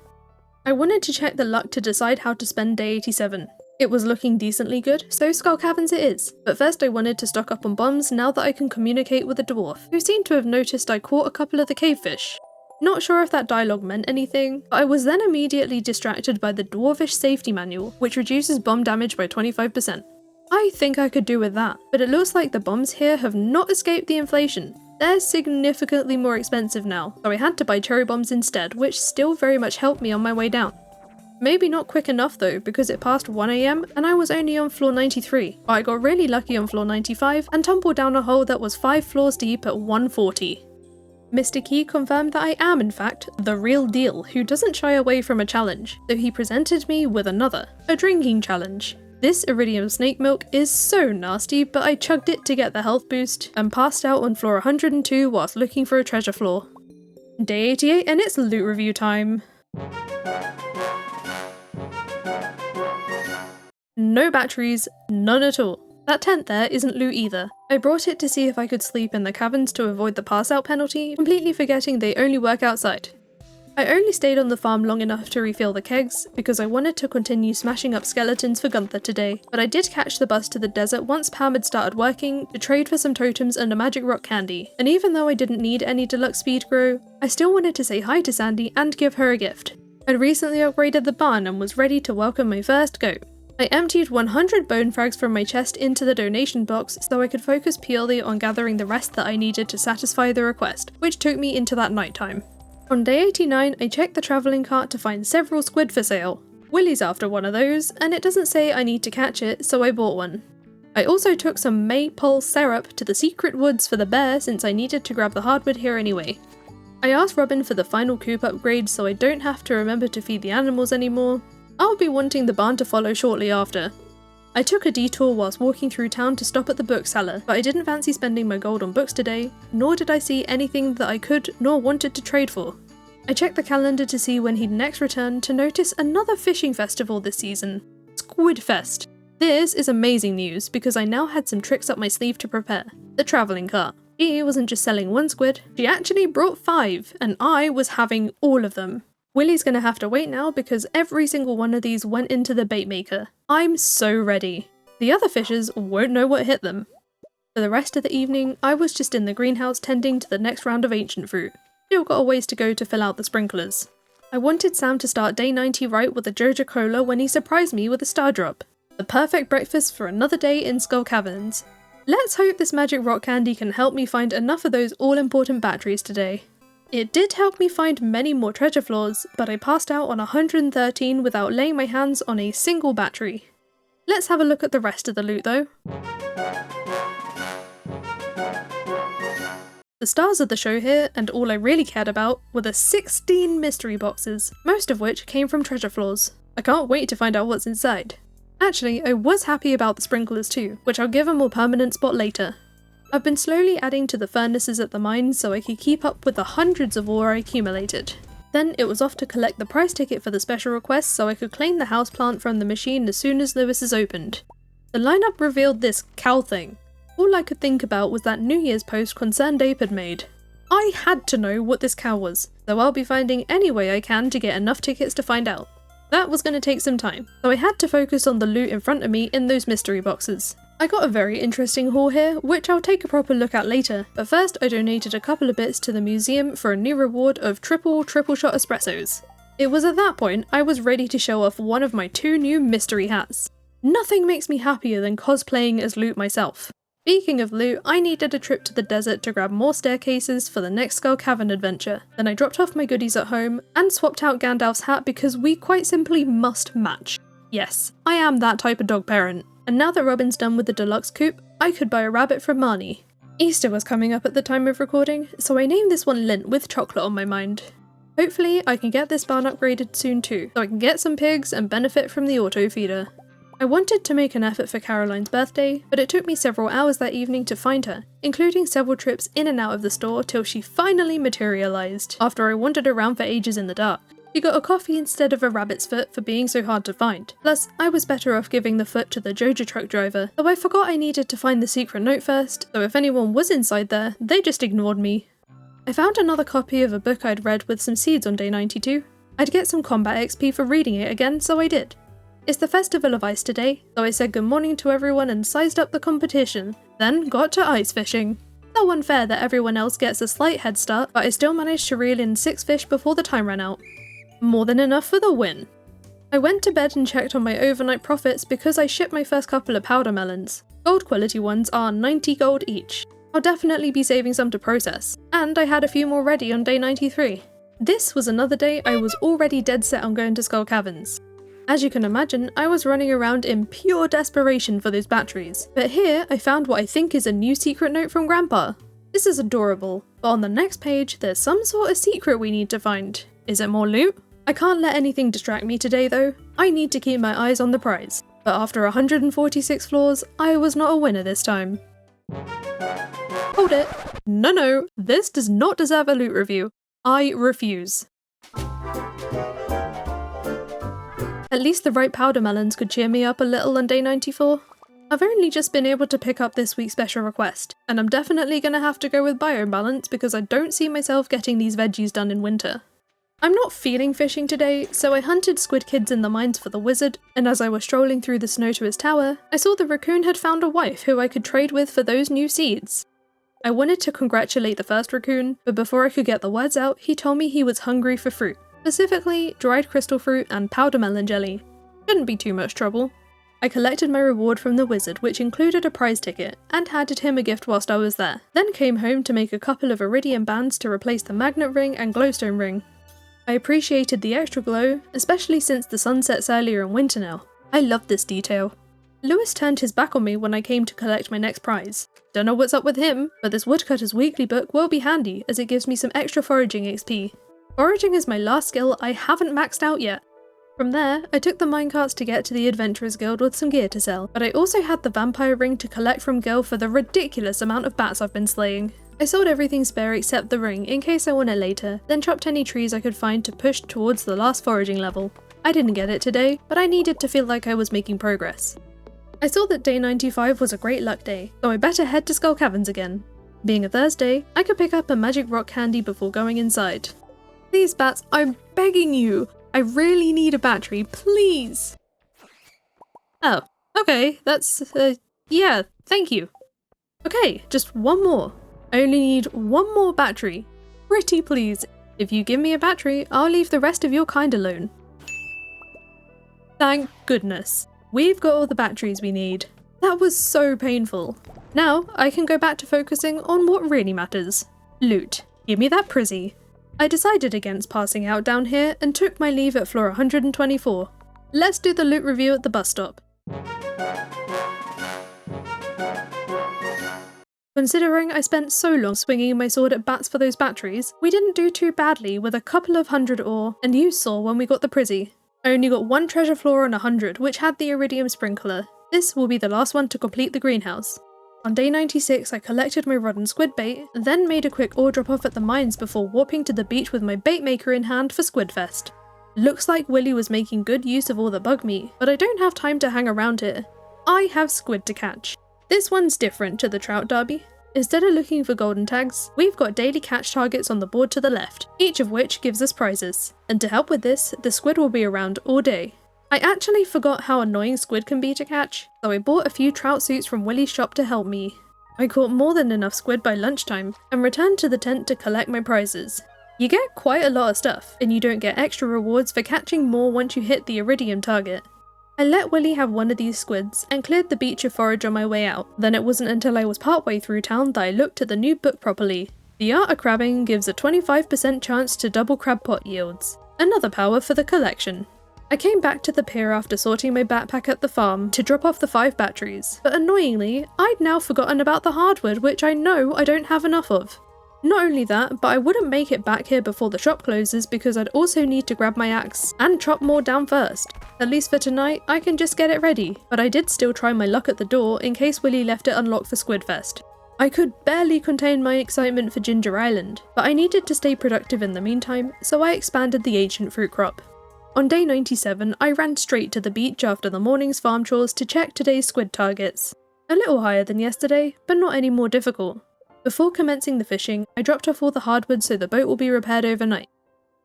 I wanted to check the luck to decide how to spend day 87. It was looking decently good, so Skull Caverns it is. But first I wanted to stock up on bombs now that I can communicate with a dwarf, who seemed to have noticed I caught a couple of the cavefish. Not sure if that dialogue meant anything, but I was then immediately distracted by the dwarvish safety manual, which reduces bomb damage by 25%. I think I could do with that, but it looks like the bombs here have not escaped the inflation. They're significantly more expensive now, so I had to buy cherry bombs instead, which still very much helped me on my way down. Maybe not quick enough though, because it passed 1 AM and I was only on floor 93, but I got really lucky on floor 95 and tumbled down a hole that was 5 floors deep at 140. Mr. Key confirmed that I am in fact the real deal who doesn't shy away from a challenge, so he presented me with another, a drinking challenge. This iridium snake milk is so nasty, but I chugged it to get the health boost and passed out on floor 102 whilst looking for a treasure floor. Day 88 and it's loot review time. No batteries, none at all. That tent there isn't loot either. I brought it to see if I could sleep in the caverns to avoid the pass out penalty, completely forgetting they only work outside. I only stayed on the farm long enough to refill the kegs, because I wanted to continue smashing up skeletons for Gunther today, but I did catch the bus to the desert once Pam had started working to trade for some totems and a magic rock candy, and even though I didn't need any deluxe speed grow, I still wanted to say hi to Sandy and give her a gift. I'd recently upgraded the barn and was ready to welcome my first goat. I emptied 100 bone frags from my chest into the donation box so I could focus purely on gathering the rest that I needed to satisfy the request, which took me into that night time. On day 89, I checked the travelling cart to find several squid for sale. Willie's after one of those, and it doesn't say I need to catch it, so I bought one. I also took some maypole syrup to the secret woods for the bear since I needed to grab the hardwood here anyway. I asked Robin for the final coop upgrade so I don't have to remember to feed the animals anymore. I'll be wanting the barn to follow shortly after. I took a detour whilst walking through town to stop at the bookseller, but I didn't fancy spending my gold on books today, nor did I see anything that I could nor wanted to trade for. I checked the calendar to see when he'd next return to notice another fishing festival this season, Squid Fest. This is amazing news because I now had some tricks up my sleeve to prepare. The travelling cart. She wasn't just selling one squid, she actually brought 5, and I was having all of them. Willie's gonna have to wait now because every single one of these went into the bait maker. I'm so ready. The other fishes won't know what hit them. For the rest of the evening, I was just in the greenhouse tending to the next round of ancient fruit. Still got a ways to go to fill out the sprinklers. I wanted Sam to start day 90 right with a Joja Cola when he surprised me with a star drop. The perfect breakfast for another day in Skull Caverns. Let's hope this magic rock candy can help me find enough of those all-important batteries today. It did help me find many more treasure floors, but I passed out on 113 without laying my hands on a single battery. Let's have a look at the rest of the loot though. The stars of the show here, and all I really cared about, were the 16 mystery boxes, most of which came from treasure floors. I can't wait to find out what's inside. Actually, I was happy about the sprinklers too, which I'll give a more permanent spot later. I've been slowly adding to the furnaces at the mine so I could keep up with the hundreds of ore I accumulated. Then it was off to collect the prize ticket for the special request so I could claim the houseplant from the machine as soon as Lewis's opened. The lineup revealed this cow thing. All I could think about was that New Year's post Concerned Ape had made. I had to know what this cow was, so I'll be finding any way I can to get enough tickets to find out. That was going to take some time, so I had to focus on the loot in front of me in those mystery boxes. I got a very interesting haul here, which I'll take a proper look at later, but first I donated a couple of bits to the museum for a new reward of triple shot espressos. It was at that point I was ready to show off one of my 2 new mystery hats. Nothing makes me happier than cosplaying as Loot myself. Speaking of loot, I needed a trip to the desert to grab more staircases for the next Skull Cavern adventure. Then I dropped off my goodies at home and swapped out Gandalf's hat because we quite simply must match. Yes, I am that type of dog parent. And now that Robin's done with the deluxe coop, I could buy a rabbit from Marnie. Easter was coming up at the time of recording, so I named this one Lint with chocolate on my mind. Hopefully I can get this barn upgraded soon too, so I can get some pigs and benefit from the auto feeder. I wanted to make an effort for Caroline's birthday, but it took me several hours that evening to find her, including several trips in and out of the store till she finally materialised, after I wandered around for ages in the dark. He got a coffee instead of a rabbit's foot for being so hard to find. Plus, I was better off giving the foot to the Joja truck driver, though I forgot I needed to find the secret note first, so if anyone was inside there, they just ignored me. I found another copy of a book I'd read with some seeds on day 92. I'd get some combat XP for reading it again, so I did. It's the Festival of Ice today, so I said good morning to everyone and sized up the competition, then got to ice fishing. So unfair that everyone else gets a slight head start, but I still managed to reel in 6 fish before the time ran out. More than enough for the win. I went to bed and checked on my overnight profits because I shipped my first couple of powder melons. Gold quality ones are 90 gold each. I'll definitely be saving some to process. And I had a few more ready on day 93. This was another day I was already dead set on going to Skull Caverns. As you can imagine, I was running around in pure desperation for those batteries, but here I found what I think is a new secret note from Grandpa. This is adorable, but on the next page there's some sort of secret we need to find. Is it more loot? I can't let anything distract me today though. I need to keep my eyes on the prize. But after 146 floors, I was not a winner this time. Hold it! No, this does not deserve a loot review. I refuse. At least the ripe powder melons could cheer me up a little on day 94. I've only just been able to pick up this week's special request, and I'm definitely gonna have to go with biome balance because I don't see myself getting these veggies done in winter. I'm not feeling fishing today, so I hunted squid kids in the mines for the wizard, and as I was strolling through the snow to his tower, I saw the raccoon had found a wife who I could trade with for those new seeds. I wanted to congratulate the first raccoon, but before I could get the words out, he told me he was hungry for fruit. Specifically, dried crystal fruit and powder melon jelly. Shouldn't be too much trouble. I collected my reward from the wizard, which included a prize ticket, and handed him a gift whilst I was there. Then came home to make a couple of iridium bands to replace the magnet ring and glowstone ring. I appreciated the extra glow, especially since the sun sets earlier in winter now. I love this detail. Lewis turned his back on me when I came to collect my next prize. Don't know what's up with him, but this woodcutter's weekly book will be handy as it gives me some extra foraging XP. Foraging is my last skill I haven't maxed out yet. From there, I took the minecarts to get to the Adventurers Guild with some gear to sell, but I also had the vampire ring to collect from Gil for the ridiculous amount of bats I've been slaying. I sold everything spare except the ring in case I want it later, then chopped any trees I could find to push towards the last foraging level. I didn't get it today, but I needed to feel like I was making progress. I saw that day 95 was a great luck day, so I better head to Skull Caverns again. Being a Thursday, I could pick up a magic rock candy before going inside. Please bats, I'm begging you! I really need a battery, please! Oh, okay, yeah, thank you. Okay, just one more. I only need one more battery. Pretty please. If you give me a battery, I'll leave the rest of your kind alone. Thank goodness. We've got all the batteries we need. That was so painful. Now, I can go back to focusing on what really matters. Loot. Give me that prizzy. I decided against passing out down here and took my leave at floor 124. Let's do the loot review at the bus stop. Considering I spent so long swinging my sword at bats for those batteries, we didn't do too badly with a couple of 100 ore, and you saw when we got the prizzy. I only got one treasure floor on 100, which had the iridium sprinkler. This will be the last one to complete the greenhouse. On day 96, I collected my rod and squid bait, then made a quick ore drop off at the mines before warping to the beach with my bait maker in hand for Squidfest. Looks like Willy was making good use of all the bug meat, but I don't have time to hang around here. I have squid to catch. This one's different to the trout derby. Instead of looking for golden tags, we've got daily catch targets on the board to the left, each of which gives us prizes. And to help with this, the squid will be around all day. I actually forgot how annoying squid can be to catch, so I bought a few trout suits from Willy's shop to help me. I caught more than enough squid by lunchtime, and returned to the tent to collect my prizes. You get quite a lot of stuff, and you don't get extra rewards for catching more once you hit the iridium target. I let Willy have one of these squids, and cleared the beach of forage on my way out. Then it wasn't until I was partway through town that I looked at the new book properly. The Art of Crabbing gives a 25% chance to double crab pot yields. Another power for the collection. I came back to the pier after sorting my backpack at the farm to drop off the 5 batteries, but annoyingly, I'd now forgotten about the hardwood, which I know I don't have enough of. Not only that, but I wouldn't make it back here before the shop closes because I'd also need to grab my axe and chop more down first. At least for tonight, I can just get it ready, but I did still try my luck at the door in case Willy left it unlocked for Squidfest. I could barely contain my excitement for Ginger Island, but I needed to stay productive in the meantime, so I expanded the ancient fruit crop. On day 97, I ran straight to the beach after the morning's farm chores to check today's squid targets. A little higher than yesterday, but not any more difficult. Before commencing the fishing, I dropped off all the hardwood so the boat will be repaired overnight.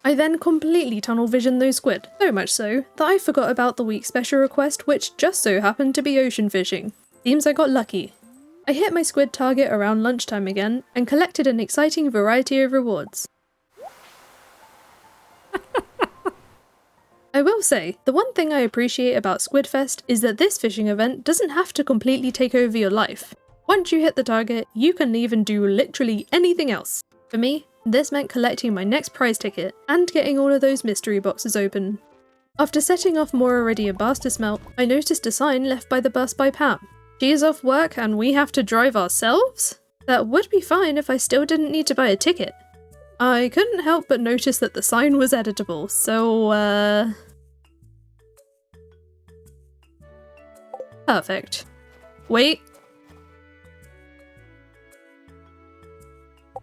I then completely tunnel visioned those squid, so much so that I forgot about the week's special request, which just so happened to be ocean fishing. Seems I got lucky. I hit my squid target around lunchtime again, and collected an exciting variety of rewards. I will say, the one thing I appreciate about Squidfest is that this fishing event doesn't have to completely take over your life. Once you hit the target, you can leave and do literally anything else. For me, this meant collecting my next prize ticket, and getting all of those mystery boxes open. After setting off more already a bass to smelt, I noticed a sign left by the bus by Pam. She is off work and we have to drive ourselves? That would be fine if I still didn't need to buy a ticket. I couldn't help but notice that the sign was editable, so perfect. Wait.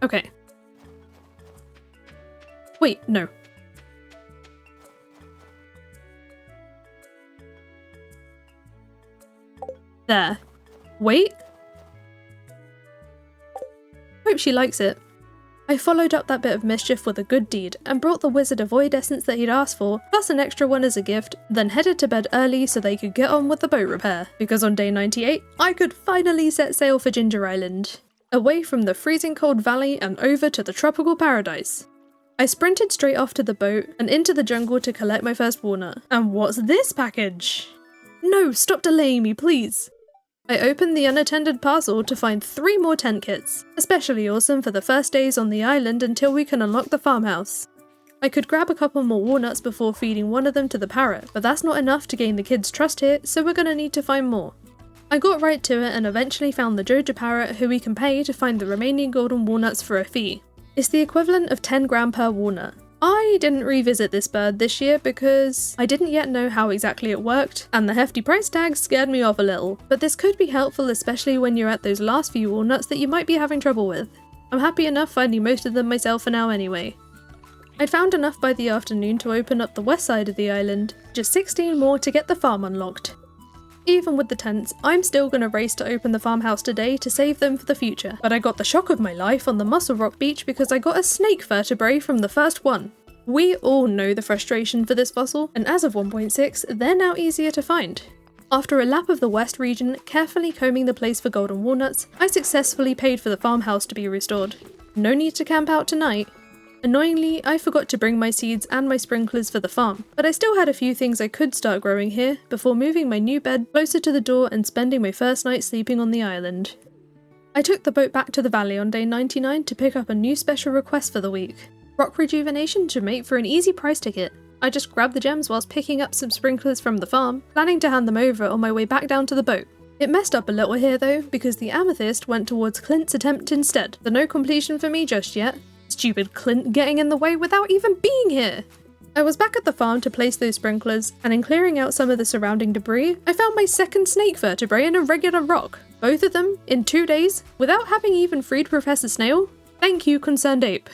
Okay. Wait, no. There. Wait. Hope she likes it. I followed up that bit of mischief with a good deed and brought the wizard a void essence that he'd asked for, plus an extra one as a gift, then headed to bed early so they could get on with the boat repair, because on day 98, I could finally set sail for Ginger Island. Away from the freezing cold valley and over to the tropical paradise. I sprinted straight off to the boat and into the jungle to collect my first walnut. And what's this package? No, stop delaying me, please. I opened the unattended parcel to find 3 more tent kits, especially awesome for the first days on the island until we can unlock the farmhouse. I could grab a couple more walnuts before feeding one of them to the parrot, but that's not enough to gain the kids' trust here, so we're gonna need to find more. I got right to it and eventually found the Joja parrot who we can pay to find the remaining golden walnuts for a fee. It's the equivalent of 10 gram per walnut. I didn't revisit this bird this year because I didn't yet know how exactly it worked, and the hefty price tag scared me off a little, but this could be helpful especially when you're at those last few walnuts that you might be having trouble with. I'm happy enough finding most of them myself for now anyway. I'd found enough by the afternoon to open up the west side of the island, just 16 more to get the farm unlocked. Even with the tents, I'm still gonna race to open the farmhouse today to save them for the future, but I got the shock of my life on the Mussel Rock beach because I got a snake vertebrae from the first one. We all know the frustration for this fossil, and as of 1.6, they're now easier to find. After a lap of the west region, carefully combing the place for golden walnuts, I successfully paid for the farmhouse to be restored. No need to camp out tonight. Annoyingly, I forgot to bring my seeds and my sprinklers for the farm, but I still had a few things I could start growing here before moving my new bed closer to the door and spending my first night sleeping on the island. I took the boat back to the valley on day 99 to pick up a new special request for the week. Rock rejuvenation should make for an easy price ticket. I just grabbed the gems whilst picking up some sprinklers from the farm, planning to hand them over on my way back down to the boat. It messed up a little here though, because the amethyst went towards Clint's attempt instead, so no completion for me just yet. Stupid Clint getting in the way without even being here! I was back at the farm to place those sprinklers, and in clearing out some of the surrounding debris, I found my second snake vertebrae in a regular rock. Both of them, in 2 days, without having even freed Professor Snail. Thank you, concerned ape.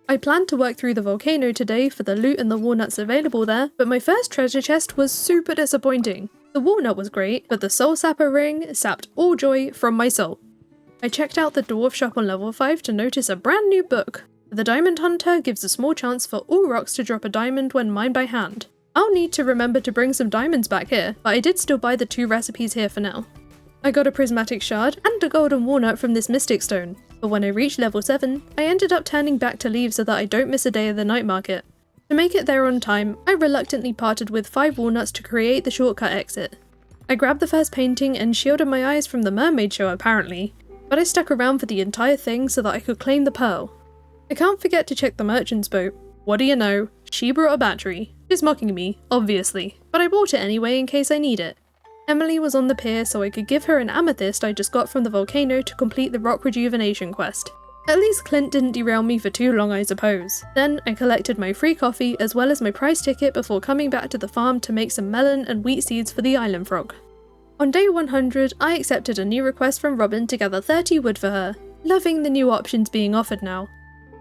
I planned to work through the volcano today for the loot and the walnuts available there, but my first treasure chest was super disappointing. The walnut was great, but the soul sapper ring sapped all joy from my soul. I checked out the dwarf shop on level 5 to notice a brand new book. The Diamond Hunter gives a small chance for all rocks to drop a diamond when mined by hand. I'll need to remember to bring some diamonds back here, but I did still buy the 2 recipes here for now. I got a prismatic shard and a golden walnut from this mystic stone, but when I reached level 7, I ended up turning back to leave so that I don't miss a day of the night market. To make it there on time, I reluctantly parted with 5 walnuts to create the shortcut exit. I grabbed the first painting and shielded my eyes from the mermaid show apparently, but I stuck around for the entire thing so that I could claim the pearl. I can't forget to check the merchant's boat. What do you know? She brought a battery. She's mocking me, obviously, but I bought it anyway in case I need it. Emily was on the pier so I could give her an amethyst I just got from the volcano to complete the rock rejuvenation quest. At least Clint didn't derail me for too long, I suppose. Then I collected my free coffee as well as my prize ticket before coming back to the farm to make some melon and wheat seeds for the island frog. On day 100, I accepted a new request from Robin to gather 30 wood for her, loving the new options being offered now.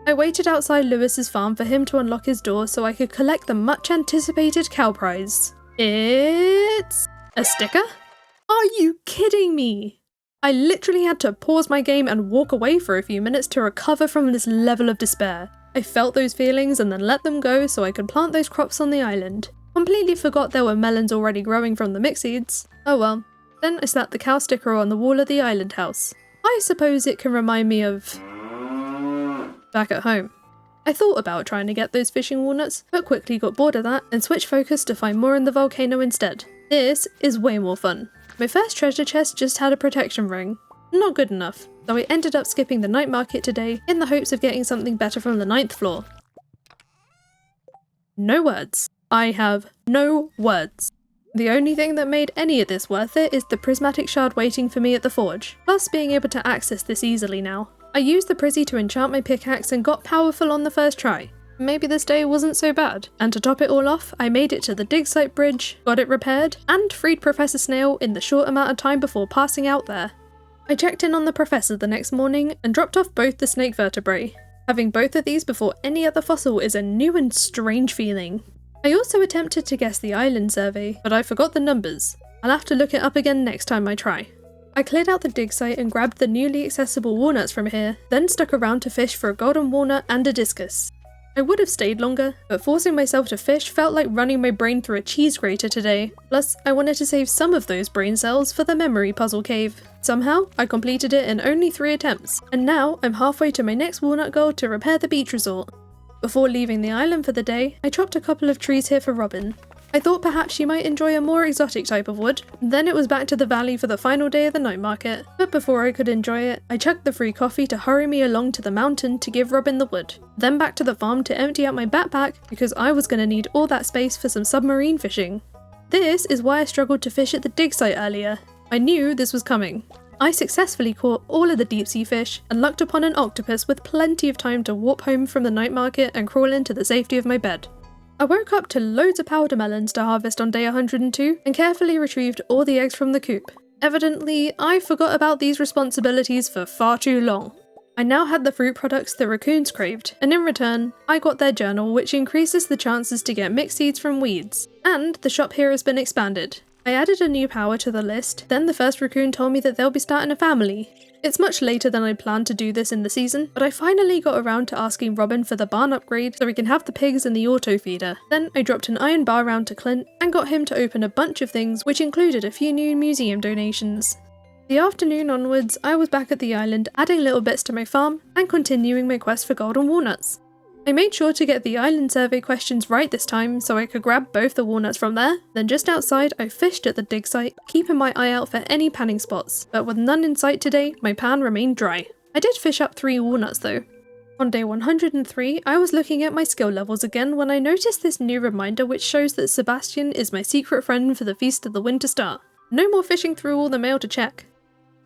I waited outside Lewis's farm for him to unlock his door so I could collect the much anticipated cow prize. It's a sticker? Are you kidding me? I literally had to pause my game and walk away for a few minutes to recover from this level of despair. I felt those feelings and then let them go so I could plant those crops on the island. Completely forgot there were melons already growing from the mix seeds. Oh well. Then I slapped the cow sticker on the wall of the island house. I suppose it can remind me of back at home. I thought about trying to get those fishing walnuts, but quickly got bored of that and switched focus to find more in the volcano instead. This is way more fun. My first treasure chest just had a protection ring. Not good enough, so I ended up skipping the night market today in the hopes of getting something better from the 9th floor. No words. I have no words. The only thing that made any of this worth it is the prismatic shard waiting for me at the forge, plus being able to access this easily now. I used the prizzy to enchant my pickaxe and got powerful on the first try. Maybe this day wasn't so bad. And to top it all off, I made it to the dig site bridge, got it repaired, and freed Professor Snail in the short amount of time before passing out there. I checked in on the professor the next morning and dropped off both the snake vertebrae. Having both of these before any other fossil is a new and strange feeling. I also attempted to guess the island survey, but I forgot the numbers. I'll have to look it up again next time I try. I cleared out the dig site and grabbed the newly accessible walnuts from here, then stuck around to fish for a golden walnut and a discus. I would have stayed longer, but forcing myself to fish felt like running my brain through a cheese grater today. Plus, I wanted to save some of those brain cells for the memory puzzle cave. Somehow, I completed it in only 3 attempts, and now I'm halfway to my next walnut goal to repair the beach resort. Before leaving the island for the day, I chopped a couple of trees here for Robin. I thought perhaps she might enjoy a more exotic type of wood. Then it was back to the valley for the final day of the night market. But before I could enjoy it, I chucked the free coffee to hurry me along to the mountain to give Robin the wood. Then back to the farm to empty out my backpack because I was going to need all that space for some submarine fishing. This is why I struggled to fish at the dig site earlier. I knew this was coming. I successfully caught all of the deep sea fish and lucked upon an octopus with plenty of time to warp home from the night market and crawl into the safety of my bed. I woke up to loads of powder melons to harvest on day 102 and carefully retrieved all the eggs from the coop. Evidently, I forgot about these responsibilities for far too long. I now had the fruit products the raccoons craved, and in return, I got their journal, which increases the chances to get mixed seeds from weeds. And the shop here has been expanded. I added a new power to the list, then the first raccoon told me that they'll be starting a family. It's much later than I planned to do this in the season, but I finally got around to asking Robin for the barn upgrade so we can have the pigs and the auto feeder. Then I dropped an iron bar round to Clint and got him to open a bunch of things, which included a few new museum donations. The afternoon onwards, I was back at the island adding little bits to my farm and continuing my quest for golden walnuts. I made sure to get the island survey questions right this time so I could grab both the walnuts from there. Then just outside I fished at the dig site, keeping my eye out for any panning spots, but with none in sight today, my pan remained dry. I did fish up 3 walnuts though. On day 103, I was looking at my skill levels again when I noticed this new reminder which shows that Sebastian is my secret friend for the Feast of the Winter Star. No more fishing through all the mail to check.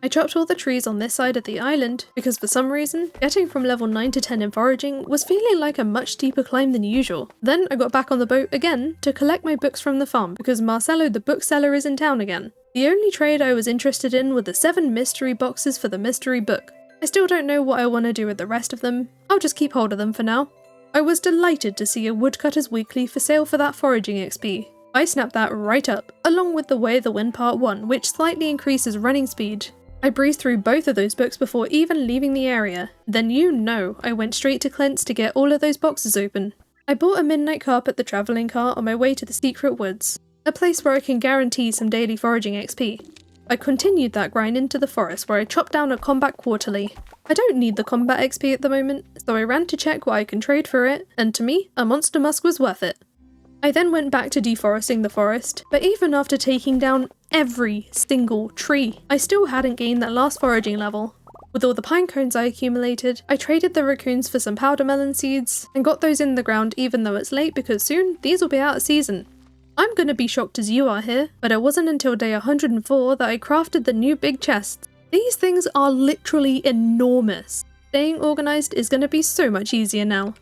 I chopped all the trees on this side of the island because for some reason, getting from level 9 to 10 in foraging was feeling like a much steeper climb than usual. Then I got back on the boat again to collect my books from the farm because Marcelo the bookseller is in town again. The only trade I was interested in were the 7 mystery boxes for the mystery book. I still don't know what I want to do with the rest of them, I'll just keep hold of them for now. I was delighted to see a Woodcutter's Weekly for sale for that foraging XP. I snapped that right up, along with the Way of the Wind Part 1, which slightly increases running speed. I breezed through both of those books before even leaving the area. Then I went straight to Clint's to get all of those boxes open. I bought a midnight carp at the travelling cart on my way to the secret woods, a place where I can guarantee some daily foraging XP. I continued that grind into the forest where I chopped down a combat quarterly. I don't need the combat XP at the moment, so I ran to check what I can trade for it, and to me, a monster musk was worth it. I then went back to deforesting the forest, but even after taking down every single tree, I still hadn't gained that last foraging level. With all the pine cones I accumulated, I traded the raccoons for some powder melon seeds, and got those in the ground even though it's late because soon these will be out of season. I'm gonna be shocked as you are here, but it wasn't until day 104 that I crafted the new big chests. These things are literally enormous. Staying organised is gonna be so much easier now.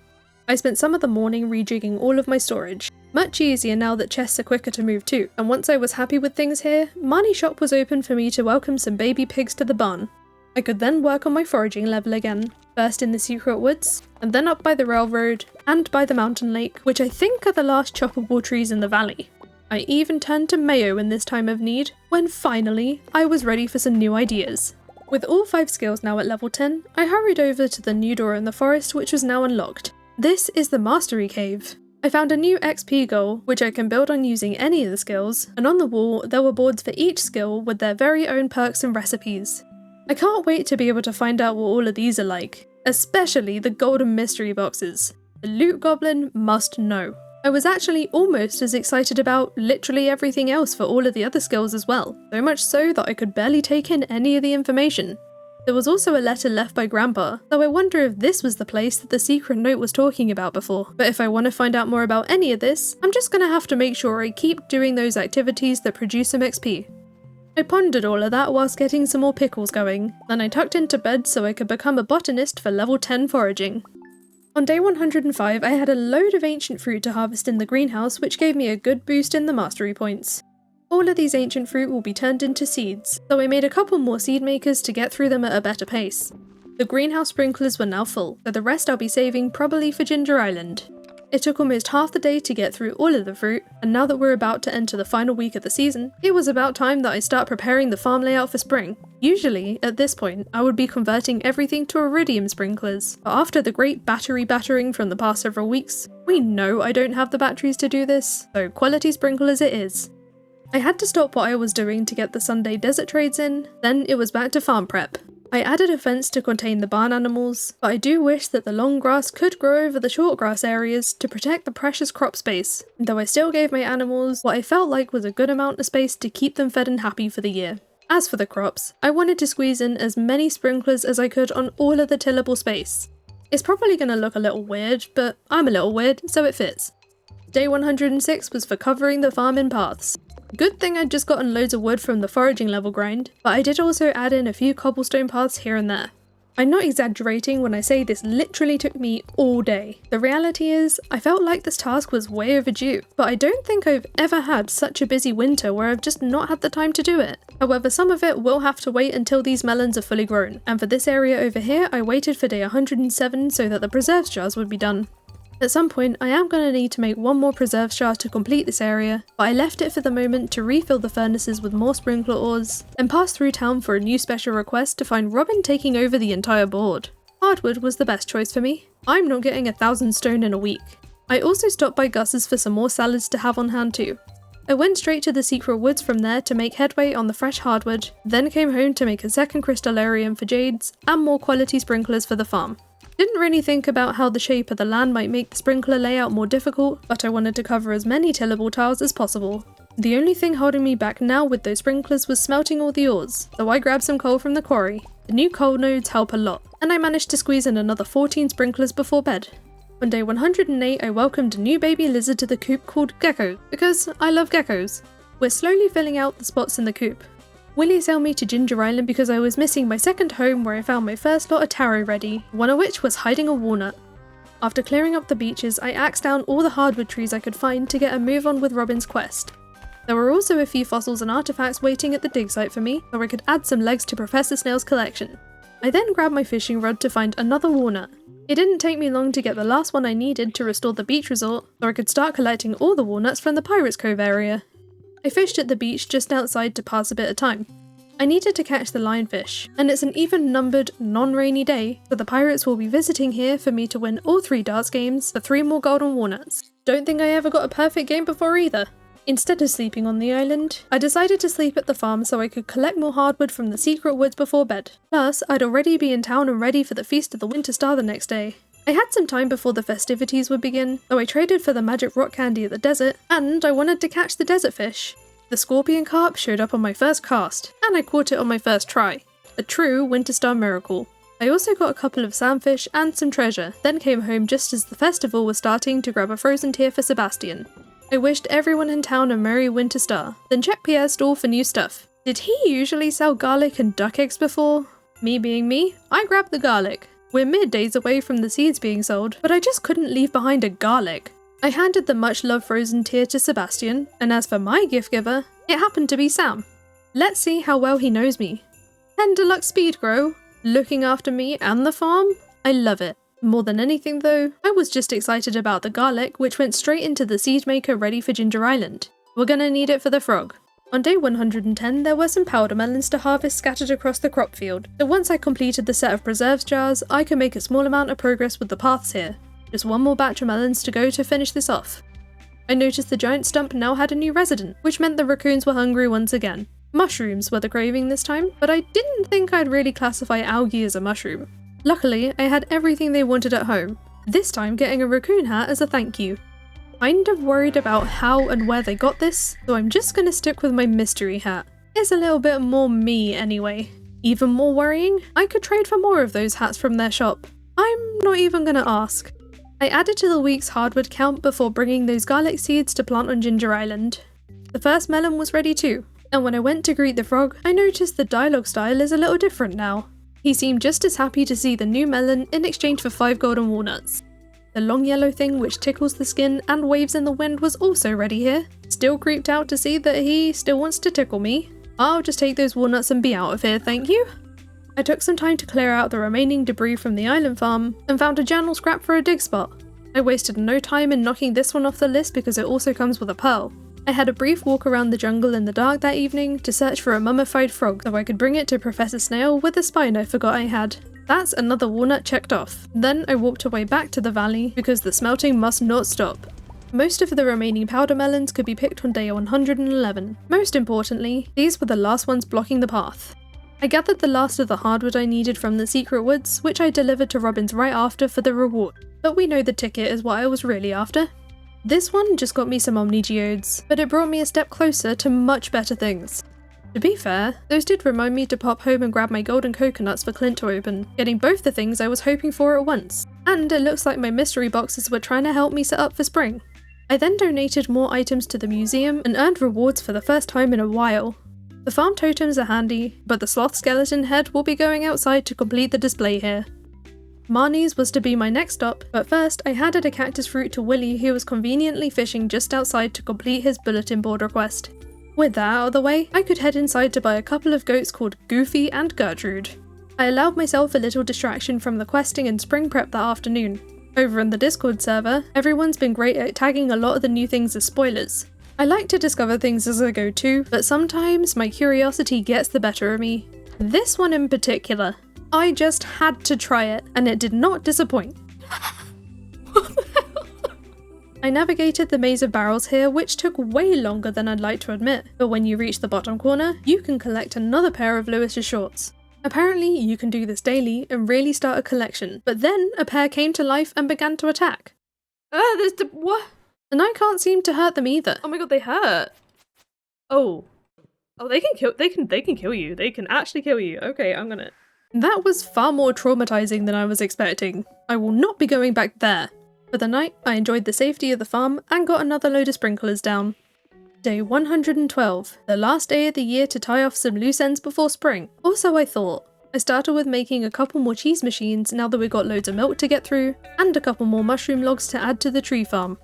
I spent some of the morning rejigging all of my storage. Much easier now that chests are quicker to move too, and once I was happy with things here, Marnie's shop was open for me to welcome some baby pigs to the barn. I could then work on my foraging level again, first in the secret woods, and then up by the railroad, and by the mountain lake, which I think are the last choppable trees in the valley. I even turned to Mayo in this time of need, when finally, I was ready for some new ideas. With all 5 skills now at level 10, I hurried over to the new door in the forest which was now unlocked. This is the Mastery Cave. I found a new XP goal, which I can build on using any of the skills, and on the wall there were boards for each skill with their very own perks and recipes. I can't wait to be able to find out what all of these are like, especially the golden mystery boxes. The loot goblin must know. I was actually almost as excited about literally everything else for all of the other skills as well, so much so that I could barely take in any of the information. There was also a letter left by Grandpa, though I wonder if this was the place that the secret note was talking about before. But if I want to find out more about any of this, I'm just gonna have to make sure I keep doing those activities that produce some XP. I pondered all of that whilst getting some more pickles going, then I tucked into bed so I could become a botanist for level 10 foraging. On day 105 I had a load of ancient fruit to harvest in the greenhouse which gave me a good boost in the mastery points. All of these ancient fruit will be turned into seeds, so I made a couple more seed makers to get through them at a better pace. The greenhouse sprinklers were now full, so the rest I'll be saving probably for Ginger Island. It took almost half the day to get through all of the fruit, and now that we're about to enter the final week of the season, it was about time that I start preparing the farm layout for spring. Usually, at this point, I would be converting everything to iridium sprinklers, but after the great battery battering from the past several weeks, we know I don't have the batteries to do this, so quality sprinklers it is. I had to stop what I was doing to get the Sunday desert trades in, then it was back to farm prep. I added a fence to contain the barn animals, but I do wish that the long grass could grow over the short grass areas to protect the precious crop space, though I still gave my animals what I felt like was a good amount of space to keep them fed and happy for the year. As for the crops, I wanted to squeeze in as many sprinklers as I could on all of the tillable space. It's probably going to look a little weird, but I'm a little weird, so it fits. Day 106 was for covering the farm in paths. Good thing I'd just gotten loads of wood from the foraging level grind, but I did also add in a few cobblestone paths here and there. I'm not exaggerating when I say this literally took me all day. The reality is, I felt like this task was way overdue, but I don't think I've ever had such a busy winter where I've just not had the time to do it. However, some of it will have to wait until these melons are fully grown, and for this area over here I waited for day 107 so that the preserves jars would be done. At some point, I am going to need to make one more preserves jar to complete this area, but I left it for the moment to refill the furnaces with more sprinkler ores, and pass through town for a new special request to find Robin taking over the entire board. Hardwood was the best choice for me. I'm not getting 1,000 stone in a week. I also stopped by Gus's for some more salads to have on hand too. I went straight to the secret woods from there to make headway on the fresh hardwood, then came home to make a second crystallarium for jades, and more quality sprinklers for the farm. Didn't really think about how the shape of the land might make the sprinkler layout more difficult, but I wanted to cover as many tillable tiles as possible. The only thing holding me back now with those sprinklers was smelting all the ores, so I grabbed some coal from the quarry. The new coal nodes help a lot, and I managed to squeeze in another 14 sprinklers before bed. On day 108 I welcomed a new baby lizard to the coop called Gecko, because I love geckos. We're slowly filling out the spots in the coop. Willie sailed me to Ginger Island because I was missing my second home where I found my first lot of taro ready, one of which was hiding a walnut. After clearing up the beaches, I axed down all the hardwood trees I could find to get a move on with Robin's quest. There were also a few fossils and artifacts waiting at the dig site for me, so I could add some legs to Professor Snail's collection. I then grabbed my fishing rod to find another walnut. It didn't take me long to get the last one I needed to restore the beach resort, so I could start collecting all the walnuts from the Pirates Cove area. I fished at the beach just outside to pass a bit of time. I needed to catch the lionfish, and it's an even-numbered, non-rainy day, so the pirates will be visiting here for me to win all 3 darts games for 3 more golden walnuts. Don't think I ever got a perfect game before either. Instead of sleeping on the island, I decided to sleep at the farm so I could collect more hardwood from the secret woods before bed. Plus, I'd already be in town and ready for the Feast of the Winter Star the next day. I had some time before the festivities would begin, so I traded for the magic rock candy at the desert, and I wanted to catch the desert fish. The scorpion carp showed up on my first cast, and I caught it on my first try. A true Winter Star miracle. I also got a couple of sandfish and some treasure, then came home just as the festival was starting to grab a frozen tear for Sebastian. I wished everyone in town a merry Winter Star, then checked Pierre's stall for new stuff. Did he usually sell garlic and duck eggs before? Me being me, I grabbed the garlic. We're mid-days away from the seeds being sold, but I just couldn't leave behind a garlic. I handed the much-loved frozen tear to Sebastian, and as for my gift giver, it happened to be Sam. Let's see how well he knows me. 10 deluxe speed grow, looking after me and the farm? I love it. More than anything though, I was just excited about the garlic, which went straight into the seed maker ready for Ginger Island. We're gonna need it for the frog. On day 110, there were some powder melons to harvest scattered across the crop field, so once I completed the set of preserves jars, I could make a small amount of progress with the paths here. Just one more batch of melons to go to finish this off. I noticed the giant stump now had a new resident, which meant the raccoons were hungry once again. Mushrooms were the craving this time, but I didn't think I'd really classify algae as a mushroom. Luckily, I had everything they wanted at home, this time getting a raccoon hat as a thank you. Kind of worried about how and where they got this, so I'm just gonna stick with my mystery hat. It's a little bit more me anyway. Even more worrying, I could trade for more of those hats from their shop. I'm not even gonna ask. I added to the week's hardwood count before bringing those garlic seeds to plant on Ginger Island. The first melon was ready too, and when I went to greet the frog, I noticed the dialogue style is a little different now. He seemed just as happy to see the new melon in exchange for 5 golden walnuts. The long yellow thing which tickles the skin and waves in the wind was also ready here. Still creeped out to see that he still wants to tickle me. I'll just take those walnuts and be out of here, thank you. I took some time to clear out the remaining debris from the island farm and found a journal scrap for a dig spot. I wasted no time in knocking this one off the list because it also comes with a pearl. I had a brief walk around the jungle in the dark that evening to search for a mummified frog so I could bring it to Professor Snail with the spine I forgot I had. That's another walnut checked off. Then I walked away back to the valley because the smelting must not stop. Most of the remaining powder melons could be picked on day 111. Most importantly, these were the last ones blocking the path. I gathered the last of the hardwood I needed from the secret woods, which I delivered to Robbins right after for the reward. But we know the ticket is what I was really after. This one just got me some omni-geodes, but it brought me a step closer to much better things. To be fair, those did remind me to pop home and grab my golden coconuts for Clint to open, getting both the things I was hoping for at once. And it looks like my mystery boxes were trying to help me set up for spring. I then donated more items to the museum and earned rewards for the first time in a while. The farm totems are handy, but the sloth skeleton head will be going outside to complete the display here. Marnie's was to be my next stop, but first I handed a cactus fruit to Willie who was conveniently fishing just outside to complete his bulletin board request. With that out of the way, I could head inside to buy a couple of goats called Goofy and Gertrude. I allowed myself a little distraction from the questing and spring prep that afternoon. Over in the Discord server, everyone's been great at tagging a lot of the new things as spoilers. I like to discover things as I go too, but sometimes my curiosity gets the better of me. This one in particular. I just had to try it, and it did not disappoint. What the hell? I navigated the maze of barrels here, which took way longer than I'd like to admit, but when you reach the bottom corner, you can collect another pair of Lewis's shorts. Apparently, you can do this daily and really start a collection, but then a pair came to life and began to attack. There's the what? And I can't seem to hurt them either. Oh my god, they hurt. Oh, they can kill. They can kill you. They can actually kill you. Okay, I'm gonna. That was far more traumatizing than I was expecting. I will not be going back there. For the night, I enjoyed the safety of the farm and got another load of sprinklers down. Day 112, the last day of the year to tie off some loose ends before spring. Also I thought. I started with making a couple more cheese machines now that we got loads of milk to get through, and a couple more mushroom logs to add to the tree farm.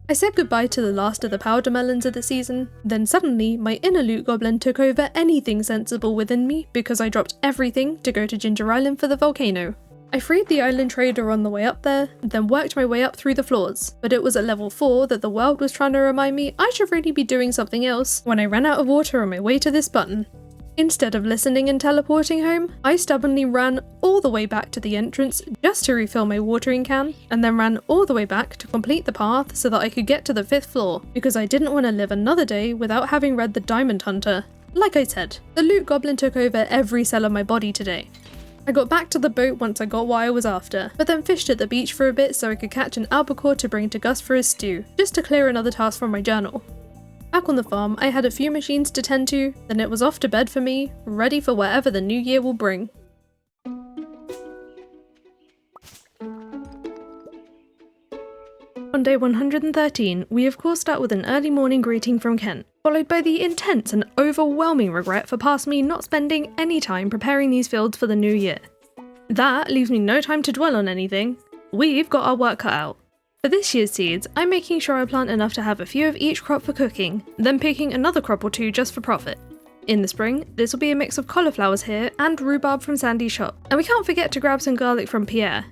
I said goodbye to the last of the powder melons of the season, then suddenly my inner loot goblin took over anything sensible within me because I dropped everything to go to Ginger Island for the volcano. I freed the island trader on the way up there, then worked my way up through the floors, but it was at level 4 that the world was trying to remind me I should really be doing something else when I ran out of water on my way to this button. Instead of listening and teleporting home, I stubbornly ran all the way back to the entrance just to refill my watering can, and then ran all the way back to complete the path so that I could get to the 5th floor, because I didn't want to live another day without having read the Diamond Hunter. Like I said, the loot goblin took over every cell of my body today. I got back to the boat once I got what I was after, but then fished at the beach for a bit so I could catch an albacore to bring to Gus for his stew, just to clear another task from my journal. Back on the farm, I had a few machines to tend to, then it was off to bed for me, ready for whatever the new year will bring. On day 113, we of course start with an early morning greeting from Kent, followed by the intense and overwhelming regret for past me not spending any time preparing these fields for the new year. That leaves me no time to dwell on anything. We've got our work cut out. For this year's seeds, I'm making sure I plant enough to have a few of each crop for cooking, then picking another crop or two just for profit. In the spring, this will be a mix of cauliflowers here and rhubarb from Sandy's shop, and we can't forget to grab some garlic from Pierre.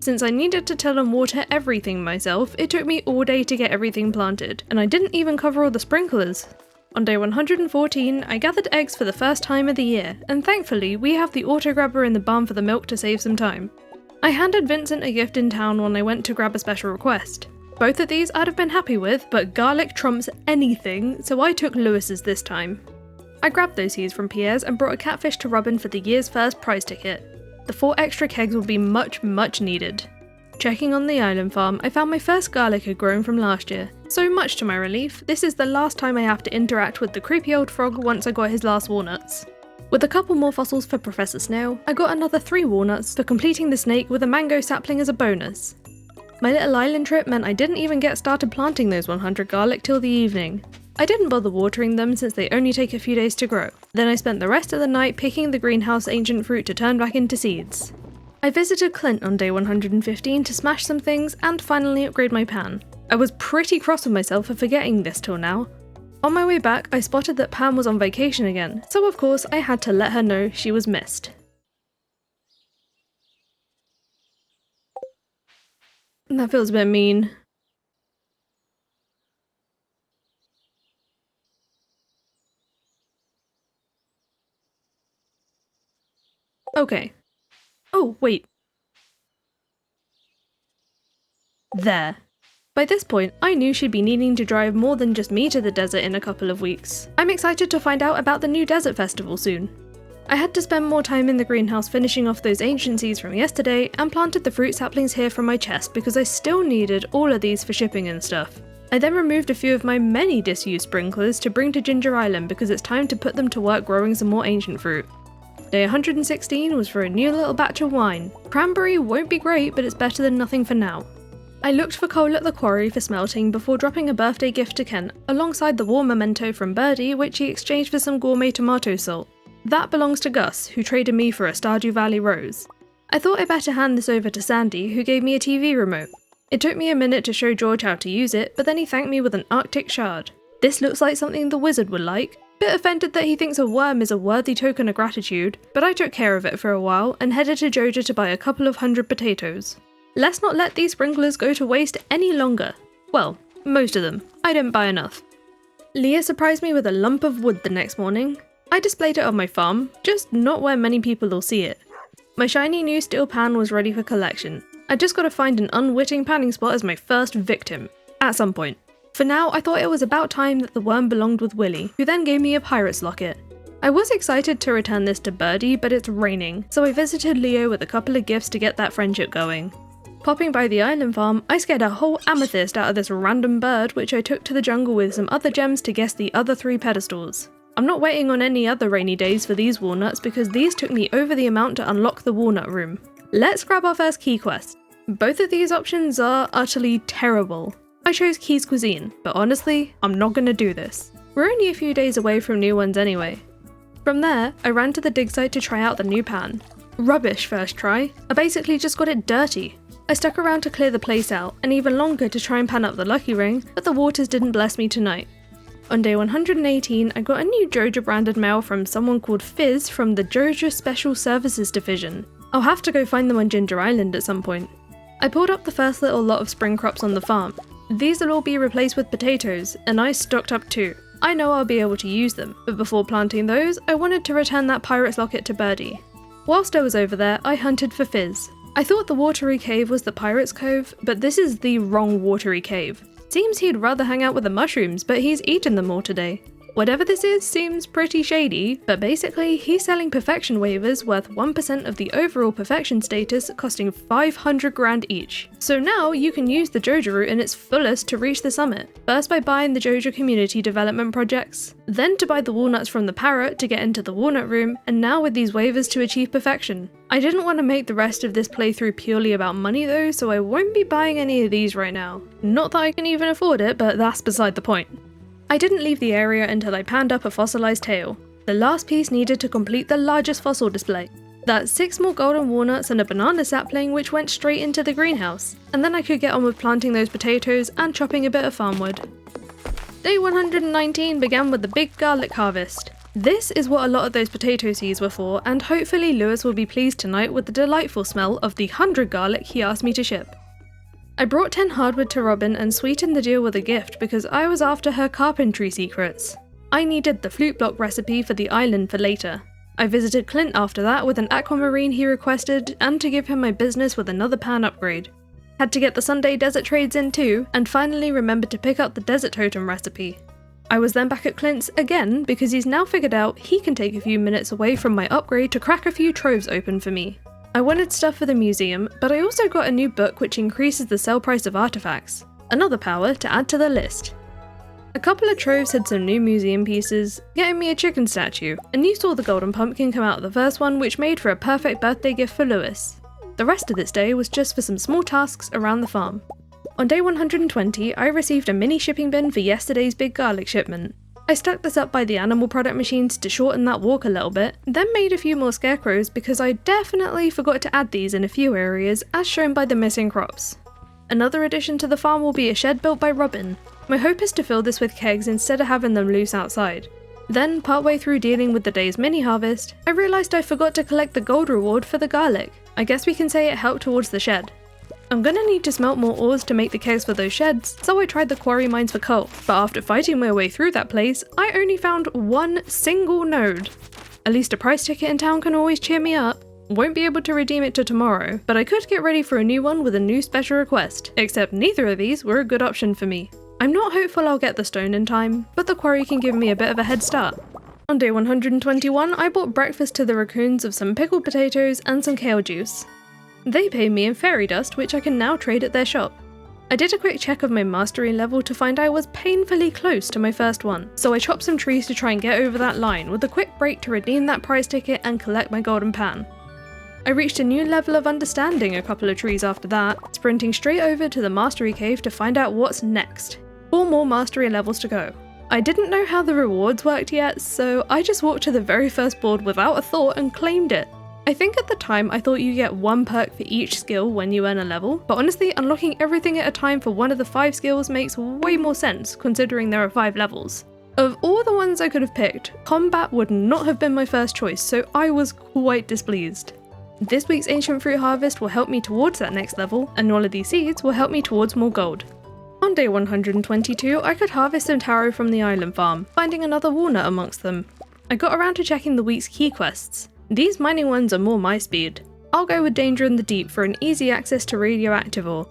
Since I needed to till and water everything myself, it took me all day to get everything planted, and I didn't even cover all the sprinklers. On day 114, I gathered eggs for the first time of the year, and thankfully we have the auto grabber in the barn for the milk to save some time. I handed Vincent a gift in town when I went to grab a special request. Both of these I'd have been happy with, but garlic trumps anything, so I took Lewis's this time. I grabbed those seeds from Pierre's and brought a catfish to Robin for the year's first prize ticket. The 4 extra kegs will be much needed. Checking on the island farm, I found my first garlic had grown from last year, so much to my relief, this is the last time I have to interact with the creepy old frog once I got his last walnuts. With a couple more fossils for Professor Snail, I got another 3 walnuts for completing the snake with a mango sapling as a bonus. My little island trip meant I didn't even get started planting those 100 garlic till the evening. I didn't bother watering them since they only take a few days to grow. Then I spent the rest of the night picking the greenhouse ancient fruit to turn back into seeds. I visited Clint on day 115 to smash some things and finally upgrade my pan. I was pretty cross with myself for forgetting this till now. On my way back, I spotted that Pam was on vacation again, so of course I had to let her know she was missed. That feels a bit mean. Okay. Oh, wait. There. By this point, I knew she'd be needing to drive more than just me to the desert in a couple of weeks. I'm excited to find out about the new desert festival soon. I had to spend more time in the greenhouse finishing off those ancient seeds from yesterday and planted the fruit saplings here from my chest because I still needed all of these for shipping and stuff. I then removed a few of my many disused sprinklers to bring to Ginger Island because it's time to put them to work growing some more ancient fruit. Day 116 was for a new little batch of wine. Cranberry won't be great, but it's better than nothing for now. I looked for coal at the quarry for smelting before dropping a birthday gift to Kent, alongside the war memento from Birdie which he exchanged for some gourmet tomato salt. That belongs to Gus, who traded me for a Stardew Valley rose. I thought I'd better hand this over to Sandy, who gave me a TV remote. It took me a minute to show George how to use it, but then he thanked me with an Arctic shard. This looks like something the wizard would like. Bit offended that he thinks a worm is a worthy token of gratitude, but I took care of it for a while and headed to Joja to buy a couple of 100 potatoes. Let's not let these sprinklers go to waste any longer. Well, most of them. I didn't buy enough. Leah surprised me with a lump of wood the next morning. I displayed it on my farm, just not where many people will see it. My shiny new steel pan was ready for collection. I just gotta find an unwitting panning spot as my first victim. At some point. For now, I thought it was about time that the worm belonged with Willy, who then gave me a pirate's locket. I was excited to return this to Birdie, but it's raining, so I visited Leo with a couple of gifts to get that friendship going. Popping by the island farm, I scared a whole amethyst out of this random bird which I took to the jungle with some other gems to guess the other 3 pedestals. I'm not waiting on any other rainy days for these walnuts because these took me over the amount to unlock the walnut room. Let's grab our first key quest. Both of these options are utterly terrible. I chose Key's Cuisine, but honestly, I'm not gonna do this. We're only a few days away from new ones anyway. From there, I ran to the dig site to try out the new pan. Rubbish first try. I basically just got it dirty. I stuck around to clear the place out, and even longer to try and pan up the lucky ring, but the waters didn't bless me tonight. On day 118, I got a new Joja branded mail from someone called Fizz from the Joja Special Services Division. I'll have to go find them on Ginger Island at some point. I pulled up the first little lot of spring crops on the farm. These will all be replaced with potatoes, and I stocked up too. I know I'll be able to use them, but before planting those, I wanted to return that pirate's locket to Birdie. Whilst I was over there, I hunted for Fizz. I thought the watery cave was the pirate's cove, but this is the wrong watery cave. Seems he'd rather hang out with the mushrooms, but he's eaten them all today. Whatever this is seems pretty shady, but basically he's selling perfection waivers worth 1% of the overall perfection status costing 500 grand each. So now you can use the Joja route in its fullest to reach the summit. First by buying the Joja community development projects, then to buy the walnuts from the parrot to get into the walnut room, and now with these waivers to achieve perfection. I didn't want to make the rest of this playthrough purely about money though, so I won't be buying any of these right now. Not that I can even afford it, but that's beside the point. I didn't leave the area until I panned up a fossilized tail, the last piece needed to complete the largest fossil display. That's 6 more golden walnuts and a banana sapling which went straight into the greenhouse, and then I could get on with planting those potatoes and chopping a bit of farm wood. Day 119 began with the big garlic harvest. This is what a lot of those potato seeds were for, and hopefully Lewis will be pleased tonight with the delightful smell of the 100 garlic he asked me to ship. I brought 10 hardwood to Robin and sweetened the deal with a gift because I was after her carpentry secrets. I needed the flute block recipe for the island for later. I visited Clint after that with an aquamarine he requested and to give him my business with another pan upgrade. Had to get the Sunday desert trades in too, and finally remembered to pick up the desert totem recipe. I was then back at Clint's again because he's now figured out he can take a few minutes away from my upgrade to crack a few troves open for me. I wanted stuff for the museum, but I also got a new book which increases the sell price of artifacts. Another power to add to the list. A couple of troves had some new museum pieces, getting me a chicken statue, and you saw the golden pumpkin come out of the first one which made for a perfect birthday gift for Lewis. The rest of this day was just for some small tasks around the farm. On day 120, I received a mini shipping bin for yesterday's big garlic shipment. I stuck this up by the animal product machines to shorten that walk a little bit, then made a few more scarecrows because I definitely forgot to add these in a few areas as shown by the missing crops. Another addition to the farm will be a shed built by Robin. My hope is to fill this with kegs instead of having them loose outside. Then, partway through dealing with the day's mini harvest, I realised I forgot to collect the gold reward for the garlic. I guess we can say it helped towards the shed. I'm gonna need to smelt more ores to make the kegs for those sheds, so I tried the quarry mines for coal, but after fighting my way through that place, I only found one single node. At least a price ticket in town can always cheer me up. Won't be able to redeem it till tomorrow, but I could get ready for a new one with a new special request, except neither of these were a good option for me. I'm not hopeful I'll get the stone in time, but the quarry can give me a bit of a head start. On day 121, I bought breakfast to the raccoons of some pickled potatoes and some kale juice. They paid me in fairy dust, which I can now trade at their shop. I did a quick check of my mastery level to find I was painfully close to my first one, so I chopped some trees to try and get over that line with a quick break to redeem that prize ticket and collect my golden pan. I reached a new level of understanding a couple of trees after that, sprinting straight over to the mastery cave to find out what's next. 4 more mastery levels to go. I didn't know how the rewards worked yet, so I just walked to the very first board without a thought and claimed it. I think at the time I thought you get 1 perk for each skill when you earn a level, but honestly unlocking everything at a time for one of the 5 skills makes way more sense considering there are 5 levels. Of all the ones I could have picked, combat would not have been my first choice, so I was quite displeased. This week's ancient fruit harvest will help me towards that next level, and all of these seeds will help me towards more gold. On day 122, I could harvest some taro from the island farm, finding another walnut amongst them. I got around to checking the week's key quests. These mining ones are more my speed. I'll go with Danger in the Deep for an easy access to radioactive ore.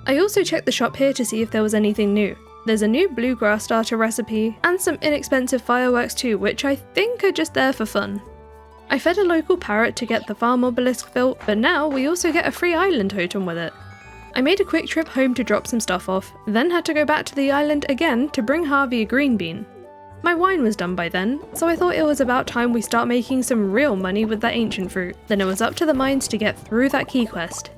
I also checked the shop here to see if there was anything new. There's a new bluegrass starter recipe, and some inexpensive fireworks too, which I think are just there for fun. I fed a local parrot to get the farm obelisk built, but now we also get a free island totem with it. I made a quick trip home to drop some stuff off, then had to go back to the island again to bring Harvey a green bean. My wine was done by then, so I thought it was about time we start making some real money with that ancient fruit. Then it was up to the mines to get through that key quest.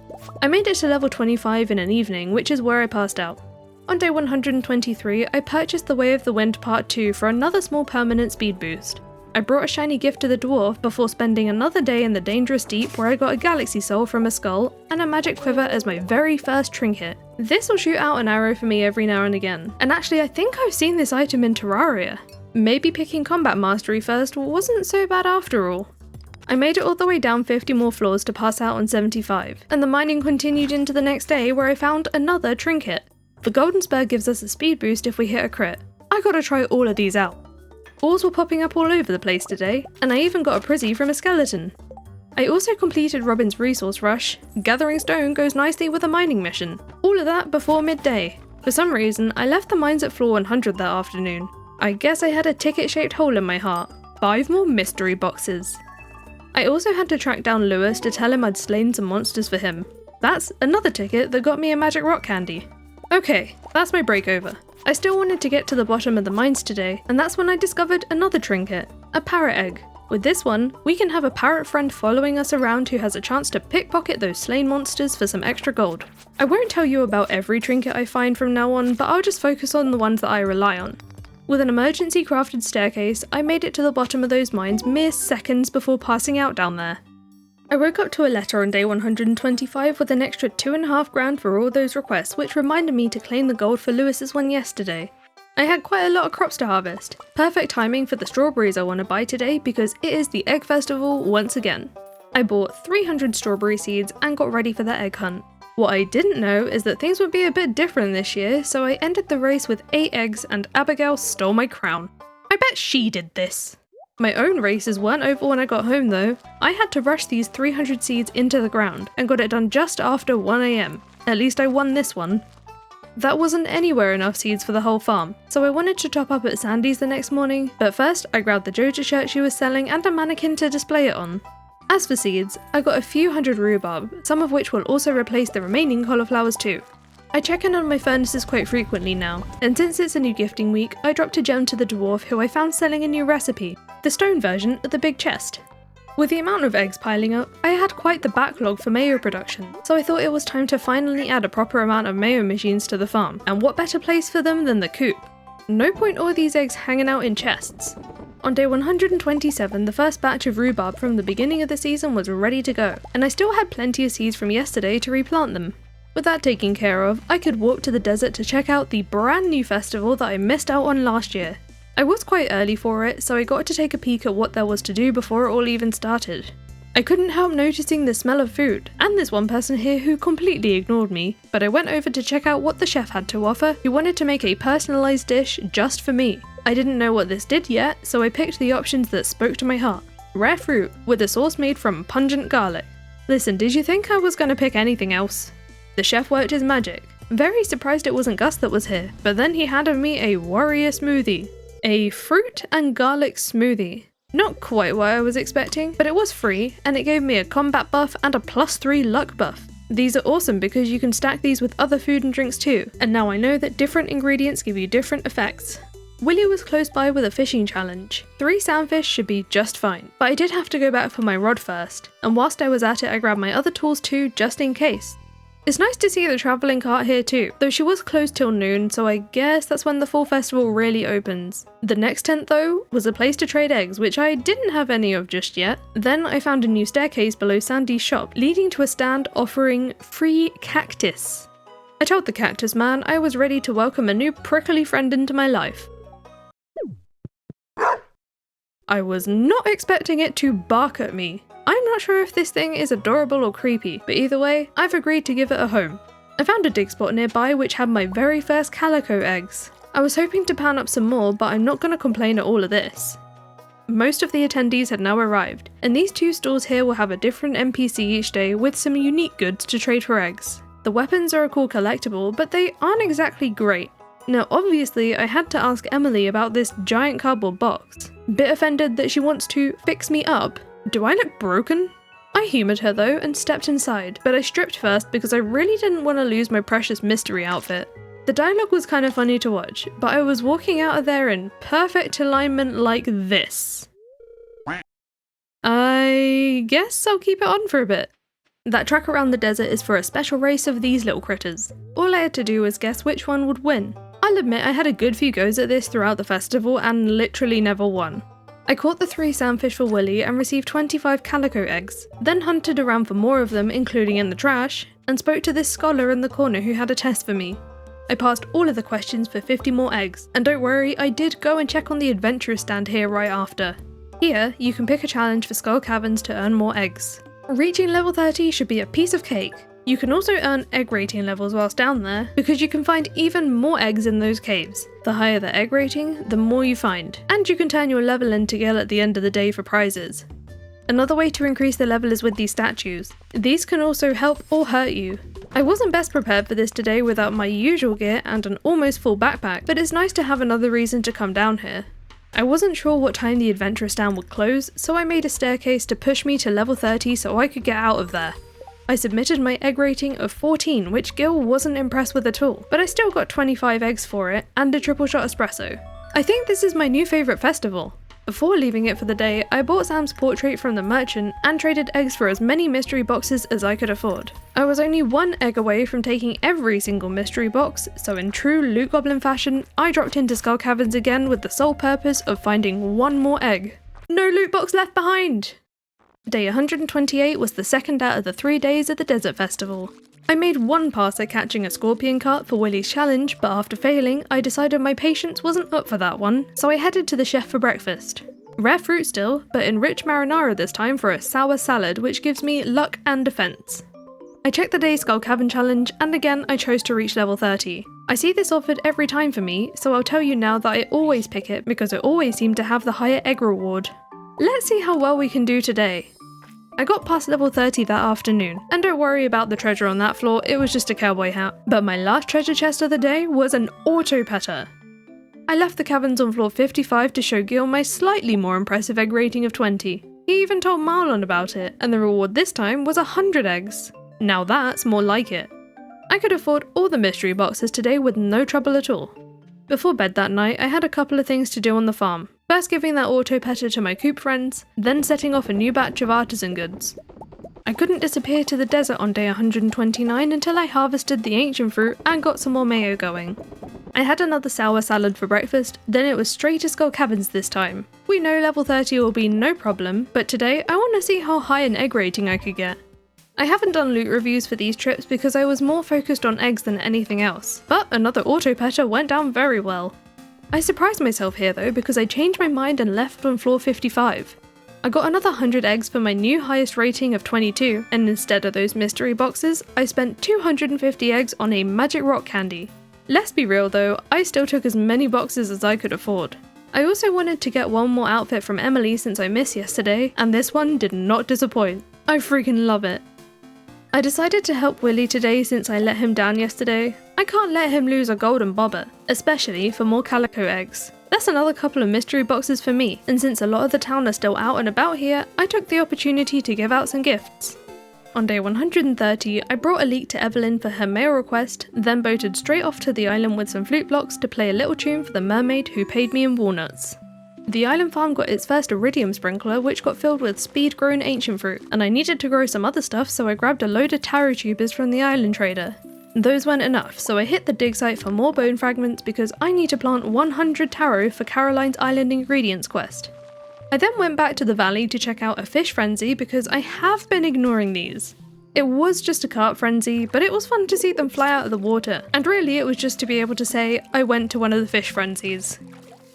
I made it to level 25 in an evening, which is where I passed out. On day 123, I purchased the Way of the Wind Part 2 for another small permanent speed boost. I brought a shiny gift to the dwarf before spending another day in the dangerous deep where I got a galaxy soul from a skull and a magic quiver as my very first trinket. This will shoot out an arrow for me every now and again, and actually I think I've seen this item in Terraria. Maybe picking combat mastery first wasn't so bad after all. I made it all the way down 50 more floors to pass out on 75, and the mining continued into the next day where I found another trinket. The golden spur gives us a speed boost if we hit a crit. I gotta try all of these out. Ores were popping up all over the place today, and I even got a prizzy from a skeleton. I also completed Robin's resource rush. Gathering stone goes nicely with a mining mission. All of that before midday. For some reason, I left the mines at floor 100 that afternoon. I guess I had a ticket-shaped hole in my heart. 5 more mystery boxes. I also had to track down Lewis to tell him I'd slain some monsters for him. That's another ticket that got me a magic rock candy. Okay, that's my break over. I still wanted to get to the bottom of the mines today, and that's when I discovered another trinket, a parrot egg. With this one, we can have a parrot friend following us around who has a chance to pickpocket those slain monsters for some extra gold. I won't tell you about every trinket I find from now on, but I'll just focus on the ones that I rely on. With an emergency crafted staircase, I made it to the bottom of those mines mere seconds before passing out down there. I woke up to a letter on day 125 with an extra 2.5 grand for all those requests, which reminded me to claim the gold for Lewis's one yesterday. I had quite a lot of crops to harvest. Perfect timing for the strawberries I want to buy today because it is the egg festival once again. I bought 300 strawberry seeds and got ready for the egg hunt. What I didn't know is that things would be a bit different this year, so I ended the race with 8 eggs and Abigail stole my crown. I bet she did this. My own races weren't over when I got home though. I had to rush these 300 seeds into the ground and got it done just after 1 AM. At least I won this one. That wasn't anywhere enough seeds for the whole farm, so I wanted to top up at Sandy's the next morning, but first I grabbed the Joja shirt she was selling and a mannequin to display it on. As for seeds, I got a few hundred rhubarb, some of which will also replace the remaining cauliflowers too. I check in on my furnaces quite frequently now, and since it's a new gifting week, I dropped a gem to the dwarf who I found selling a new recipe, the stone version of the big chest. With the amount of eggs piling up, I had quite the backlog for mayo production, so I thought it was time to finally add a proper amount of mayo machines to the farm, and what better place for them than the coop? No point all these eggs hanging out in chests. On day 127, the first batch of rhubarb from the beginning of the season was ready to go, and I still had plenty of seeds from yesterday to replant them. With that taken care of, I could walk to the desert to check out the brand new festival that I missed out on last year. I was quite early for it, so I got to take a peek at what there was to do before it all even started. I couldn't help noticing the smell of food, and there's one person here who completely ignored me, but I went over to check out what the chef had to offer, who wanted to make a personalised dish just for me. I didn't know what this did yet, so I picked the options that spoke to my heart. Rare fruit, with a sauce made from pungent garlic. Listen, did you think I was going to pick anything else? The chef worked his magic. Very surprised it wasn't Gus that was here, but then he handed me a warrior smoothie. A fruit and garlic smoothie. Not quite what I was expecting, but it was free, and it gave me a combat buff and a +3 luck buff. These are awesome because you can stack these with other food and drinks too, and now I know that different ingredients give you different effects. Willie was close by with a fishing challenge. 3 sandfish should be just fine, but I did have to go back for my rod first, and whilst I was at it I grabbed my other tools too just in case. It's nice to see the travelling cart here too, though she was closed till noon, so I guess that's when the fall festival really opens. The next tent though, was a place to trade eggs, which I didn't have any of just yet. Then I found a new staircase below Sandy's shop, leading to a stand offering free cactus. I told the cactus man I was ready to welcome a new prickly friend into my life. I was not expecting it to bark at me. I'm not sure if this thing is adorable or creepy, but either way, I've agreed to give it a home. I found a dig spot nearby which had my very first calico eggs. I was hoping to pan up some more, but I'm not going to complain at all of this. Most of the attendees had now arrived, and these 2 stalls here will have a different NPC each day with some unique goods to trade for eggs. The weapons are a cool collectible, but they aren't exactly great. Now obviously I had to ask Emily about this giant cardboard box. Bit offended that she wants to fix me up. Do I look broken? I humoured her though and stepped inside, but I stripped first because I really didn't want to lose my precious mystery outfit. The dialogue was kind of funny to watch, but I was walking out of there in perfect alignment like this. I guess I'll keep it on for a bit. That track around the desert is for a special race of these little critters. All I had to do was guess which one would win. I'll admit I had a good few goes at this throughout the festival and literally never won. I caught the 3 sandfish for Willie and received 25 calico eggs, then hunted around for more of them, including in the trash, and spoke to this scholar in the corner who had a test for me. I passed all of the questions for 50 more eggs, and don't worry, I did go and check on the adventurer stand here right after. Here, you can pick a challenge for Skull Caverns to earn more eggs. Reaching level 30 should be a piece of cake. You can also earn egg rating levels whilst down there, because you can find even more eggs in those caves. The higher the egg rating, the more you find, and you can turn your level into gil at the end of the day for prizes. Another way to increase the level is with these statues. These can also help or hurt you. I wasn't best prepared for this today without my usual gear and an almost full backpack, but it's nice to have another reason to come down here. I wasn't sure what time the adventurer stand would close, so I made a staircase to push me to level 30 so I could get out of there. I submitted my egg rating of 14, which Gil wasn't impressed with at all, but I still got 25 eggs for it, and a triple shot espresso. I think this is my new favourite festival. Before leaving it for the day, I bought Sam's portrait from the merchant and traded eggs for as many mystery boxes as I could afford. I was only 1 egg away from taking every single mystery box, so in true Loot Goblin fashion, I dropped into Skull Caverns again with the sole purpose of finding 1 more egg. No loot box left behind! Day 128 was the second out of the 3 days at the Desert Festival. I made one pass at catching a scorpion carp for Willy's challenge, but after failing, I decided my patience wasn't up for that one, so I headed to the chef for breakfast. Rare fruit still, but enriched marinara this time for a sour salad, which gives me luck and defense. I checked the day's Skull Cavern challenge, and again I chose to reach level 30. I see this offered every time for me, so I'll tell you now that I always pick it because it always seemed to have the higher egg reward. Let's see how well we can do today. I got past level 30 that afternoon, and don't worry about the treasure on that floor, it was just a cowboy hat. But my last treasure chest of the day was an auto petter. I left the caverns on floor 55 to show Gil my slightly more impressive egg rating of 20. He even told Marlon about it, and the reward this time was 100 eggs. Now that's more like it. I could afford all the mystery boxes today with no trouble at all. Before bed that night, I had a couple of things to do on the farm. First giving that auto petter to my coop friends, then setting off a new batch of artisan goods. I couldn't disappear to the desert on day 129 until I harvested the ancient fruit and got some more mayo going. I had another sour salad for breakfast, then it was straight to Skull Caverns this time. We know level 30 will be no problem, but today I want to see how high an egg rating I could get. I haven't done loot reviews for these trips because I was more focused on eggs than anything else, but another auto petter went down very well. I surprised myself here though because I changed my mind and left on floor 55. I got another 100 eggs for my new highest rating of 22, and instead of those mystery boxes, I spent 250 eggs on a magic rock candy. Let's be real though, I still took as many boxes as I could afford. I also wanted to get one more outfit from Emily since I missed yesterday, and this one did not disappoint. I freaking love it. I decided to help Willy today since I let him down yesterday. I can't let him lose a golden bobber, especially for more calico eggs. That's another couple of mystery boxes for me, and since a lot of the town are still out and about here, I took the opportunity to give out some gifts. On day 130, I brought a leek to Evelyn for her mail request, then boated straight off to the island with some flute blocks to play a little tune for the mermaid who paid me in walnuts. The island farm got its first iridium sprinkler, which got filled with speed-grown ancient fruit, and I needed to grow some other stuff, so I grabbed a load of taro tubers from the island trader. Those weren't enough, so I hit the dig site for more bone fragments because I need to plant 100 taro for Caroline's Island Ingredients quest. I then went back to the valley to check out a fish frenzy because I have been ignoring these. It was just a carp frenzy, but it was fun to see them fly out of the water, and really it was just to be able to say I went to one of the fish frenzies.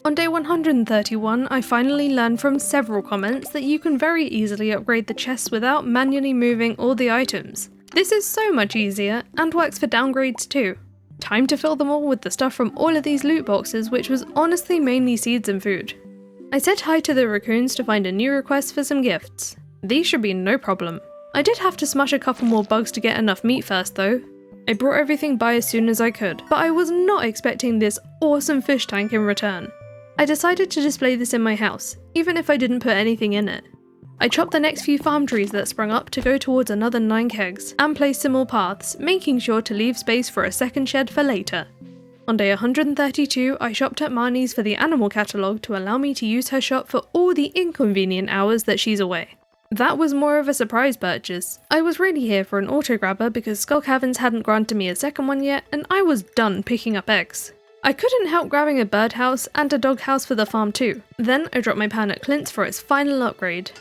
On day 131, I finally learned from several comments that you can very easily upgrade the chests without manually moving all the items. This is so much easier, and works for downgrades too. Time to fill them all with the stuff from all of these loot boxes, which was honestly mainly seeds and food. I said hi to the raccoons to find a new request for some gifts. These should be no problem. I did have to smash a couple more bugs to get enough meat first though. I brought everything by as soon as I could, but I was not expecting this awesome fish tank in return. I decided to display this in my house, even if I didn't put anything in it. I chopped the next few farm trees that sprung up to go towards another 9 kegs, and placed some more paths, making sure to leave space for a second shed for later. On day 132, I shopped at Marnie's for the animal catalogue to allow me to use her shop for all the inconvenient hours that she's away. That was more of a surprise purchase. I was really here for an auto grabber because Skull Caverns hadn't granted me a second one yet, and I was done picking up eggs. I couldn't help grabbing a birdhouse and a doghouse for the farm too. Then I dropped my pan at Clint's for its final upgrade.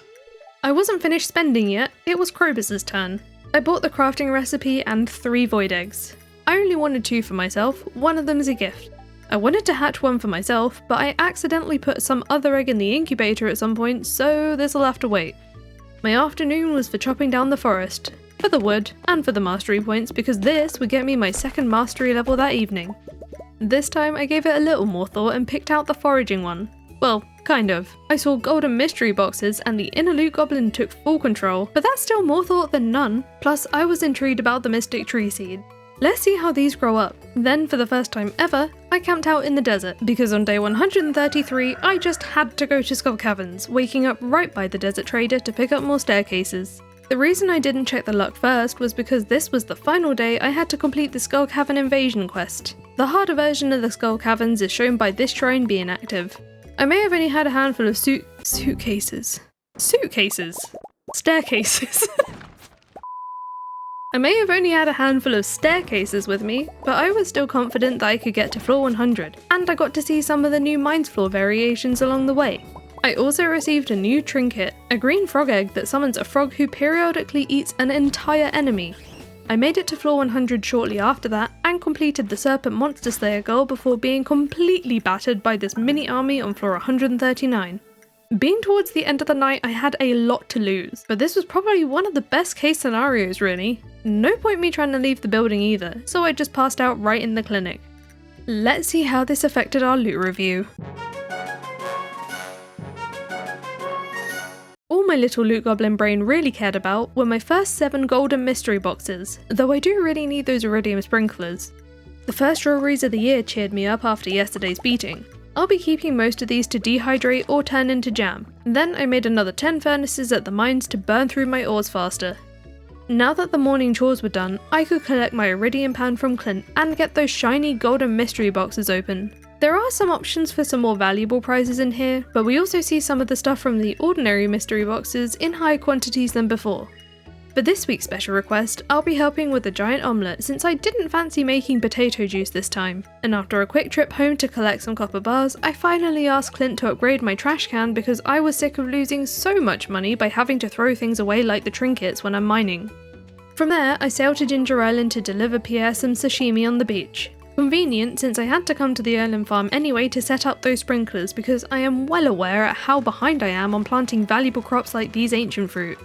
I wasn't finished spending yet, it was Krobus's turn. I bought the crafting recipe and 3 void eggs. I only wanted 2 for myself, one of them is a gift. I wanted to hatch one for myself, but I accidentally put some other egg in the incubator at some point, so this'll have to wait. My afternoon was for chopping down the forest, for the wood, and for the mastery points because this would get me my 2nd mastery level that evening. This time I gave it a little more thought and picked out the foraging one. Well, kind of. I saw golden mystery boxes and the inner loot goblin took full control, but that's still more thought than none. Plus I was intrigued about the mystic tree seed. Let's see how these grow up. Then for the first time ever, I camped out in the desert because on day 133 I just had to go to Skull Caverns, waking up right by the desert trader to pick up more staircases. The reason I didn't check the luck first was because this was the final day I had to complete the Skull Cavern invasion quest. The harder version of the Skull Caverns is shown by this shrine being active. I may have only had a handful of staircases. I may have only had a handful of staircases with me, but I was still confident that I could get to floor 100, and I got to see some of the new mines floor variations along the way. I also received a new trinket, a green frog egg that summons a frog who periodically eats an entire enemy. I made it to floor 100 shortly after that, and completed the Serpent Monster Slayer goal before being completely battered by this mini army on floor 139. Being towards the end of the night, I had a lot to lose, but this was probably one of the best case scenarios really. No point me trying to leave the building either, so I just passed out right in the clinic. Let's see how this affected our loot review. All my little loot goblin brain really cared about were my first 7 golden mystery boxes, though I do really need those iridium sprinklers. The first strawberries of the year cheered me up after yesterday's beating. I'll be keeping most of these to dehydrate or turn into jam. Then I made another 10 furnaces at the mines to burn through my ores faster. Now that the morning chores were done, I could collect my iridium pan from Clint and get those shiny golden mystery boxes open. There are some options for some more valuable prizes in here, but we also see some of the stuff from the ordinary mystery boxes in higher quantities than before. For this week's special request, I'll be helping with the giant omelette since I didn't fancy making potato juice this time, and after a quick trip home to collect some copper bars, I finally asked Clint to upgrade my trash can because I was sick of losing so much money by having to throw things away like the trinkets when I'm mining. From there, I sailed to Ginger Island to deliver Pierre some sashimi on the beach. Convenient since I had to come to the island farm anyway to set up those sprinklers because I am well aware at how behind I am on planting valuable crops like these ancient fruit.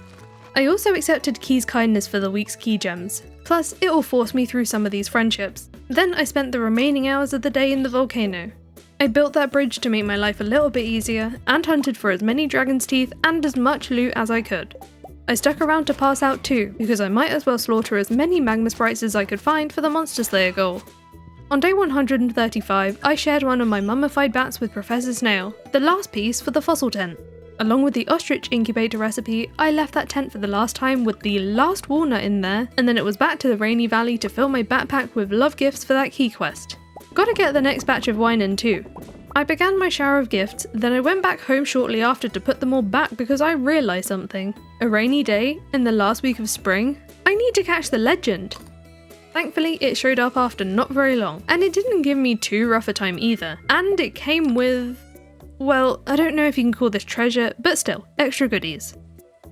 I also accepted Key's kindness for the week's key gems, plus it will force me through some of these friendships. Then I spent the remaining hours of the day in the volcano. I built that bridge to make my life a little bit easier, and hunted for as many dragon's teeth and as much loot as I could. I stuck around to pass out too, because I might as well slaughter as many magma sprites as I could find for the Monster Slayer goal. On day 135, I shared one of my mummified bats with Professor Snail, the last piece for the fossil tent. Along with the ostrich incubator recipe, I left that tent for the last time with the last walnut in there, and then it was back to the Rainy Valley to fill my backpack with love gifts for that key quest. Gotta get the next batch of wine in too. I began my shower of gifts, then I went back home shortly after to put them all back because I realised something. A rainy day, in the last week of spring, I need to catch the legend. Thankfully, it showed up after not very long, and it didn't give me too rough a time either, and it came with... well, I don't know if you can call this treasure, but still, extra goodies.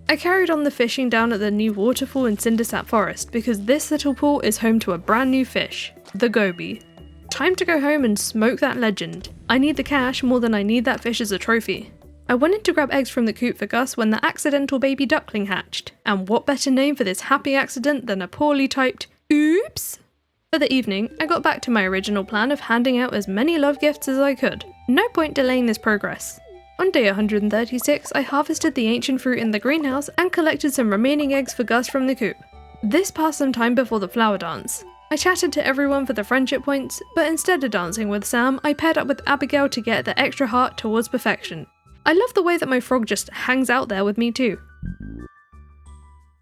I carried on the fishing down at the new waterfall in Cindersap Forest because this little pool is home to a brand new fish, the goby. Time to go home and smoke that legend. I need the cash more than I need that fish as a trophy. I wanted to grab eggs from the coop for Gus when the accidental baby duckling hatched, and what better name for this happy accident than a poorly typed oops? For the evening, I got back to my original plan of handing out as many love gifts as I could. No point delaying this progress. On day 136, I harvested the ancient fruit in the greenhouse and collected some remaining eggs for Gus from the coop. This passed some time before the flower dance. I chatted to everyone for the friendship points, but instead of dancing with Sam, I paired up with Abigail to get the extra heart towards perfection. I love the way that my frog just hangs out there with me too.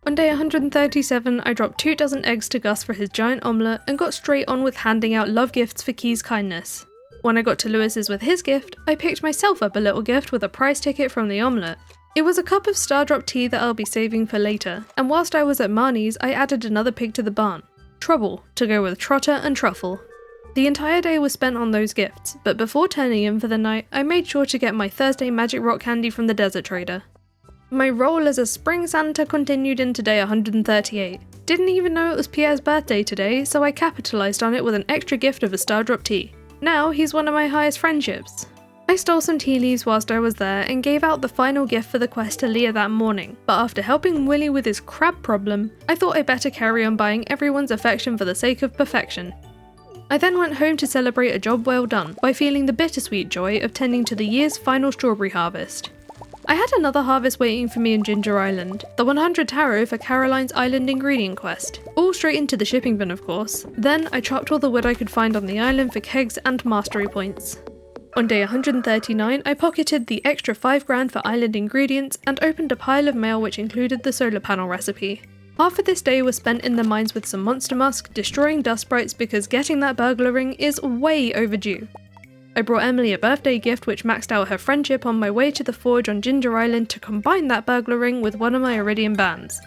On day 137, I dropped 2 dozen eggs to Gus for his giant omelette and got straight on with handing out love gifts for Key's kindness. When I got to Lewis's with his gift, I picked myself up a little gift with a prize ticket from the omelette. It was a cup of Stardrop tea that I'll be saving for later, and whilst I was at Marnie's, I added another pig to the barn. Trouble, to go with Trotter and Truffle. The entire day was spent on those gifts, but before turning in for the night, I made sure to get my Thursday Magic Rock candy from the Desert Trader. My role as a Spring Santa continued into day 138. Didn't even know it was Pierre's birthday today, so I capitalised on it with an extra gift of a Stardrop tea. Now he's one of my highest friendships. I stole some tea leaves whilst I was there and gave out the final gift for the quest to Leah that morning, but after helping Willy with his crab problem, I thought I better carry on buying everyone's affection for the sake of perfection. I then went home to celebrate a job well done by feeling the bittersweet joy of tending to the year's final strawberry harvest. I had another harvest waiting for me in Ginger Island, the 100 taro for Caroline's Island ingredient quest, all straight into the shipping bin of course. Then I chopped all the wood I could find on the island for kegs and mastery points. On day 139, I pocketed the extra 5 grand for island ingredients and opened a pile of mail which included the solar panel recipe. Half of this day was spent in the mines with some monster musk, destroying dust sprites because getting that burglar ring is way overdue. I brought Emily a birthday gift which maxed out her friendship on my way to the forge on Ginger Island to combine that burglar ring with one of my iridium bands.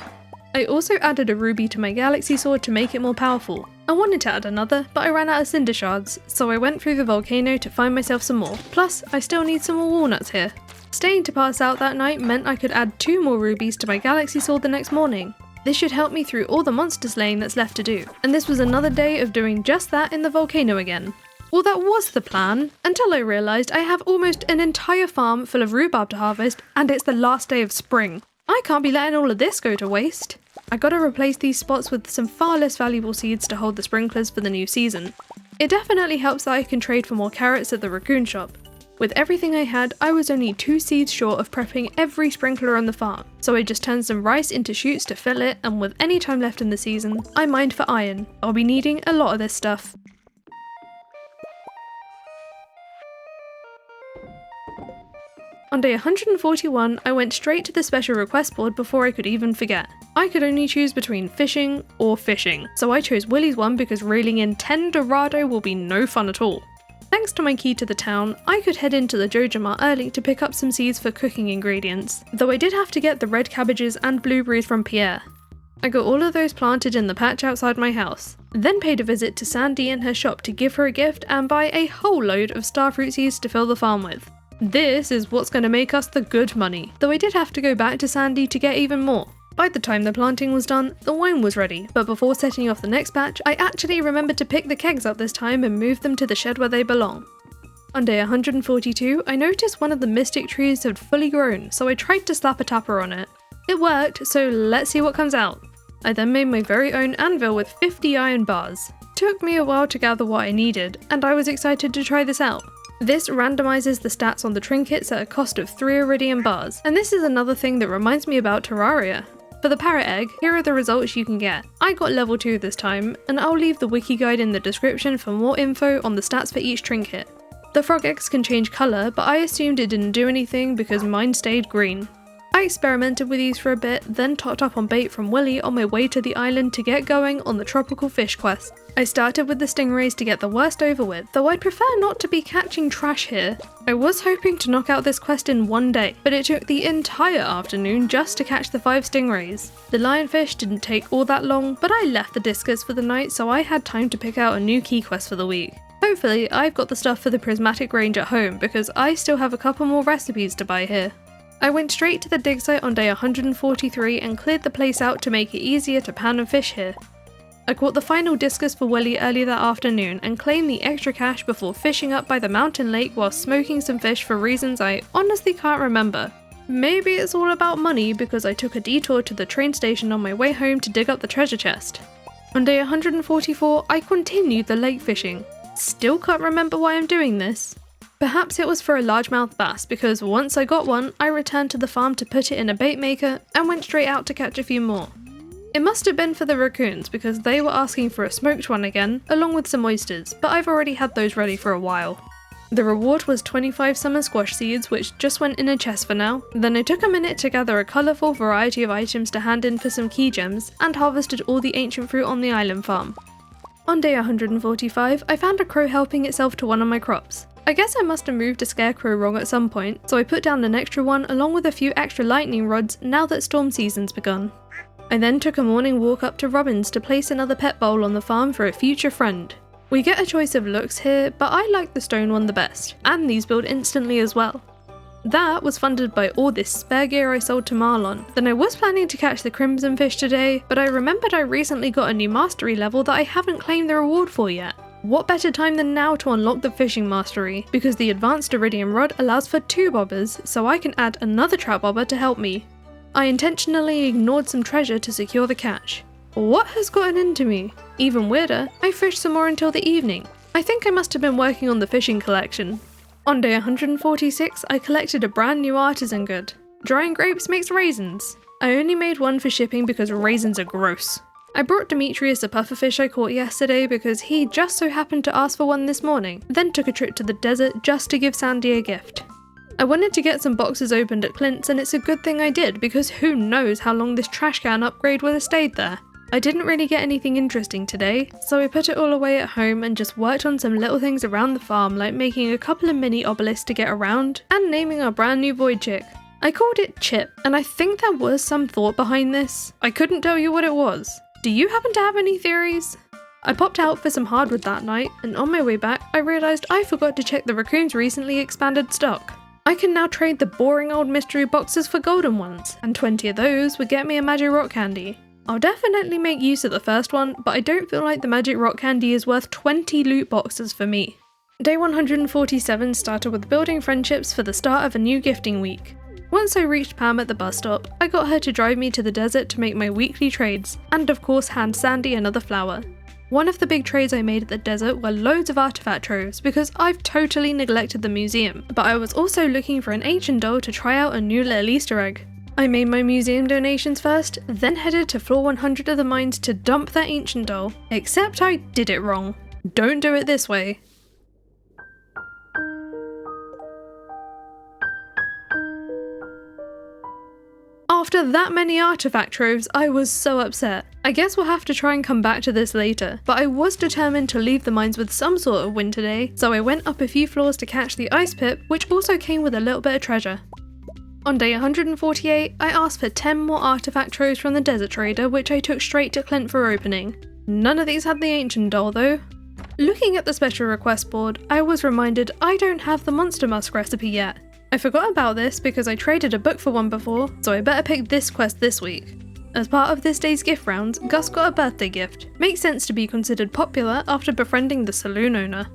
I also added a ruby to my galaxy sword to make it more powerful. I wanted to add another, but I ran out of cinder shards, so I went through the volcano to find myself some more. Plus, I still need some more walnuts here. Staying to pass out that night meant I could add 2 more rubies to my galaxy sword the next morning. This should help me through all the monster slaying that's left to do, and this was another day of doing just that in the volcano again. Well, that was the plan, until I realised I have almost an entire farm full of rhubarb to harvest, and it's the last day of spring. I can't be letting all of this go to waste. I gotta replace these spots with some far less valuable seeds to hold the sprinklers for the new season. It definitely helps that I can trade for more carrots at the raccoon shop. With everything I had, I was only 2 seeds short of prepping every sprinkler on the farm, so I just turned some rice into shoots to fill it, and with any time left in the season, I mined for iron. I'll be needing a lot of this stuff. On day 141, I went straight to the special request board before I could even forget. I could only choose between fishing or fishing, so I chose Willy's one because reeling in 10 Dorado will be no fun at all. Thanks to my key to the town, I could head into the Jojamart early to pick up some seeds for cooking ingredients, though I did have to get the red cabbages and blueberries from Pierre. I got all of those planted in the patch outside my house, then paid a visit to Sandy in her shop to give her a gift and buy a whole load of starfruit seeds to fill the farm with. This is what's going to make us the good money, though I did have to go back to Sandy to get even more. By the time the planting was done, the wine was ready, but before setting off the next batch, I actually remembered to pick the kegs up this time and move them to the shed where they belong. On day 142, I noticed one of the mystic trees had fully grown, so I tried to slap a tapper on it. It worked, so let's see what comes out. I then made my very own anvil with 50 iron bars. Took me a while to gather what I needed, and I was excited to try this out. This randomizes the stats on the trinkets at a cost of 3 iridium bars, and this is another thing that reminds me about Terraria. For the parrot egg, here are the results you can get. I got level 2 this time, and I'll leave the wiki guide in the description for more info on the stats for each trinket. The frog eggs can change colour, but I assumed it didn't do anything because mine stayed green. I experimented with these for a bit, then topped up on bait from Willy on my way to the island to get going on the tropical fish quest. I started with the stingrays to get the worst over with, though I'd prefer not to be catching trash here. I was hoping to knock out this quest in one day, but it took the entire afternoon just to catch the 5 stingrays. The lionfish didn't take all that long, but I left the discus for the night so I had time to pick out a new key quest for the week. Hopefully, I've got the stuff for the prismatic range at home because I still have a couple more recipes to buy here. I went straight to the dig site on day 143 and cleared the place out to make it easier to pan and fish here. I caught the final discus for Willy early that afternoon and claimed the extra cash before fishing up by the mountain lake while smoking some fish for reasons I honestly can't remember. Maybe it's all about money because I took a detour to the train station on my way home to dig up the treasure chest. On day 144, I continued the lake fishing. Still can't remember why I'm doing this. Perhaps it was for a largemouth bass because once I got one, I returned to the farm to put it in a bait maker and went straight out to catch a few more. It must have been for the raccoons because they were asking for a smoked one again, along with some oysters, but I've already had those ready for a while. The reward was 25 summer squash seeds, which just went in a chest for now. Then I took a minute to gather a colourful variety of items to hand in for some key gems, and harvested all the ancient fruit on the island farm. On day 145, I found a crow helping itself to one of my crops. I guess I must have moved a scarecrow wrong at some point, so I put down an extra one along with a few extra lightning rods now that storm season's begun. I then took a morning walk up to Robin's to place another pet bowl on the farm for a future friend. We get a choice of looks here, but I like the stone one the best, and these build instantly as well. That was funded by all this spare gear I sold to Marlon. Then I was planning to catch the crimson fish today, but I remembered I recently got a new mastery level that I haven't claimed the reward for yet. What better time than now to unlock the fishing mastery, because the advanced iridium rod allows for 2 bobbers, so I can add another trap bobber to help me. I intentionally ignored some treasure to secure the catch. What has gotten into me? Even weirder, I fished some more until the evening. I think I must have been working on the fishing collection. On day 146, I collected a brand new artisan good. Drying grapes makes raisins. I only made one for shipping because raisins are gross. I brought Demetrius a pufferfish I caught yesterday because he just so happened to ask for one this morning, then took a trip to the desert just to give Sandy a gift. I wanted to get some boxes opened at Clint's, and it's a good thing I did because who knows how long this trash can upgrade would have stayed there. I didn't really get anything interesting today, so I put it all away at home and just worked on some little things around the farm like making a couple of mini obelisks to get around and naming our brand new void chick. I called it Chip, and I think there was some thought behind this. I couldn't tell you what it was. Do you happen to have any theories? I popped out for some hardwood that night, and on my way back I realised I forgot to check the raccoon's recently expanded stock. I can now trade the boring old mystery boxes for golden ones, and 20 of those would get me a magic rock candy. I'll definitely make use of the first one, but I don't feel like the magic rock candy is worth 20 loot boxes for me. Day 147 started with building friendships for the start of a new gifting week. Once I reached Pam at the bus stop, I got her to drive me to the desert to make my weekly trades, and of course hand Sandy another flower. One of the big trades I made at the desert were loads of artifact troves because I've totally neglected the museum, but I was also looking for an ancient doll to try out a new little Easter egg. I made my museum donations first, then headed to floor 100 of the mines to dump that ancient doll, except I did it wrong. Don't do it this way. After that many artifact troves, I was so upset. I guess we'll have to try and come back to this later, but I was determined to leave the mines with some sort of win today, so I went up a few floors to catch the ice pip, which also came with a little bit of treasure. On day 148, I asked for 10 more artifact troves from the desert trader, which I took straight to Clint for opening. None of these had the ancient doll though. Looking at the special request board, I was reminded I don't have the monster musk recipe yet. I forgot about this because I traded a book for one before, so I better pick this quest this week. As part of this day's gift rounds, Gus got a birthday gift. Makes sense to be considered popular after befriending the saloon owner.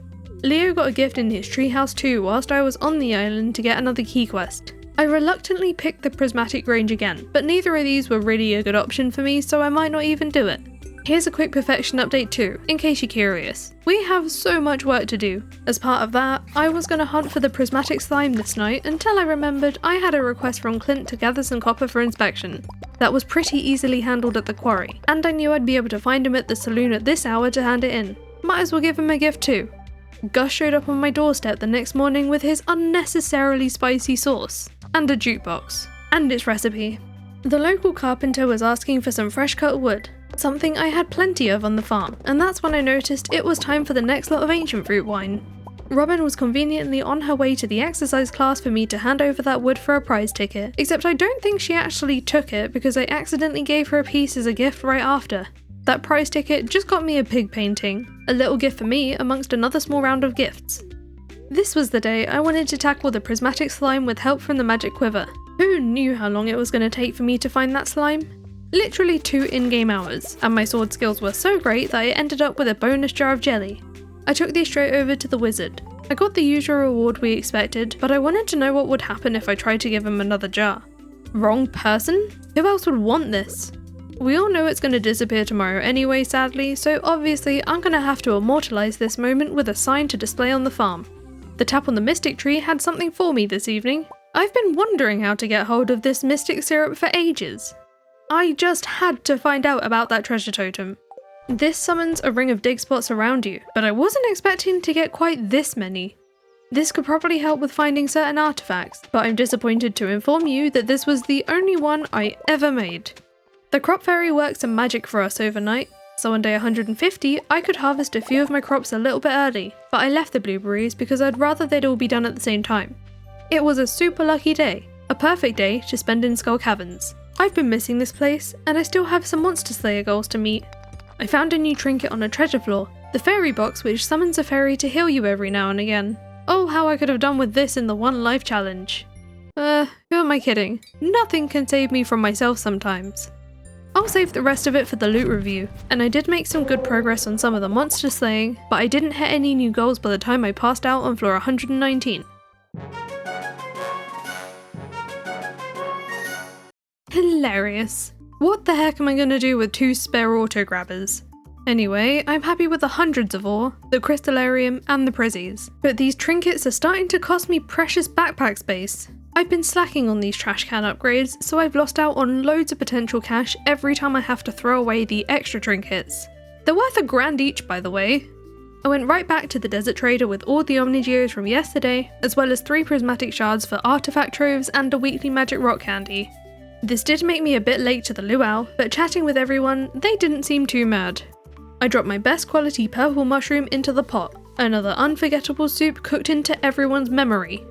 Leo got a gift in his treehouse too whilst I was on the island to get another key quest. I reluctantly picked the prismatic range again, but neither of these were really a good option for me, so I might not even do it. Here's a quick perfection update too, in case you're curious. We have so much work to do. As part of that, I was going to hunt for the prismatic slime this night until I remembered I had a request from Clint to gather some copper for inspection. That was pretty easily handled at the quarry, and I knew I'd be able to find him at the saloon at this hour to hand it in. Might as well give him a gift too. Gus showed up on my doorstep the next morning with his unnecessarily spicy sauce, and a jukebox, and its recipe. The local carpenter was asking for some fresh cut wood, something I had plenty of on the farm, and that's when I noticed it was time for the next lot of ancient fruit wine. Robin was conveniently on her way to the exercise class for me to hand over that wood for a prize ticket, except I don't think she actually took it because I accidentally gave her a piece as a gift right after. That prize ticket just got me a pig painting, a little gift for me amongst another small round of gifts. This was the day I wanted to tackle the prismatic slime with help from the magic quiver. Who knew how long it was going to take for me to find that slime? Literally 2 in-game hours, and my sword skills were so great that I ended up with a bonus jar of jelly. I took these straight over to the wizard. I got the usual reward we expected, but I wanted to know what would happen if I tried to give him another jar. Wrong person? Who else would want this? We all know it's going to disappear tomorrow anyway, sadly, so obviously I'm going to have to immortalise this moment with a sign to display on the farm. The tap on the mystic tree had something for me this evening. I've been wondering how to get hold of this mystic syrup for ages. I just had to find out about that treasure totem. This summons a ring of dig spots around you, but I wasn't expecting to get quite this many. This could probably help with finding certain artifacts, but I'm disappointed to inform you that this was the only one I ever made. The crop fairy worked some magic for us overnight, so on day 150 I could harvest a few of my crops a little bit early, but I left the blueberries because I'd rather they'd all be done at the same time. It was a super lucky day, a perfect day to spend in Skull Caverns. I've been missing this place, and I still have some monster slayer goals to meet. I found a new trinket on a treasure floor, the fairy box which summons a fairy to heal you every now and again. Oh, how I could have done with this in the One Life challenge. Who am I kidding? Nothing can save me from myself sometimes. I'll save the rest of it for the loot review, and I did make some good progress on some of the monster slaying, but I didn't hit any new goals by the time I passed out on floor 119. Hilarious. What the heck am I gonna do with 2 spare auto grabbers? Anyway, I'm happy with the hundreds of ore, the crystallarium and the prizzies, but these trinkets are starting to cost me precious backpack space. I've been slacking on these trash can upgrades, so I've lost out on loads of potential cash every time I have to throw away the extra trinkets. They're worth $1,000 each, by the way. I went right back to the desert trader with all the omnigeos from yesterday, as well as 3 prismatic shards for artifact troves and a weekly magic rock candy. This did make me a bit late to the luau, but chatting with everyone, they didn't seem too mad. I dropped my best quality purple mushroom into the pot, another unforgettable soup cooked into everyone's memory.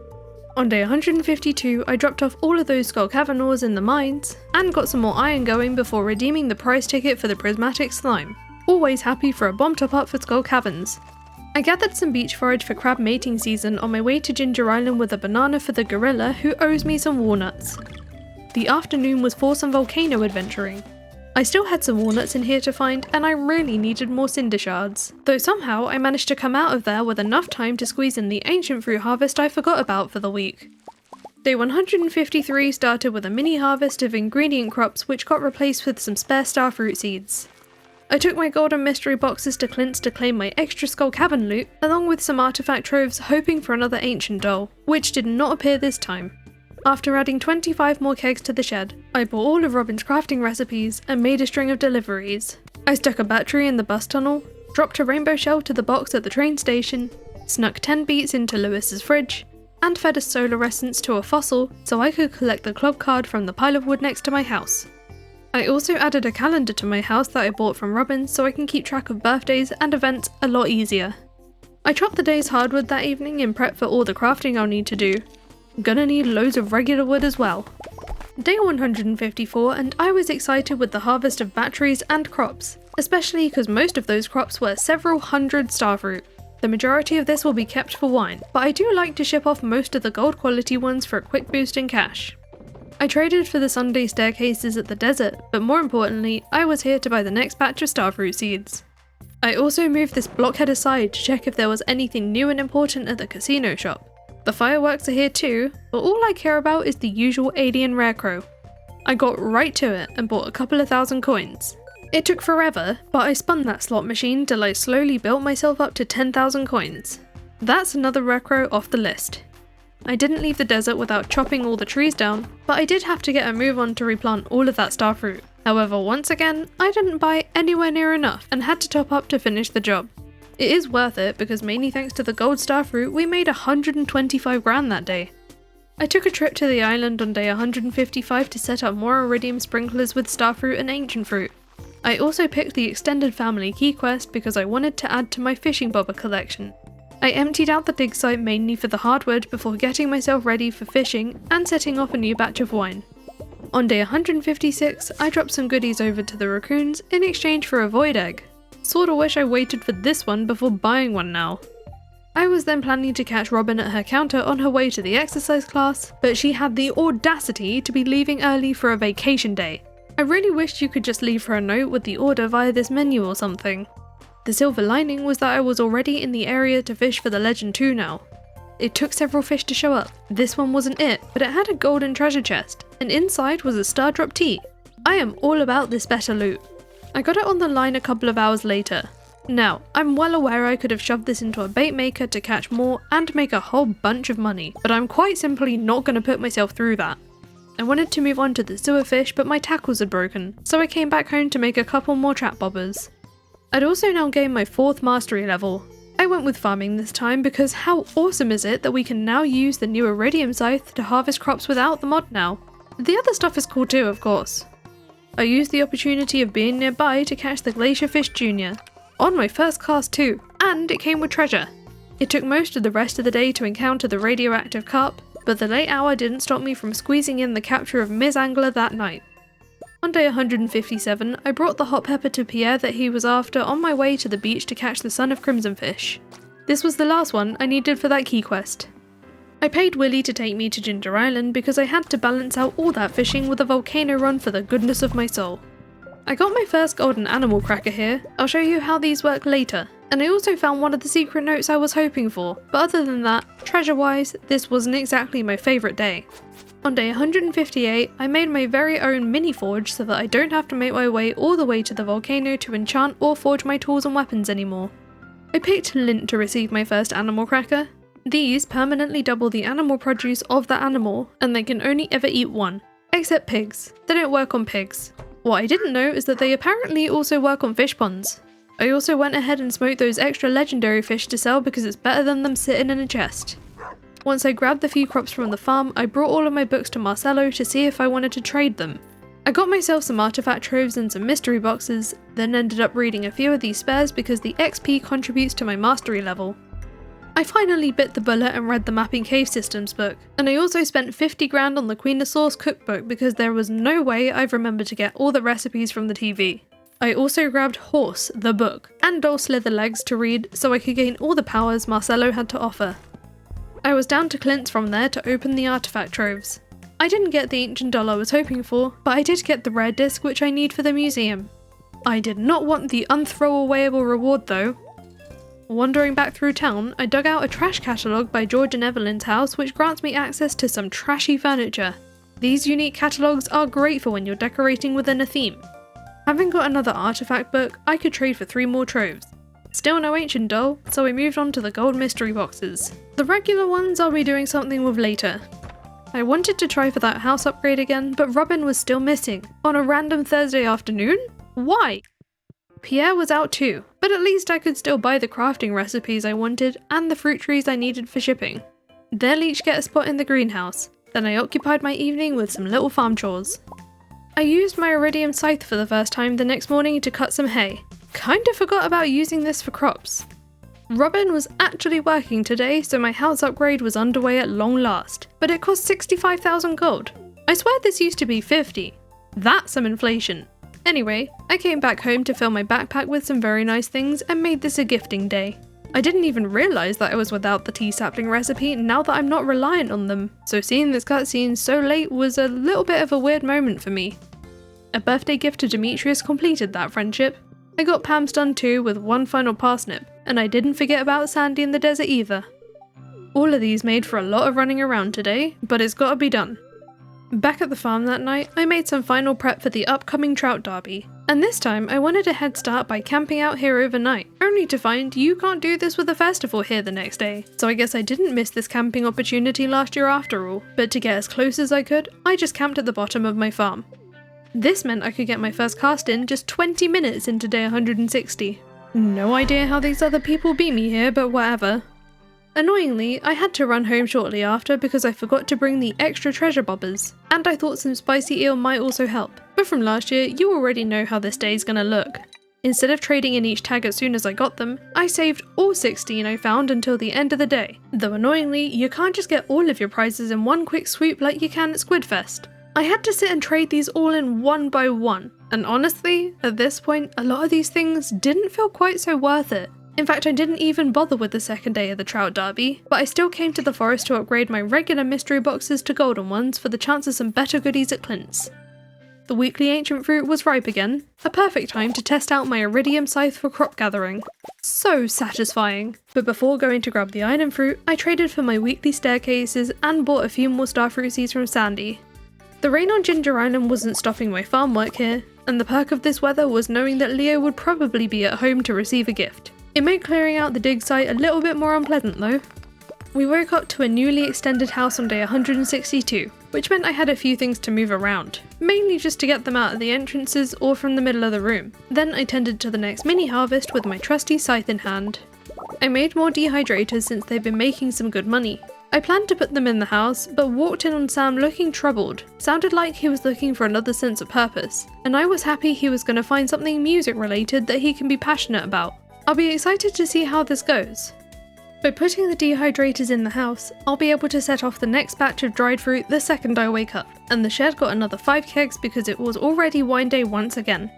On day 152, I dropped off all of those Skull Cavern ores in the mines, and got some more iron going before redeeming the prize ticket for the prismatic slime. Always happy for a bomb top up for Skull Caverns. I gathered some beach forage for crab mating season on my way to Ginger Island with a banana for the gorilla who owes me some walnuts. The afternoon was for some volcano adventuring. I still had some walnuts in here to find, and I really needed more cinder shards, though somehow I managed to come out of there with enough time to squeeze in the ancient fruit harvest I forgot about for the week. Day 153 started with a mini harvest of ingredient crops which got replaced with some spare starfruit seeds. I took my golden mystery boxes to Clint's to claim my extra skull cabin loot, along with some artifact troves hoping for another ancient doll, which did not appear this time. After adding 25 more kegs to the shed, I bought all of Robin's crafting recipes and made a string of deliveries. I stuck a battery in the bus tunnel, dropped a rainbow shell to the box at the train station, snuck 10 beets into Lewis's fridge, and fed a solar essence to a fossil so I could collect the club card from the pile of wood next to my house. I also added a calendar to my house that I bought from Robin so I can keep track of birthdays and events a lot easier. I chopped the day's hardwood that evening in prep for all the crafting I'll need to do. Gonna need loads of regular wood as well. Day 154 and I was excited with the harvest of batteries and crops, especially because most of those crops were several hundred starfruit. The majority of this will be kept for wine, but I do like to ship off most of the gold quality ones for a quick boost in cash. I traded for the Sunday staircases at the desert, but more importantly, I was here to buy the next batch of starfruit seeds. I also moved this blockhead aside to check if there was anything new and important at the casino shop. The fireworks are here too, but all I care about is the usual alien rarecrow. I got right to it and bought a couple of thousand coins. It took forever, but I spun that slot machine till I slowly built myself up to 10,000 coins. That's another rarecrow off the list. I didn't leave the desert without chopping all the trees down, but I did have to get a move on to replant all of that starfruit. However, once again, I didn't buy anywhere near enough and had to top up to finish the job. It is worth it because mainly thanks to the gold starfruit we made 125 grand that day. I took a trip to the island on day 155 to set up more iridium sprinklers with starfruit and ancient fruit. I also picked the extended family key quest because I wanted to add to my fishing bobber collection. I emptied out the dig site mainly for the hardwood before getting myself ready for fishing and setting off a new batch of wine. On day 156 I dropped some goodies over to the raccoons in exchange for a void egg. Sorta wish I waited for this one before buying one now. I was then planning to catch Robin at her counter on her way to the exercise class, but she had the audacity to be leaving early for a vacation day. I really wished you could just leave her a note with the order via this menu or something. The silver lining was that I was already in the area to fish for the Legend 2 now. It took several fish to show up. This one wasn't it, but it had a golden treasure chest, and inside was a star drop tea. I am all about this better loot. I got it on the line a couple of hours later. Now, I'm well aware I could have shoved this into a bait maker to catch more and make a whole bunch of money, but I'm quite simply not going to put myself through that. I wanted to move on to the sewer fish, but my tackles had broken, so I came back home to make a couple more trap bobbers. I'd also now gained my 4th mastery level. I went with farming this time because how awesome is it that we can now use the new iridium scythe to harvest crops without the mod now. The other stuff is cool too, of course. I used the opportunity of being nearby to catch the Glacier Fish Jr. on my first cast too, and it came with treasure. It took most of the rest of the day to encounter the radioactive carp, but the late hour didn't stop me from squeezing in the capture of Ms. Angler that night. On day 157, I brought the hot pepper to Pierre that he was after on my way to the beach to catch the son of Crimson Fish. This was the last one I needed for that key quest. I paid Willie to take me to Ginger Island because I had to balance out all that fishing with a volcano run for the goodness of my soul. I got my first golden animal cracker here. I'll show you how these work later. And I also found one of the secret notes I was hoping for, but other than that, treasure-wise, this wasn't exactly my favourite day. On day 158, I made my very own mini forge so that I don't have to make my way all the way to the volcano to enchant or forge my tools and weapons anymore. I picked Lint to receive my first animal cracker. These permanently double the animal produce of the animal, and they can only ever eat one. Except pigs. They don't work on pigs. What I didn't know is that they apparently also work on fish ponds. I also went ahead and smoked those extra legendary fish to sell because it's better than them sitting in a chest. Once I grabbed the few crops from the farm, I brought all of my books to Marcelo to see if I wanted to trade them. I got myself some artifact troves and some mystery boxes, then ended up reading a few of these spares because the XP contributes to my mastery level. I finally bit the bullet and read the Mapping Cave Systems book, and I also spent 50 grand on the Queen of Sauce cookbook because there was no way I've remembered to get all the recipes from the TV. I also grabbed Horse, the book, and Doll Slither Legs to read so I could gain all the powers Marcello had to offer. I was down to Clint's from there to open the artifact troves. I didn't get the ancient doll I was hoping for, but I did get the rare disc which I need for the museum. I did not want the unthrowawayable reward though. Wandering back through town, I dug out a trash catalogue by George and Evelyn's house which grants me access to some trashy furniture. These unique catalogues are great for when you're decorating within a theme. Having got another artifact book, I could trade for 3 more troves. Still no ancient doll, so I moved on to the gold mystery boxes. The regular ones I'll be doing something with later. I wanted to try for that house upgrade again, but Robin was still missing. On a random Thursday afternoon? Why? Pierre was out too, but at least I could still buy the crafting recipes I wanted and the fruit trees I needed for shipping. They'll each get a spot in the greenhouse. Then I occupied my evening with some little farm chores. I used my iridium scythe for the first time the next morning to cut some hay. Kinda forgot about using this for crops. Robin was actually working today, so my house upgrade was underway at long last, but it cost 65,000 gold. I swear this used to be 50. That's some inflation. Anyway, I came back home to fill my backpack with some very nice things and made this a gifting day. I didn't even realise that I was without the tea sapling recipe now that I'm not reliant on them, so seeing this cutscene so late was a little bit of a weird moment for me. A birthday gift to Demetrius completed that friendship. I got Pam's done too with one final parsnip, and I didn't forget about Sandy in the desert either. All of these made for a lot of running around today, but it's gotta be done. Back at the farm that night, I made some final prep for the upcoming trout derby, and this time I wanted a head start by camping out here overnight, only to find you can't do this with a festival here the next day, so I guess I didn't miss this camping opportunity last year after all, but to get as close as I could, I just camped at the bottom of my farm. This meant I could get my first cast in just 20 minutes into day 160. No idea how these other people beat me here, but whatever. Annoyingly, I had to run home shortly after because I forgot to bring the extra treasure bobbers, and I thought some spicy eel might also help. But from last year, you already know how this day is gonna look. Instead of trading in each tag as soon as I got them, I saved all 16 I found until the end of the day. Though annoyingly, you can't just get all of your prizes in one quick swoop like you can at Squidfest. I had to sit and trade these all in one by one, and honestly, at this point, a lot of these things didn't feel quite so worth it. In fact, I didn't even bother with the second day of the trout derby, but I still came to the forest to upgrade my regular mystery boxes to golden ones for the chance of some better goodies at Clint's. The weekly ancient fruit was ripe again, a perfect time to test out my iridium scythe for crop gathering. So satisfying! But before going to grab the iron fruit, I traded for my weekly staircases and bought a few more starfruit seeds from Sandy. The rain on Ginger Island wasn't stopping my farm work here, and the perk of this weather was knowing that Leo would probably be at home to receive a gift. It made clearing out the dig site a little bit more unpleasant though. We woke up to a newly extended house on day 162, which meant I had a few things to move around, mainly just to get them out of the entrances or from the middle of the room. Then I tended to the next mini harvest with my trusty scythe in hand. I made more dehydrators since they've been making some good money. I planned to put them in the house, but walked in on Sam looking troubled. Sounded like he was looking for another sense of purpose, and I was happy he was going to find something music related that he can be passionate about. I'll be excited to see how this goes. By putting the dehydrators in the house, I'll be able to set off the next batch of dried fruit the second I wake up, and the shed got another 5 kegs because it was already wine day once again.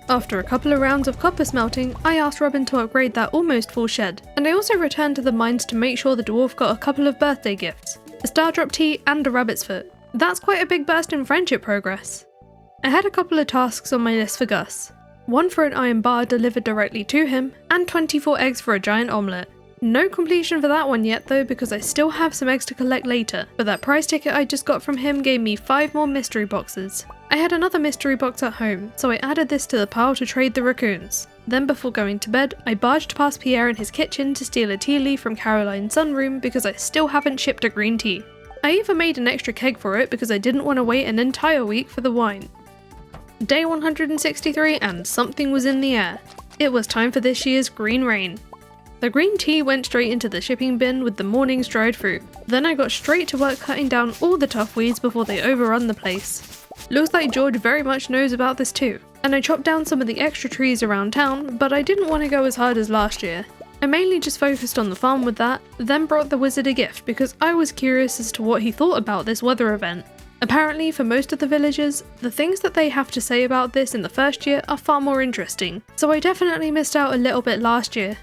After a couple of rounds of copper smelting, I asked Robin to upgrade that almost full shed, and I also returned to the mines to make sure the dwarf got a couple of birthday gifts, a Stardrop tea and a rabbit's foot. That's quite a big burst in friendship progress. I had a couple of tasks on my list for Gus. One for an iron bar delivered directly to him, and 24 eggs for a giant omelette. No completion for that one yet though because I still have some eggs to collect later, but that prize ticket I just got from him gave me 5 more mystery boxes. I had another mystery box at home, so I added this to the pile to trade the raccoons. Then before going to bed, I barged past Pierre in his kitchen to steal a tea leaf from Caroline's sunroom because I still haven't shipped a green tea. I even made an extra keg for it because I didn't want to wait an entire week for the wine. Day 163 and something was in the air. It was time for this year's green rain. The green tea went straight into the shipping bin with the morning's dried fruit. Then I got straight to work cutting down all the tough weeds before they overrun the place. Looks like George very much knows about this too, and I chopped down some of the extra trees around town, but I didn't want to go as hard as last year. I mainly just focused on the farm with that, then brought the wizard a gift because I was curious as to what he thought about this weather event. Apparently, for most of the villagers, the things that they have to say about this in the first year are far more interesting, so I definitely missed out a little bit last year.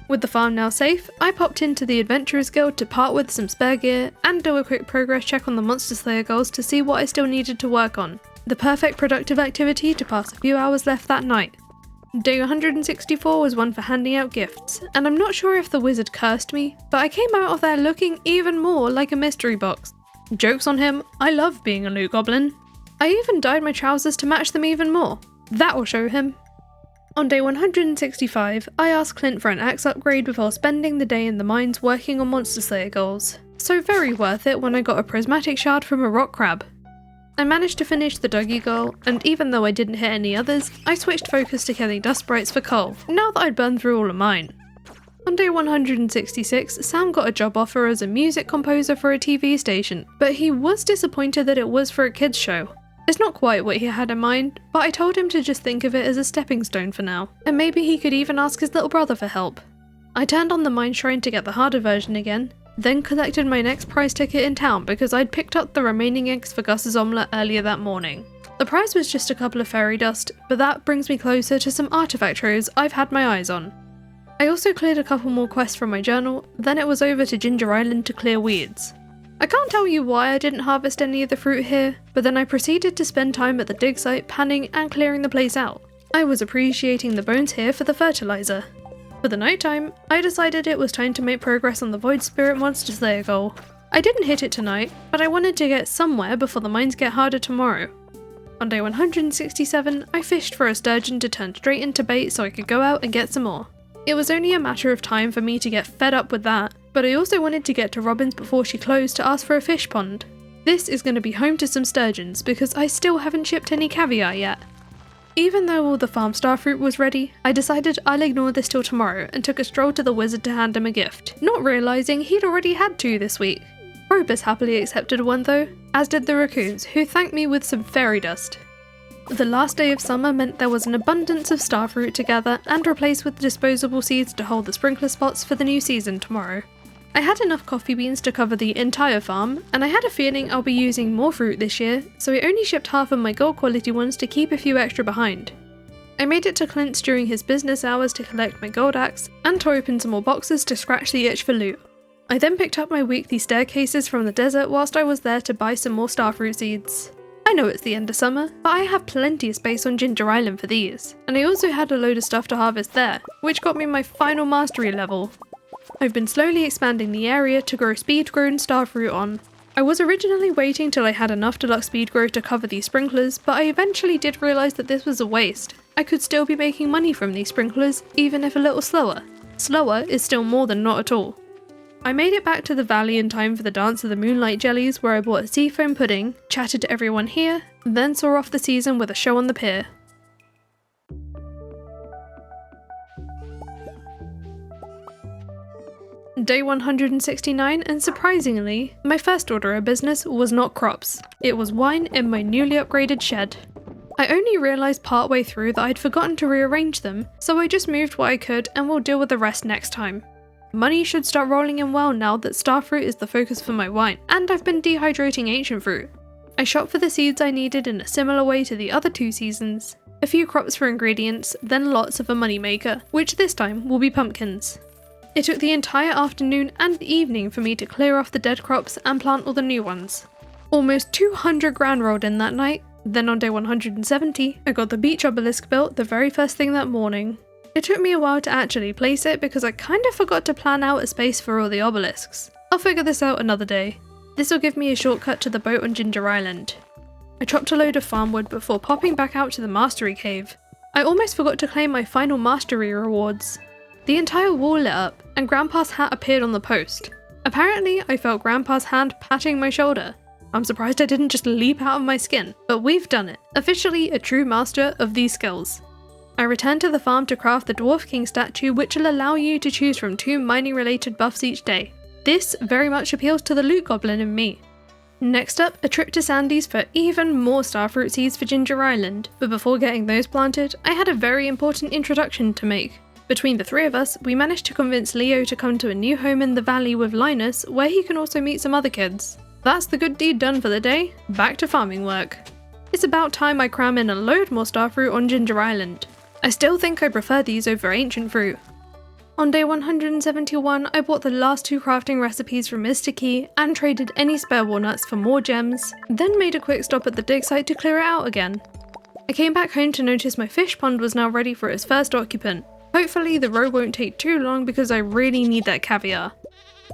With the farm now safe, I popped into the Adventurers Guild to part with some spare gear and do a quick progress check on the Monster Slayer goals to see what I still needed to work on. The perfect productive activity to pass a few hours left that night. Day 164 was one for handing out gifts, and I'm not sure if the wizard cursed me, but I came out of there looking even more like a mystery box. Joke's on him, I love being a loot goblin. I even dyed my trousers to match them even more. That'll show him. On day 165, I asked Clint for an axe upgrade before spending the day in the mines working on Monster Slayer goals, so very worth it when I got a prismatic shard from a rock crab. I managed to finish the Dougie goal, and even though I didn't hit any others, I switched focus to killing dust sprites for coal, now that I'd burned through all of mine. On day 166, Sam got a job offer as a music composer for a TV station, but he was disappointed that it was for a kids show. It's not quite what he had in mind, but I told him to just think of it as a stepping stone for now, and maybe he could even ask his little brother for help. I turned on the mine shrine to get the harder version again, then collected my next prize ticket in town because I'd picked up the remaining eggs for Gus's omelette earlier that morning. The prize was just a couple of fairy dust, but that brings me closer to some artifact troves I've had my eyes on. I also cleared a couple more quests from my journal, then it was over to Ginger Island to clear weeds. I can't tell you why I didn't harvest any of the fruit here, but then I proceeded to spend time at the dig site panning and clearing the place out. I was appreciating the bones here for the fertilizer. For the nighttime, I decided it was time to make progress on the Void Spirit Monster Slayer goal. I didn't hit it tonight, but I wanted to get somewhere before the mines get harder tomorrow. On day 167, I fished for a sturgeon to turn straight into bait so I could go out and get some more. It was only a matter of time for me to get fed up with that, but I also wanted to get to Robin's before she closed to ask for a fish pond. This is going to be home to some sturgeons because I still haven't shipped any caviar yet. Even though all the farm starfruit was ready, I decided I'll ignore this till tomorrow and took a stroll to the wizard to hand him a gift, not realising he'd already had 2 this week. Robus happily accepted one though, as did the raccoons, who thanked me with some fairy dust. The last day of summer meant there was an abundance of starfruit to gather and replace with disposable seeds to hold the sprinkler spots for the new season tomorrow. I had enough coffee beans to cover the entire farm, and I had a feeling I'll be using more fruit this year, so I only shipped half of my gold quality ones to keep a few extra behind. I made it to Clint's during his business hours to collect my gold axe, and to open some more boxes to scratch the itch for loot. I then picked up my weekly staircases from the desert whilst I was there to buy some more starfruit seeds. I know it's the end of summer, but I have plenty of space on Ginger Island for these, and I also had a load of stuff to harvest there, which got me my final mastery level. I've been slowly expanding the area to grow speed-grown starfruit on. I was originally waiting till I had enough deluxe speed grow to cover these sprinklers, but I eventually did realise that this was a waste. I could still be making money from these sprinklers, even if a little slower. Slower is still more than not at all. I made it back to the valley in time for the Dance of the Moonlight Jellies, where I bought a seafoam pudding, chatted to everyone here, then saw off the season with a show on the pier. Day 169, and surprisingly, my first order of business was not crops. It was wine in my newly upgraded shed. I only realised partway through that I'd forgotten to rearrange them, so I just moved what I could and will deal with the rest next time. Money should start rolling in well now that starfruit is the focus for my wine, and I've been dehydrating ancient fruit. I shopped for the seeds I needed in a similar way to the other 2 seasons. A few crops for ingredients, then lots of a moneymaker, which this time will be pumpkins. It took the entire afternoon and evening for me to clear off the dead crops and plant all the new ones. Almost 200 grand rolled in that night. Then on day 170, I got the beach obelisk built the very first thing that morning. It took me a while to actually place it because I kind of forgot to plan out a space for all the obelisks. I'll figure this out another day. This will give me a shortcut to the boat on Ginger Island. I chopped a load of farm wood before popping back out to the mastery cave. I almost forgot to claim my final mastery rewards. The entire wall lit up, and Grandpa's hat appeared on the post. Apparently, I felt Grandpa's hand patting my shoulder. I'm surprised I didn't just leap out of my skin, but we've done it. Officially a true master of these skills. I returned to the farm to craft the Dwarf King statue, which will allow you to choose from 2 mining related buffs each day. This very much appeals to the loot goblin in me. Next up, a trip to Sandy's for even more starfruit seeds for Ginger Island, but before getting those planted, I had a very important introduction to make. Between the 3 of us, we managed to convince Leo to come to a new home in the valley with Linus, where he can also meet some other kids. That's the good deed done for the day. Back to farming work. It's about time I cram in a load more starfruit on Ginger Island. I still think I prefer these over ancient fruit. On day 171, I bought the last 2 crafting recipes from Mr. Key and traded any spare walnuts for more gems, then made a quick stop at the dig site to clear it out again. I came back home to notice my fish pond was now ready for its first occupant. Hopefully the row won't take too long because I really need that caviar.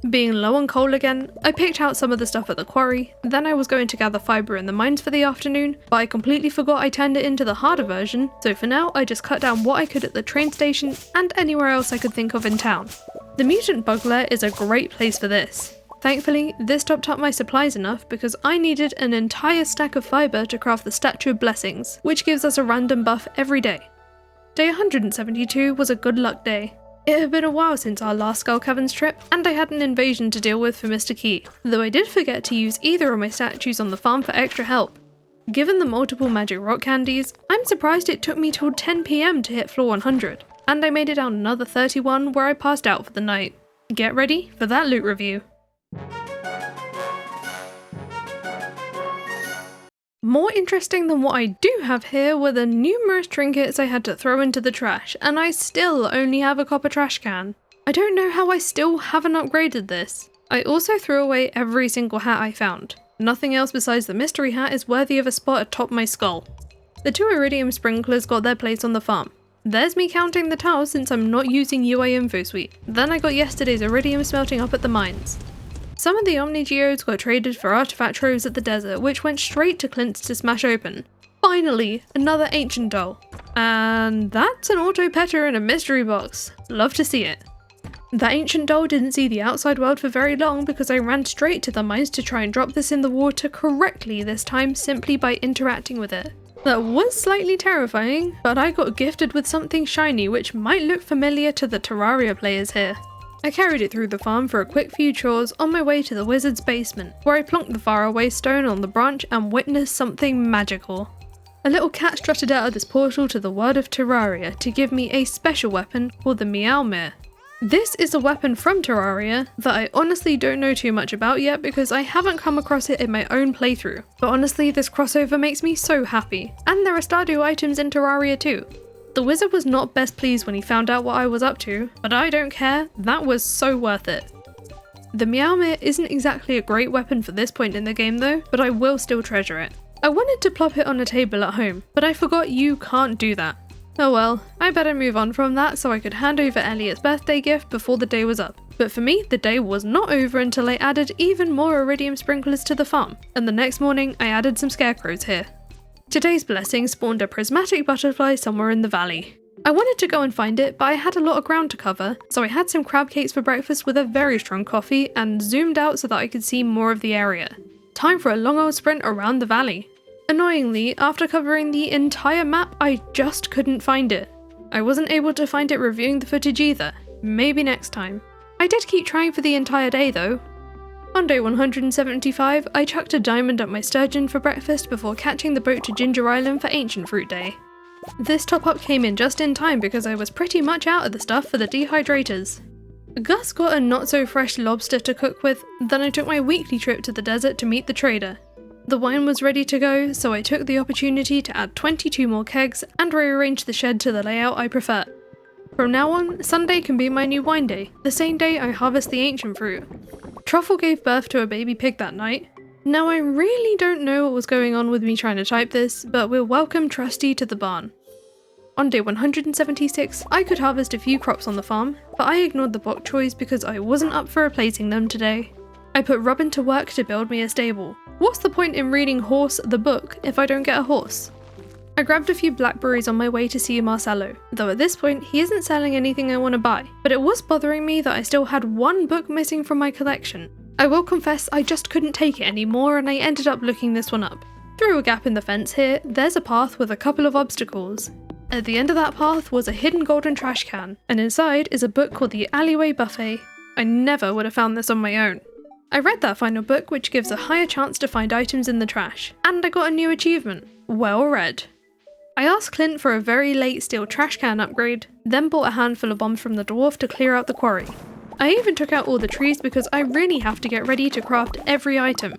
Being low on coal again, I picked out some of the stuff at the quarry, then I was going to gather fibre in the mines for the afternoon, but I completely forgot I turned it into the harder version, so for now I just cut down what I could at the train station and anywhere else I could think of in town. The mutant bug lair is a great place for this. Thankfully, this topped up my supplies enough because I needed an entire stack of fibre to craft the Statue of Blessings, which gives us a random buff every day. Day 172 was a good luck day. It had been a while since our last Skull Caverns trip, and I had an invasion to deal with for Mr. Key, though I did forget to use either of my statues on the farm for extra help. Given the multiple magic rock candies, I'm surprised it took me till 10 PM to hit floor 100, and I made it down another 31 where I passed out for the night. Get ready for that loot review. More interesting than what I do have here were the numerous trinkets I had to throw into the trash, and I still only have a copper trash can. I don't know how I still haven't upgraded this. I also threw away every single hat I found. Nothing else besides the mystery hat is worthy of a spot atop my skull. The 2 iridium sprinklers got their place on the farm. There's me counting the tiles since I'm not using UI Info Suite. Then I got yesterday's iridium smelting up at the mines. Some of the Omni Geodes got traded for artifact troves at the desert, which went straight to Clint's to smash open. Finally, another ancient doll. And that's an auto petter in a mystery box. Love to see it. That ancient doll didn't see the outside world for very long because I ran straight to the mines to try and drop this in the water correctly this time simply by interacting with it. That was slightly terrifying, but I got gifted with something shiny which might look familiar to the Terraria players here. I carried it through the farm for a quick few chores on my way to the wizard's basement, where I plonked the faraway stone on the branch and witnessed something magical. A little cat strutted out of this portal to the world of Terraria to give me a special weapon called the emmalutionyt. This is a weapon from Terraria that I honestly don't know too much about yet because I haven't come across it in my own playthrough, but honestly this crossover makes me so happy, and there are Stardew items in Terraria too. The wizard was not best pleased when he found out what I was up to, but I don't care, that was so worth it. The emmalutionyt isn't exactly a great weapon for this point in the game though, but I will still treasure it. I wanted to plop it on a table at home, but I forgot you can't do that. Oh well, I better move on from that so I could hand over Elliot's birthday gift before the day was up. But for me, the day was not over until I added even more iridium sprinklers to the farm, and the next morning I added some scarecrows here. Today's blessing spawned a prismatic butterfly somewhere in the valley. I wanted to go and find it, but I had a lot of ground to cover, so I had some crab cakes for breakfast with a very strong coffee and zoomed out so that I could see more of the area. Time for a long old sprint around the valley. Annoyingly, after covering the entire map, I just couldn't find it. I wasn't able to find it reviewing the footage either. Maybe next time. I did keep trying for the entire day though. On day 175, I chucked a diamond at my sturgeon for breakfast before catching the boat to Ginger Island for Ancient Fruit Day. This top-up came in just in time because I was pretty much out of the stuff for the dehydrators. Gus got a not-so-fresh lobster to cook with, then I took my weekly trip to the desert to meet the trader. The wine was ready to go, so I took the opportunity to add 22 more kegs and rearrange the shed to the layout I prefer. From now on, Sunday can be my new wine day, the same day I harvest the ancient fruit. Truffle gave birth to a baby pig that night. Now I really don't know what was going on with me trying to type this, but we'll welcome Trusty to the barn. On day 176, I could harvest a few crops on the farm, but I ignored the bok choys because I wasn't up for replacing them today. I put Robin to work to build me a stable. What's the point in reading Horse the book if I don't get a horse? I grabbed a few blackberries on my way to see Marcello, though at this point he isn't selling anything I want to buy, but it was bothering me that I still had one book missing from my collection. I will confess I just couldn't take it anymore and I ended up looking this one up. Through a gap in the fence here, there's a path with a couple of obstacles. At the end of that path was a hidden golden trash can, and inside is a book called the Alleyway Buffet. I never would have found this on my own. I read that final book, which gives a higher chance to find items in the trash, and I got a new achievement. Well read. I asked Clint for a very late steel trash can upgrade, then bought a handful of bombs from the dwarf to clear out the quarry. I even took out all the trees because I really have to get ready to craft every item.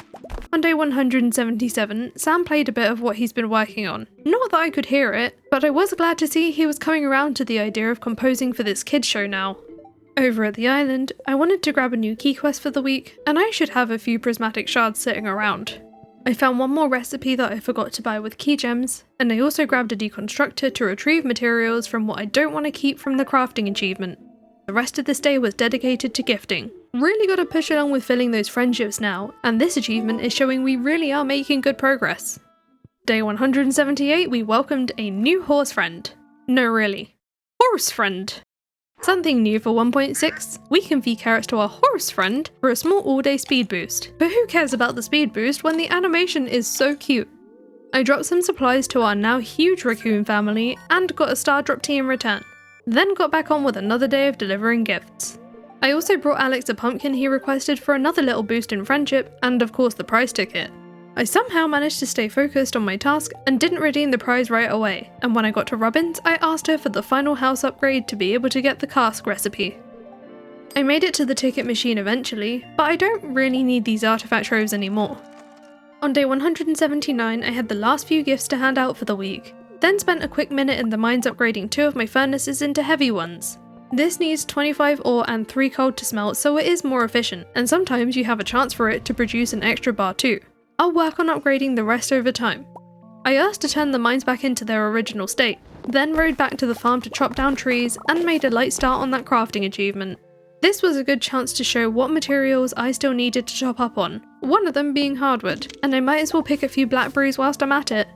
On day 177, Sam played a bit of what he's been working on. Not that I could hear it, but I was glad to see he was coming around to the idea of composing for this kids show now. Over at the island, I wanted to grab a new key quest for the week, and I should have a few prismatic shards sitting around. I found one more recipe that I forgot to buy with key gems, and I also grabbed a deconstructor to retrieve materials from what I don't want to keep from the crafting achievement. The rest of this day was dedicated to gifting. Really gotta push along with filling those friendships now, and this achievement is showing we really are making good progress. Day 178, we welcomed a new horse friend. No, really. Horse friend! Something new for 1.6, we can feed carrots to our horse friend for a small all-day speed boost. But who cares about the speed boost when the animation is so cute? I dropped some supplies to our now huge raccoon family and got a star drop tea in return. Then got back on with another day of delivering gifts. I also brought Alex a pumpkin he requested for another little boost in friendship and of course the prize ticket. I somehow managed to stay focused on my task and didn't redeem the prize right away, and when I got to Robin's, I asked her for the final house upgrade to be able to get the cask recipe. I made it to the ticket machine eventually, but I don't really need these artifact troves anymore. On day 179, I had the last few gifts to hand out for the week, then spent a quick minute in the mines upgrading 2 of my furnaces into heavy ones. This needs 25 ore and 3 coal to smelt, so it is more efficient, and sometimes you have a chance for it to produce an extra bar too. I'll work on upgrading the rest over time. I asked to turn the mines back into their original state, then rode back to the farm to chop down trees and made a light start on that crafting achievement. This was a good chance to show what materials I still needed to chop up on, one of them being hardwood, and I might as well pick a few blackberries whilst I'm at it.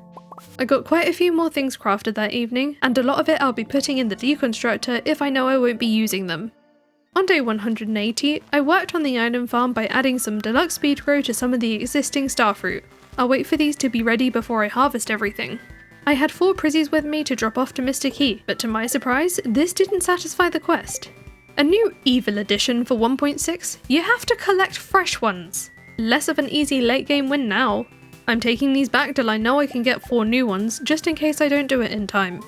I got quite a few more things crafted that evening, and a lot of it I'll be putting in the deconstructor if I know I won't be using them. On day 180, I worked on the island farm by adding some deluxe speed grow to some of the existing starfruit. I'll wait for these to be ready before I harvest everything. I had 4 prizzies with me to drop off to Mr. Key, but to my surprise, this didn't satisfy the quest. A new evil addition for 1.6, you have to collect fresh ones. Less of an easy late game win now. I'm taking these back till I know I can get 4 new ones, just in case I don't do it in time.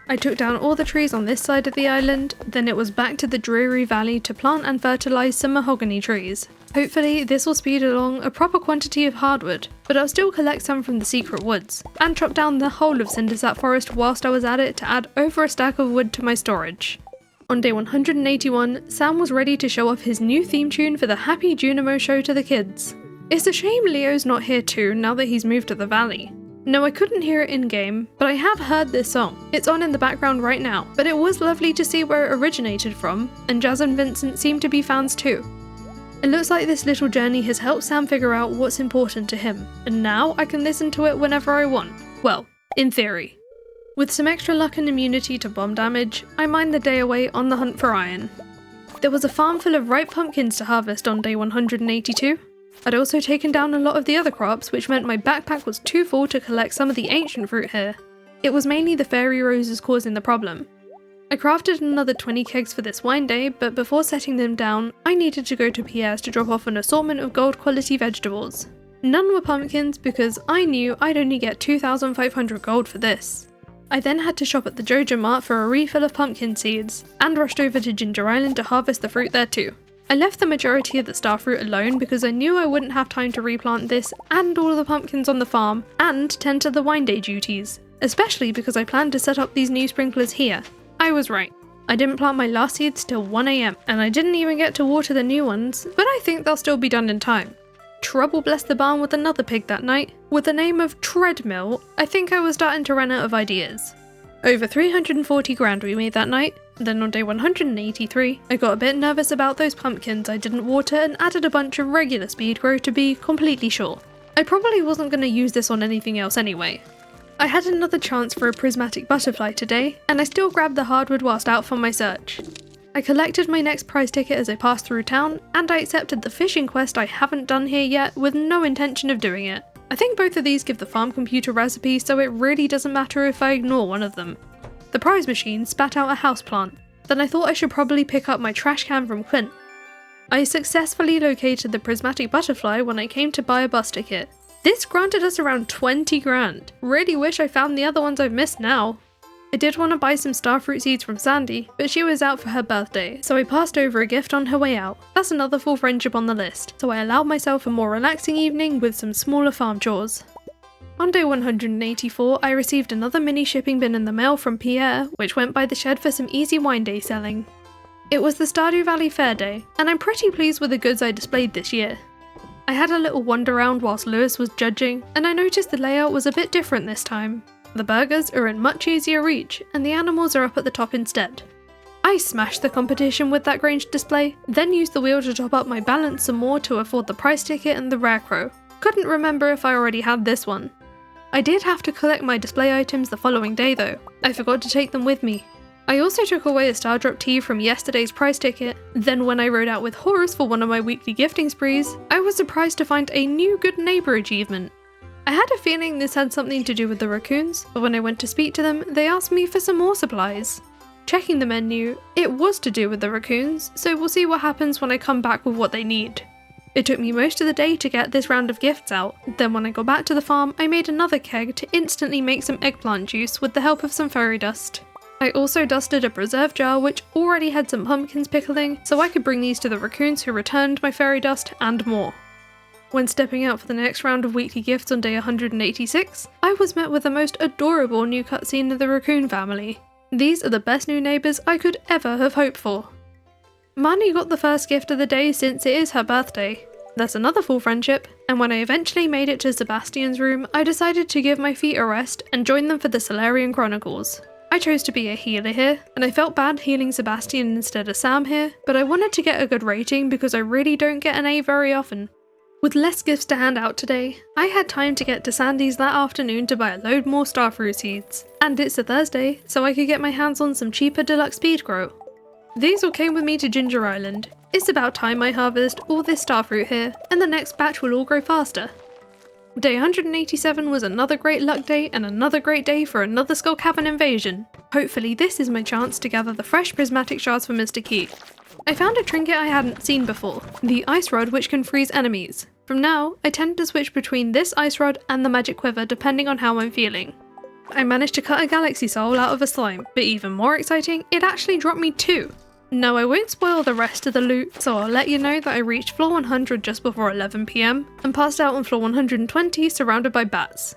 I took down all the trees on this side of the island, then it was back to the dreary valley to plant and fertilise some mahogany trees. Hopefully this will speed along a proper quantity of hardwood, but I'll still collect some from the secret woods, and chop down the whole of Cindersap Forest whilst I was at it to add over a stack of wood to my storage. On day 181, Sam was ready to show off his new theme tune for the Happy Junimo show to the kids. It's a shame Leo's not here too now that he's moved to the valley. No, I couldn't hear it in-game, but I have heard this song. It's on in the background right now, but it was lovely to see where it originated from, and Jazz and Vincent seem to be fans too. It looks like this little journey has helped Sam figure out what's important to him, and now I can listen to it whenever I want. Well, in theory. With some extra luck and immunity to bomb damage, I mined the day away on the hunt for iron. There was a farm full of ripe pumpkins to harvest on day 182. I'd also taken down a lot of the other crops, which meant my backpack was too full to collect some of the ancient fruit here. It was mainly the fairy roses causing the problem. I crafted another 20 kegs for this wine day, but before setting them down, I needed to go to Pierre's to drop off an assortment of gold quality vegetables. None were pumpkins because I knew I'd only get 2,500 gold for this. I then had to shop at the Joja Mart for a refill of pumpkin seeds, and rushed over to Ginger Island to harvest the fruit there too. I left the majority of the starfruit alone because I knew I wouldn't have time to replant this and all of the pumpkins on the farm and tend to the wine day duties, especially because I planned to set up these new sprinklers here. I was right. I didn't plant my last seeds till 1 AM, and I didn't even get to water the new ones, but I think they'll still be done in time. Trouble blessed the barn with another pig that night. With the name of Treadmill, I think I was starting to run out of ideas. Over 340 grand we made that night. Then on day 183, I got a bit nervous about those pumpkins I didn't water and added a bunch of regular speed grow to be completely sure. I probably wasn't going to use this on anything else anyway. I had another chance for a prismatic butterfly today, and I still grabbed the hardwood whilst out for my search. I collected my next prize ticket as I passed through town, and I accepted the fishing quest I haven't done here yet with no intention of doing it. I think both of these give the farm computer recipe, so it really doesn't matter if I ignore one of them. The prize machine spat out a houseplant, then I thought I should probably pick up my trash can from Clint. I successfully located the prismatic butterfly when I came to buy a bus ticket. This granted us around 20 grand. Really wish I found the other ones I've missed now. I did want to buy some starfruit seeds from Sandy, but she was out for her birthday, so I passed over a gift on her way out. That's another full friendship on the list, so I allowed myself a more relaxing evening with some smaller farm chores. On day 184, I received another mini shipping bin in the mail from Pierre, which went by the shed for some easy wine day selling. It was the Stardew Valley Fair Day, and I'm pretty pleased with the goods I displayed this year. I had a little wander around whilst Lewis was judging, and I noticed the layout was a bit different this time. The burgers are in much easier reach, and the animals are up at the top instead. I smashed the competition with that Grange display, then used the wheel to top up my balance some more to afford the price ticket and the rare crow. Couldn't remember if I already had this one. I did have to collect my display items the following day though. I forgot to take them with me. I also took away a Stardrop tea from yesterday's price ticket. Then when I rode out with Horace for one of my weekly gifting sprees, I was surprised to find a new good neighbour achievement. I had a feeling this had something to do with the raccoons, but when I went to speak to them, they asked me for some more supplies. Checking the menu, it was to do with the raccoons, so we'll see what happens when I come back with what they need. It took me most of the day to get this round of gifts out, then when I got back to the farm, I made another keg to instantly make some eggplant juice with the help of some fairy dust. I also dusted a preserve jar which already had some pumpkins pickling, so I could bring these to the raccoons who returned my fairy dust and more. When stepping out for the next round of weekly gifts on day 186, I was met with the most adorable new cutscene of the raccoon family. These are the best new neighbours I could ever have hoped for. Marnie got the first gift of the day since it is her birthday. That's another full friendship, and when I eventually made it to Sebastian's room, I decided to give my feet a rest and join them for the Solarian Chronicles. I chose to be a healer here, and I felt bad healing Sebastian instead of Sam here, but I wanted to get a good rating because I really don't get an A very often. With less gifts to hand out today, I had time to get to Sandy's that afternoon to buy a load more starfruit seeds. And it's a Thursday, so I could get my hands on some cheaper deluxe speed grow. These all came with me to Ginger Island. It's about time I harvest all this starfruit here, and the next batch will all grow faster. Day 187 was another great luck day and another great day for another Skull Cavern invasion. Hopefully this is my chance to gather the fresh prismatic shards for Mr. Key. I found a trinket I hadn't seen before, the ice rod which can freeze enemies. From now, I tend to switch between this ice rod and the magic quiver depending on how I'm feeling. I managed to cut a galaxy soul out of a slime, but even more exciting, it actually dropped me 2. Now I won't spoil the rest of the loot, so I'll let you know that I reached floor 100 just before 11 PM and passed out on floor 120 surrounded by bats.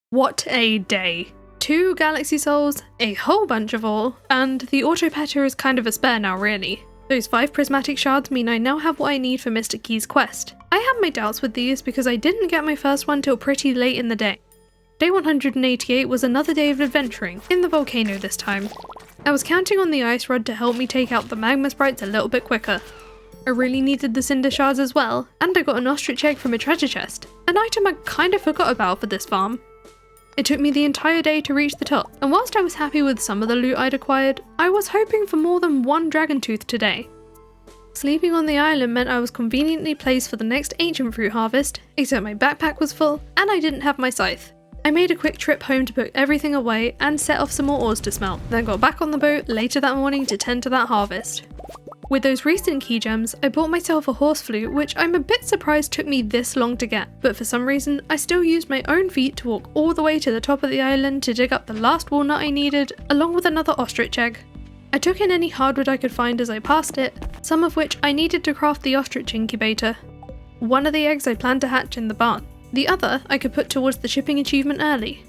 What a day! 2 galaxy souls, a whole bunch of ore, and the auto petter is kind of a spare now really. Those 5 prismatic shards mean I now have what I need for Mr. Key's quest. I had my doubts with these because I didn't get my first one till pretty late in the day. Day 188 was another day of adventuring, in the volcano this time. I was counting on the ice rod to help me take out the magma sprites a little bit quicker. I really needed the cinder shards as well, and I got an ostrich egg from a treasure chest, an item I kinda forgot about for this farm. It took me the entire day to reach the top, and whilst I was happy with some of the loot I'd acquired, I was hoping for more than 1 dragon tooth today. Sleeping on the island meant I was conveniently placed for the next ancient fruit harvest, except my backpack was full, and I didn't have my scythe. I made a quick trip home to put everything away and set off some more ores to smelt, then got back on the boat later that morning to tend to that harvest. With those recent key gems, I bought myself a horse flute, which I'm a bit surprised took me this long to get, but for some reason I still used my own feet to walk all the way to the top of the island to dig up the last walnut I needed, along with another ostrich egg. I took in any hardwood I could find as I passed it, some of which I needed to craft the ostrich incubator. One of the eggs I planned to hatch in the barn, the other I could put towards the shipping achievement early.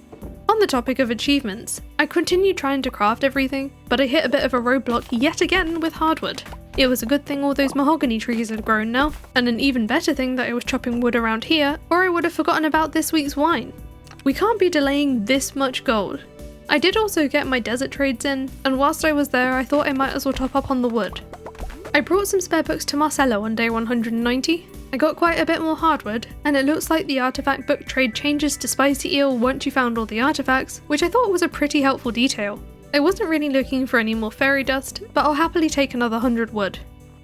On the topic of achievements, I continued trying to craft everything, but I hit a bit of a roadblock yet again with hardwood. It was a good thing all those mahogany trees had grown now, and an even better thing that I was chopping wood around here, or I would have forgotten about this week's wine. We can't be delaying this much gold. I did also get my desert trades in, and whilst I was there I thought I might as well top up on the wood. I brought some spare books to Marcelo on day 190. I got quite a bit more hardwood, and it looks like the artifact book trade changes to spicy eel once you found all the artifacts, which I thought was a pretty helpful detail. I wasn't really looking for any more fairy dust, but I'll happily take another 100 wood.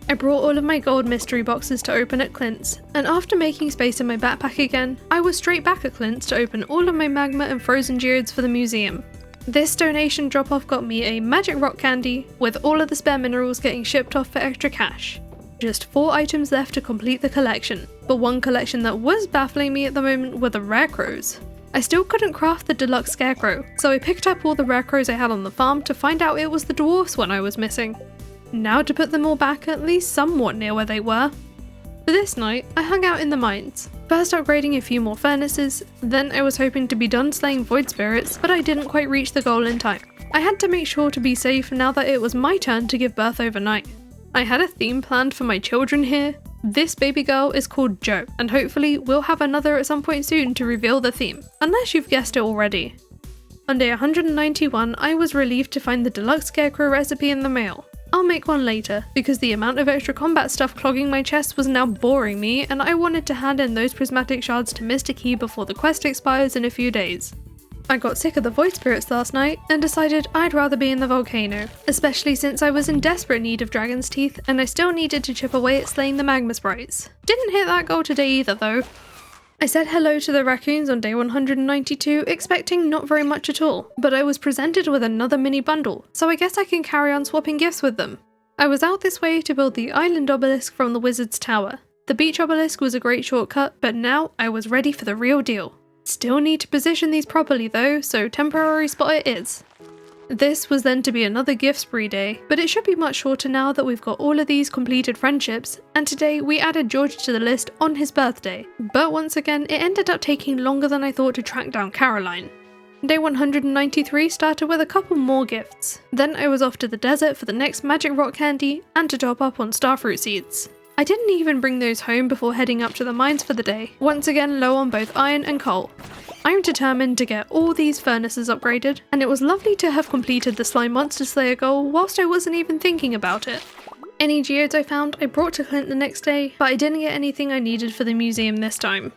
I brought all of my gold mystery boxes to open at Clint's, and after making space in my backpack again, I was straight back at Clint's to open all of my magma and frozen geodes for the museum. This donation drop-off got me a magic rock candy, with all of the spare minerals getting shipped off for extra cash. Just 4 items left to complete the collection, but one collection that was baffling me at the moment were the rare crows. I still couldn't craft the deluxe scarecrow, so I picked up all the rare crows I had on the farm to find out it was the dwarfs one I was missing. Now to put them all back at least somewhat near where they were. For this night, I hung out in the mines, first upgrading a few more furnaces, then I was hoping to be done slaying void spirits, but I didn't quite reach the goal in time. I had to make sure to be safe now that it was my turn to give birth overnight. I had a theme planned for my children here. This baby girl is called Jo, and hopefully we'll have another at some point soon to reveal the theme, unless you've guessed it already. On day 191, I was relieved to find the deluxe scarecrow recipe in the mail. I'll make one later, because the amount of extra combat stuff clogging my chest was now boring me, and I wanted to hand in those prismatic shards to Mr. Key before the quest expires in a few days. I got sick of the void spirits last night and decided I'd rather be in the volcano, especially since I was in desperate need of dragon's teeth and I still needed to chip away at slaying the magma sprites. Didn't hit that goal today either though. I said hello to the raccoons on day 192, expecting not very much at all, but I was presented with another mini bundle, so I guess I can carry on swapping gifts with them. I was out this way to build the island obelisk from the wizard's tower. The beach obelisk was a great shortcut, but now I was ready for the real deal. Still need to position these properly though, so temporary spot it is. This was then to be another gift spree day, but it should be much shorter now that we've got all of these completed friendships, and today we added George to the list on his birthday. But once again, it ended up taking longer than I thought to track down Caroline. Day 193 started with a couple more gifts. Then I was off to the desert for the next magic rock candy and to top up on starfruit seeds. I didn't even bring those home before heading up to the mines for the day, once again low on both iron and coal. I'm determined to get all these furnaces upgraded, and it was lovely to have completed the Slime Monster Slayer goal whilst I wasn't even thinking about it. Any geodes I found I brought to Clint the next day, but I didn't get anything I needed for the museum this time.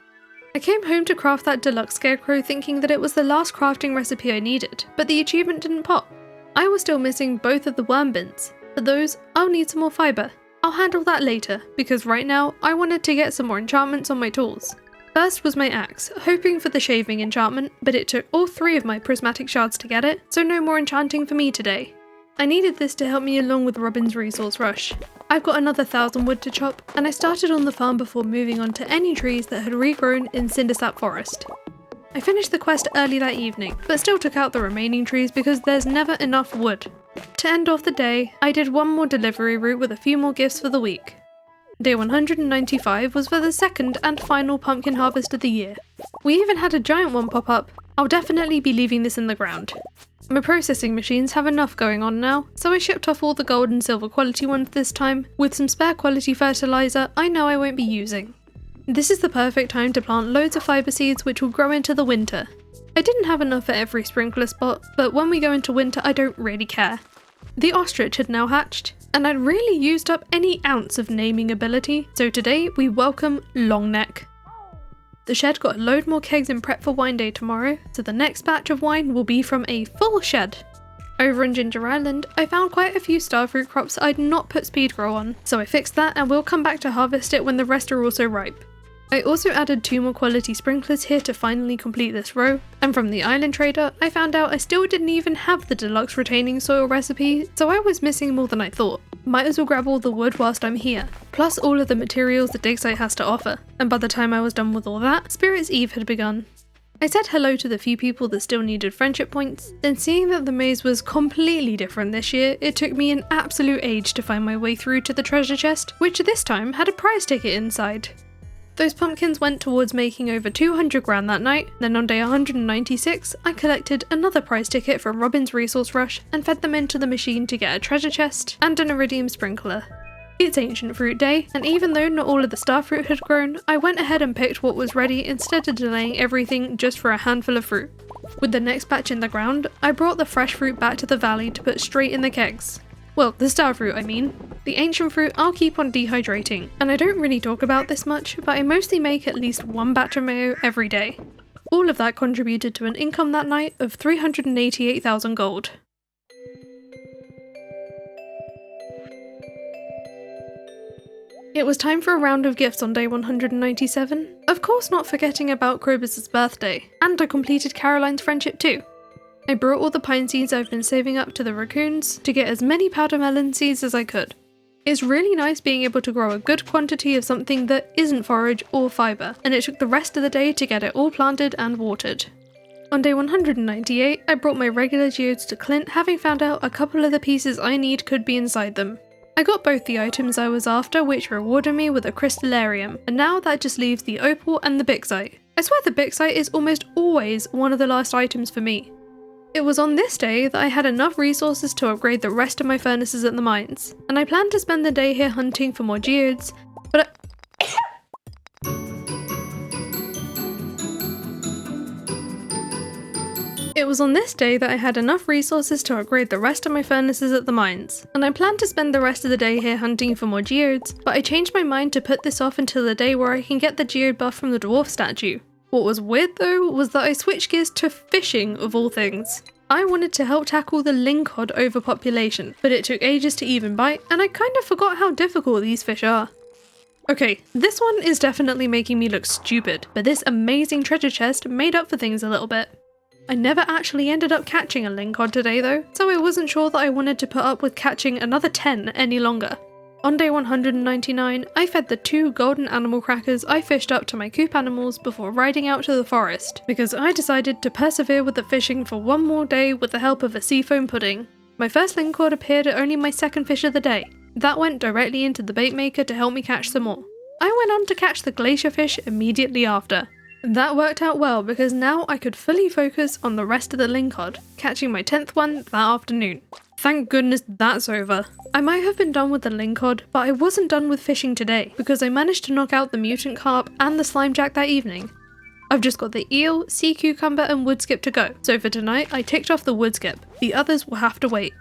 I came home to craft that deluxe scarecrow thinking that it was the last crafting recipe I needed, but the achievement didn't pop. I was still missing both of the worm bins. For those, I'll need some more fibre. I'll handle that later, because right now I wanted to get some more enchantments on my tools. First was my axe, hoping for the shaving enchantment, but it took all 3 of my prismatic shards to get it, so no more enchanting for me today. I needed this to help me along with Robin's resource rush. I've got another 1,000 wood to chop, and I started on the farm before moving on to any trees that had regrown in Cindersap Forest. I finished the quest early that evening, but still took out the remaining trees because there's never enough wood. To end off the day, I did one more delivery route with a few more gifts for the week. Day 195 was for the second and final pumpkin harvest of the year. We even had a giant one pop up. I'll definitely be leaving this in the ground. My processing machines have enough going on now, so I shipped off all the gold and silver quality ones this time, with some spare quality fertilizer I know I won't be using. This is the perfect time to plant loads of fibre seeds which will grow into the winter. I didn't have enough for every sprinkler spot, but when we go into winter I don't really care. The ostrich had now hatched, and I'd really used up any ounce of naming ability, so today we welcome Longneck. The shed got a load more kegs in prep for wine day tomorrow, so the next batch of wine will be from a full shed. Over in Ginger Island, I found quite a few starfruit crops I'd not put speed grow on, so I fixed that and we'll come back to harvest it when the rest are also ripe. I also added 2 more quality sprinklers here to finally complete this row, and from the island trader, I found out I still didn't even have the deluxe retaining soil recipe, so I was missing more than I thought. Might as well grab all the wood whilst I'm here, plus all of the materials the dig site has to offer, and by the time I was done with all that, Spirit's Eve had begun. I said hello to the few people that still needed friendship points, then seeing that the maze was completely different this year, it took me an absolute age to find my way through to the treasure chest, which this time had a prize ticket inside. Those pumpkins went towards making over 200 grand that night, then on day 196 I collected another prize ticket from Robin's resource rush and fed them into the machine to get a treasure chest and an iridium sprinkler. It's ancient fruit day, and even though not all of the starfruit had grown, I went ahead and picked what was ready instead of delaying everything just for a handful of fruit. With the next batch in the ground, I brought the fresh fruit back to the valley to put straight in the kegs. Well, the starfruit I mean. The ancient fruit I'll keep on dehydrating, and I don't really talk about this much, but I mostly make at least 1 batch of mayo every day. All of that contributed to an income that night of 388,000 gold. It was time for a round of gifts on day 197, of course not forgetting about Krobus' birthday, and I completed Caroline's friendship too. I brought all the pine seeds I've been saving up to the raccoons to get as many powder melon seeds as I could. It's really nice being able to grow a good quantity of something that isn't forage or fibre, and it took the rest of the day to get it all planted and watered. On day 198, I brought my regular geodes to Clint, having found out a couple of the pieces I need could be inside them. I got both the items I was after, which rewarded me with a crystallarium, and now that just leaves the opal and the bixite. I swear the bixite is almost always one of the last items for me. It was on this day that I had enough resources to upgrade the rest of my furnaces at the mines, and I planned to spend the day here hunting for more geodes, but It was on this day that I had enough resources to upgrade the rest of my furnaces at the mines, and I planned to spend the rest of the day here hunting for more geodes, but I changed my mind to put this off until the day where I can get the geode buff from the dwarf statue. What was weird though was that I switched gears to fishing of all things. I wanted to help tackle the lingcod overpopulation, but it took ages to even bite, and I kind of forgot how difficult these fish are. Okay, this one is definitely making me look stupid, but this amazing treasure chest made up for things a little bit. I never actually ended up catching a lingcod today though, so I wasn't sure that I wanted to put up with catching another 10 any longer. On day 199, I fed the 2 golden animal crackers I fished up to my coop animals before riding out to the forest, because I decided to persevere with the fishing for one more day with the help of a seafoam pudding. My first lingcod appeared at only my second fish of the day. That went directly into the bait maker to help me catch some more. I went on to catch the glacier fish immediately after. That worked out well because now I could fully focus on the rest of the lingcod, catching my 10th one that afternoon. Thank goodness that's over. I might have been done with the lingcod, but I wasn't done with fishing today because I managed to knock out the mutant carp and the slimejack that evening. I've just got the eel, sea cucumber and woodskip to go, so for tonight I ticked off the woodskip. The others will have to wait.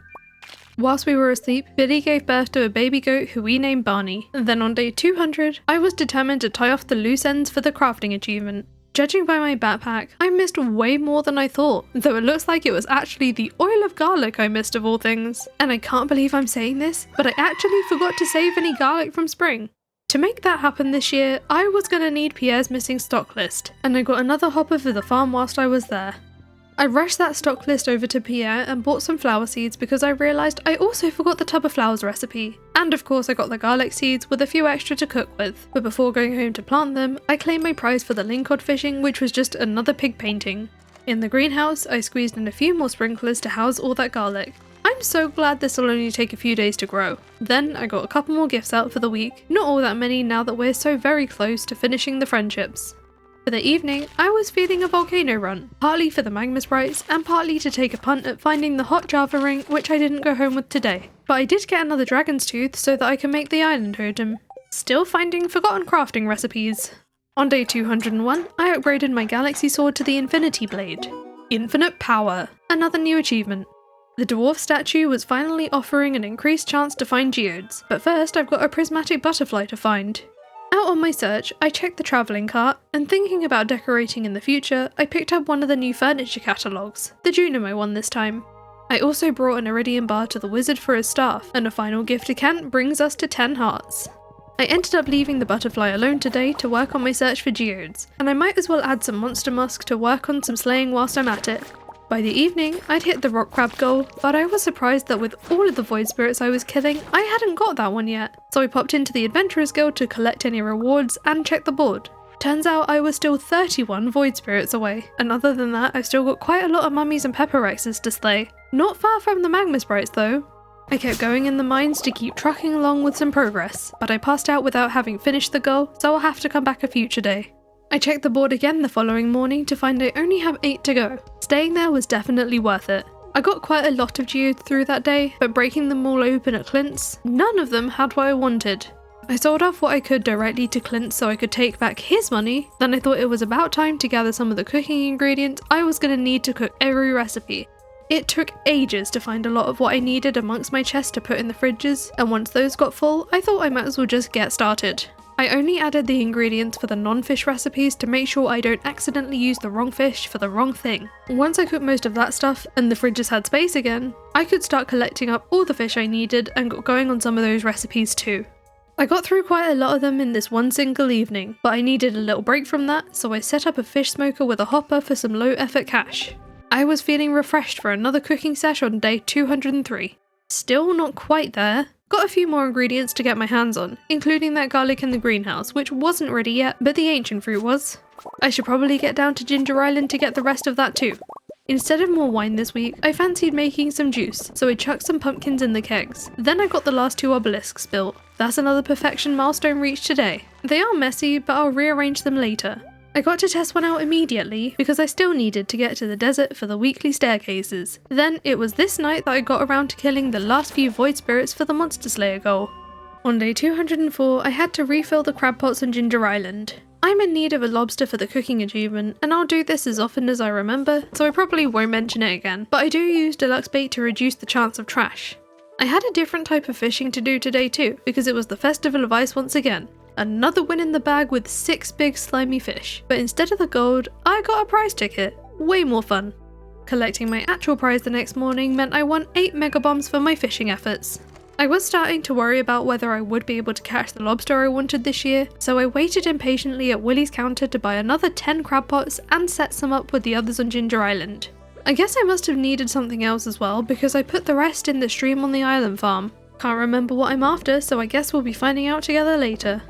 Whilst we were asleep, Billy gave birth to a baby goat who we named Barney. Then on day 200, I was determined to tie off the loose ends for the crafting achievement. Judging by my backpack, I missed way more than I thought, though it looks like it was actually the oil of garlic I missed of all things. And I can't believe I'm saying this, but I actually forgot to save any garlic from spring. To make that happen this year, I was gonna need Pierre's missing stock list, and I got another hopper for the farm whilst I was there. I rushed that stock list over to Pierre and bought some flower seeds because I realised I also forgot the tub of flowers recipe. And of course I got the garlic seeds with a few extra to cook with, but before going home to plant them, I claimed my prize for the lingcod fishing, which was just another pig painting. In the greenhouse, I squeezed in a few more sprinklers to house all that garlic. I'm so glad this will only take a few days to grow. Then I got a couple more gifts out for the week, not all that many now that we're so very close to finishing the friendships. For the evening, I was feeling a volcano run, partly for the magma sprites and partly to take a punt at finding the hot Java ring, which I didn't go home with today. But I did get another dragon's tooth so that I can make the island totem. Still finding forgotten crafting recipes. On day 201, I upgraded my galaxy sword to the infinity blade. Infinite power, another new achievement. The dwarf statue was finally offering an increased chance to find geodes, but first I've got a prismatic butterfly to find. Out on my search, I checked the travelling cart, and thinking about decorating in the future, I picked up one of the new furniture catalogues, the Junimo one this time. I also brought an iridium bar to the wizard for his staff, and a final gift to Kent brings us to 10 hearts. I ended up leaving the butterfly alone today to work on my search for geodes, and I might as well add some monster musk to work on some slaying whilst I'm at it. By the evening, I'd hit the rock crab goal, but I was surprised that with all of the void spirits I was killing, I hadn't got that one yet. So I popped into the Adventurers Guild to collect any rewards and check the board. Turns out I was still 31 void spirits away, and other than that I've still got quite a lot of mummies and pepper rexes to slay. Not far from the magma sprites though. I kept going in the mines to keep trucking along with some progress, but I passed out without having finished the goal, so I'll have to come back a future day. I checked the board again the following morning to find I only have 8 to go. Staying there was definitely worth it. I got quite a lot of geodes through that day, but breaking them all open at Clint's, none of them had what I wanted. I sold off what I could directly to Clint so I could take back his money, then I thought it was about time to gather some of the cooking ingredients I was going to need to cook every recipe. It took ages to find a lot of what I needed amongst my chests to put in the fridges, and once those got full, I thought I might as well just get started. I only added the ingredients for the non-fish recipes to make sure I don't accidentally use the wrong fish for the wrong thing. Once I cooked most of that stuff and the fridges had space again, I could start collecting up all the fish I needed and got going on some of those recipes too. I got through quite a lot of them in this one single evening, but I needed a little break from that, so I set up a fish smoker with a hopper for some low effort cash. I was feeling refreshed for another cooking sesh on day 203. Still not quite there. Got a few more ingredients to get my hands on, including that garlic in the greenhouse, which wasn't ready yet, but the ancient fruit was. I should probably get down to Ginger Island to get the rest of that too. Instead of more wine this week, I fancied making some juice, so I chucked some pumpkins in the kegs. Then I got the last 2 obelisks built. That's another perfection milestone reached today. They are messy, but I'll rearrange them later. I got to test one out immediately because I still needed to get to the desert for the weekly staircases. Then it was this night that I got around to killing the last few void spirits for the monster slayer goal. On day 204, I had to refill the crab pots on Ginger Island. I'm in need of a lobster for the cooking achievement, and I'll do this as often as I remember, so I probably won't mention it again, but I do use deluxe bait to reduce the chance of trash. I had a different type of fishing to do today too, because it was the Festival of Ice once again. Another win in the bag with 6 big slimy fish, but instead of the gold, I got a prize ticket. Way more fun. Collecting my actual prize the next morning meant I won 8 megabombs for my fishing efforts. I was starting to worry about whether I would be able to catch the lobster I wanted this year, so I waited impatiently at Willie's counter to buy another 10 crab pots and set some up with the others on Ginger Island. I guess I must have needed something else as well, because I put the rest in the stream on the island farm. Can't remember what I'm after, so I guess we'll be finding out together later.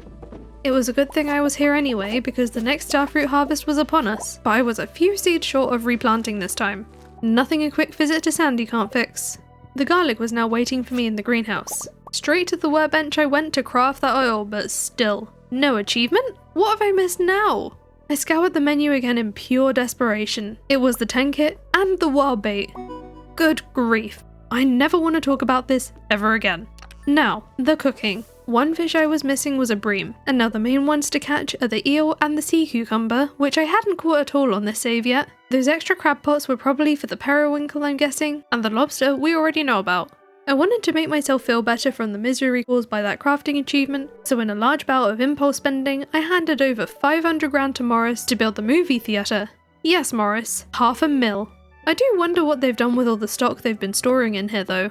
It was a good thing I was here anyway, because the next starfruit harvest was upon us, but I was a few seeds short of replanting this time. Nothing a quick visit to Sandy can't fix. The garlic was now waiting for me in the greenhouse. Straight to the workbench I went to craft that oil, but still, no achievement? What have I missed now? I scoured the menu again in pure desperation. It was the 10 kit and the wild bait. Good grief. I never want to talk about this ever again. Now, the cooking. One fish I was missing was a bream, and now the main ones to catch are the eel and the sea cucumber, which I hadn't caught at all on this save yet. Those extra crab pots were probably for the periwinkle, I'm guessing, and the lobster we already know about. I wanted to make myself feel better from the misery caused by that crafting achievement, so in a large bout of impulse spending, I handed over 500 grand to Morris to build the movie theatre. Yes, Morris, $500,000. I do wonder what they've done with all the stock they've been storing in here though.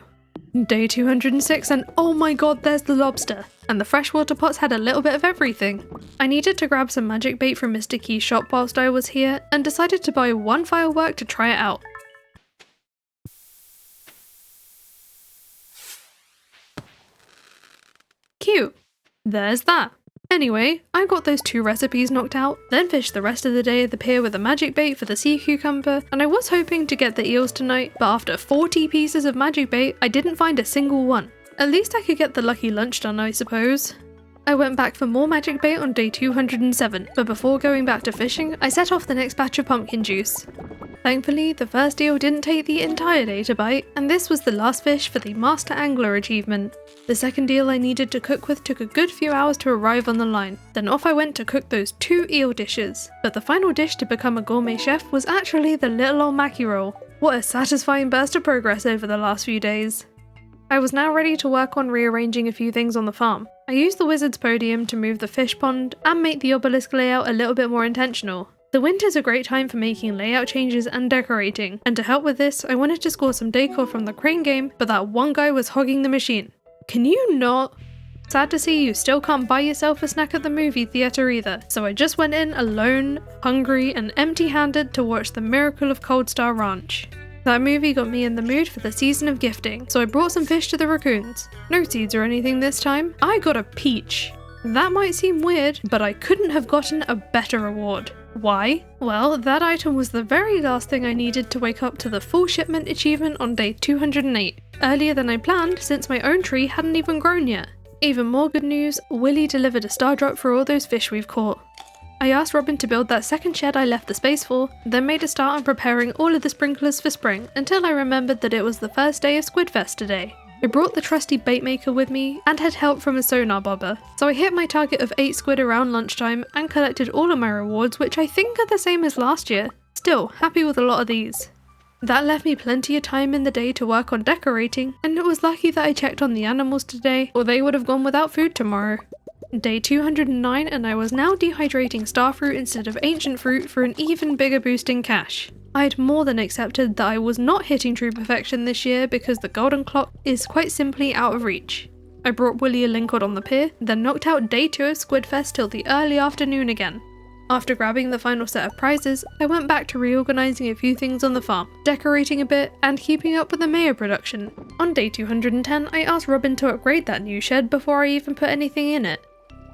Day 206 and oh my god, there's the lobster! And the freshwater pots had a little bit of everything. I needed to grab some magic bait from Mr. Key's shop whilst I was here, and decided to buy 1 firework to try it out. Cute. There's that. Anyway, I got those 2 recipes knocked out, then fished the rest of the day at the pier with a magic bait for the sea cucumber, and I was hoping to get the eels tonight, but after 40 pieces of magic bait, I didn't find a single one. At least I could get the lucky lunch done, I suppose. I went back for more magic bait on day 207, but before going back to fishing, I set off the next batch of pumpkin juice. Thankfully, the first eel didn't take the entire day to bite, and this was the last fish for the Master Angler achievement. The second eel I needed to cook with took a good few hours to arrive on the line, then off I went to cook those 2 eel dishes. But the final dish to become a gourmet chef was actually the little old mackie roll. What a satisfying burst of progress over the last few days. I was now ready to work on rearranging a few things on the farm. I used the wizard's podium to move the fish pond and make the obelisk layout a little bit more intentional. The winter's a great time for making layout changes and decorating, and to help with this, I wanted to score some decor from the crane game, but that one guy was hogging the machine. Can you not? Sad to see you still can't buy yourself a snack at the movie theatre either, so I just went in alone, hungry, and empty-handed to watch The Miracle of Cold Star Ranch. That movie got me in the mood for the season of gifting, so I brought some fish to the raccoons. No seeds or anything this time. I got a peach. That might seem weird, but I couldn't have gotten a better award. Why? Well, that item was the very last thing I needed to wake up to the full shipment achievement on day 208. Earlier than I planned, since my own tree hadn't even grown yet. Even more good news, Willie delivered a star drop for all those fish we've caught. I asked Robin to build that second shed I left the space for, then made a start on preparing all of the sprinklers for spring, until I remembered that it was the first day of Squidfest today. I brought the trusty bait maker with me, and had help from a sonar bobber, so I hit my target of 8 squid around lunchtime, and collected all of my rewards, which I think are the same as last year. Still, happy with a lot of these. That left me plenty of time in the day to work on decorating, and it was lucky that I checked on the animals today, or they would have gone without food tomorrow. Day 209, and I was now dehydrating starfruit instead of ancient fruit for an even bigger boost in cash. I had more than accepted that I was not hitting true perfection this year because the golden clock is quite simply out of reach. I brought Willie a lingcod on the pier, then knocked out day 2 of Squidfest till the early afternoon again. After grabbing the final set of prizes, I went back to reorganising a few things on the farm, decorating a bit, and keeping up with the mayo production. On day 210, I asked Robin to upgrade that new shed before I even put anything in it.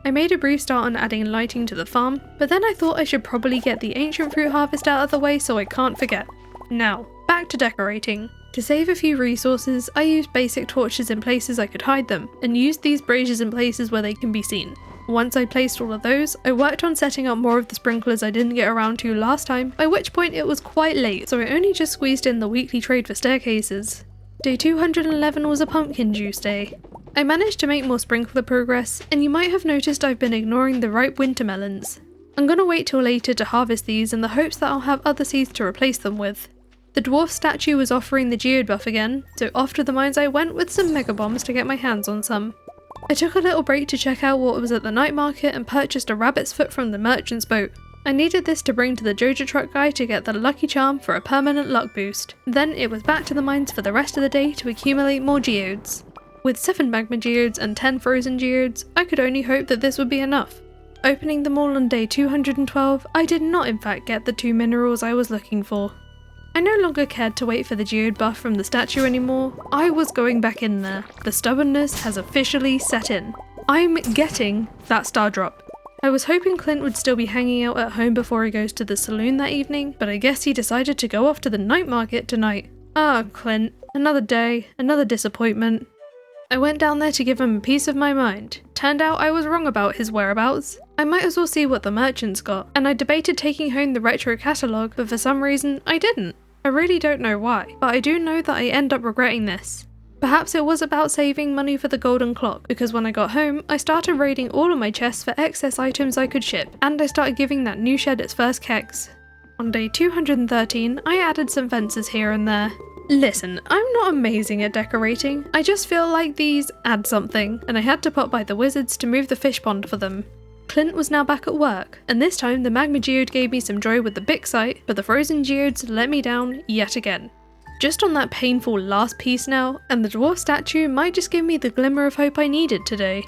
I made a brief start on adding lighting to the farm, but then I thought I should probably get the ancient fruit harvest out of the way so I can't forget. Now, back to decorating. To save a few resources, I used basic torches in places I could hide them, and used these braziers in places where they can be seen. Once I placed all of those, I worked on setting up more of the sprinklers I didn't get around to last time, by which point it was quite late, so I only just squeezed in the weekly trade for staircases. Day 211 was a pumpkin juice day. I managed to make more sprinkler progress, and you might have noticed I've been ignoring the ripe winter melons. I'm gonna wait till later to harvest these in the hopes that I'll have other seeds to replace them with. The dwarf statue was offering the geode buff again, so off to the mines I went with some mega bombs to get my hands on some. I took a little break to check out what was at the night market and purchased a rabbit's foot from the merchant's boat. I needed this to bring to the Joja truck guy to get the lucky charm for a permanent luck boost. Then it was back to the mines for the rest of the day to accumulate more geodes. With 7 magma geodes and 10 frozen geodes, I could only hope that this would be enough. Opening them all on day 212, I did not in fact get the 2 minerals I was looking for. I no longer cared to wait for the geode buff from the statue anymore. I was going back in there. The stubbornness has officially set in. I'm getting that star drop. I was hoping Clint would still be hanging out at home before he goes to the saloon that evening, but I guess he decided to go off to the night market tonight. Ah, Clint. Another day, another disappointment. I went down there to give him a piece of my mind. Turned out I was wrong about his whereabouts. I might as well see what the merchants got, and I debated taking home the retro catalogue, but for some reason I didn't. I really don't know why, but I do know that I end up regretting this. Perhaps it was about saving money for the golden clock, because when I got home, I started raiding all of my chests for excess items I could ship, and I started giving that new shed its first kegs. On day 213, I added some fences here and there. Listen, I'm not amazing at decorating, I just feel like these add something, and I had to pop by the wizards to move the fish pond for them. Clint was now back at work, and this time the magma geode gave me some joy with the big site, but the frozen geodes let me down yet again. Just on that painful last piece now, and the dwarf statue might just give me the glimmer of hope I needed today.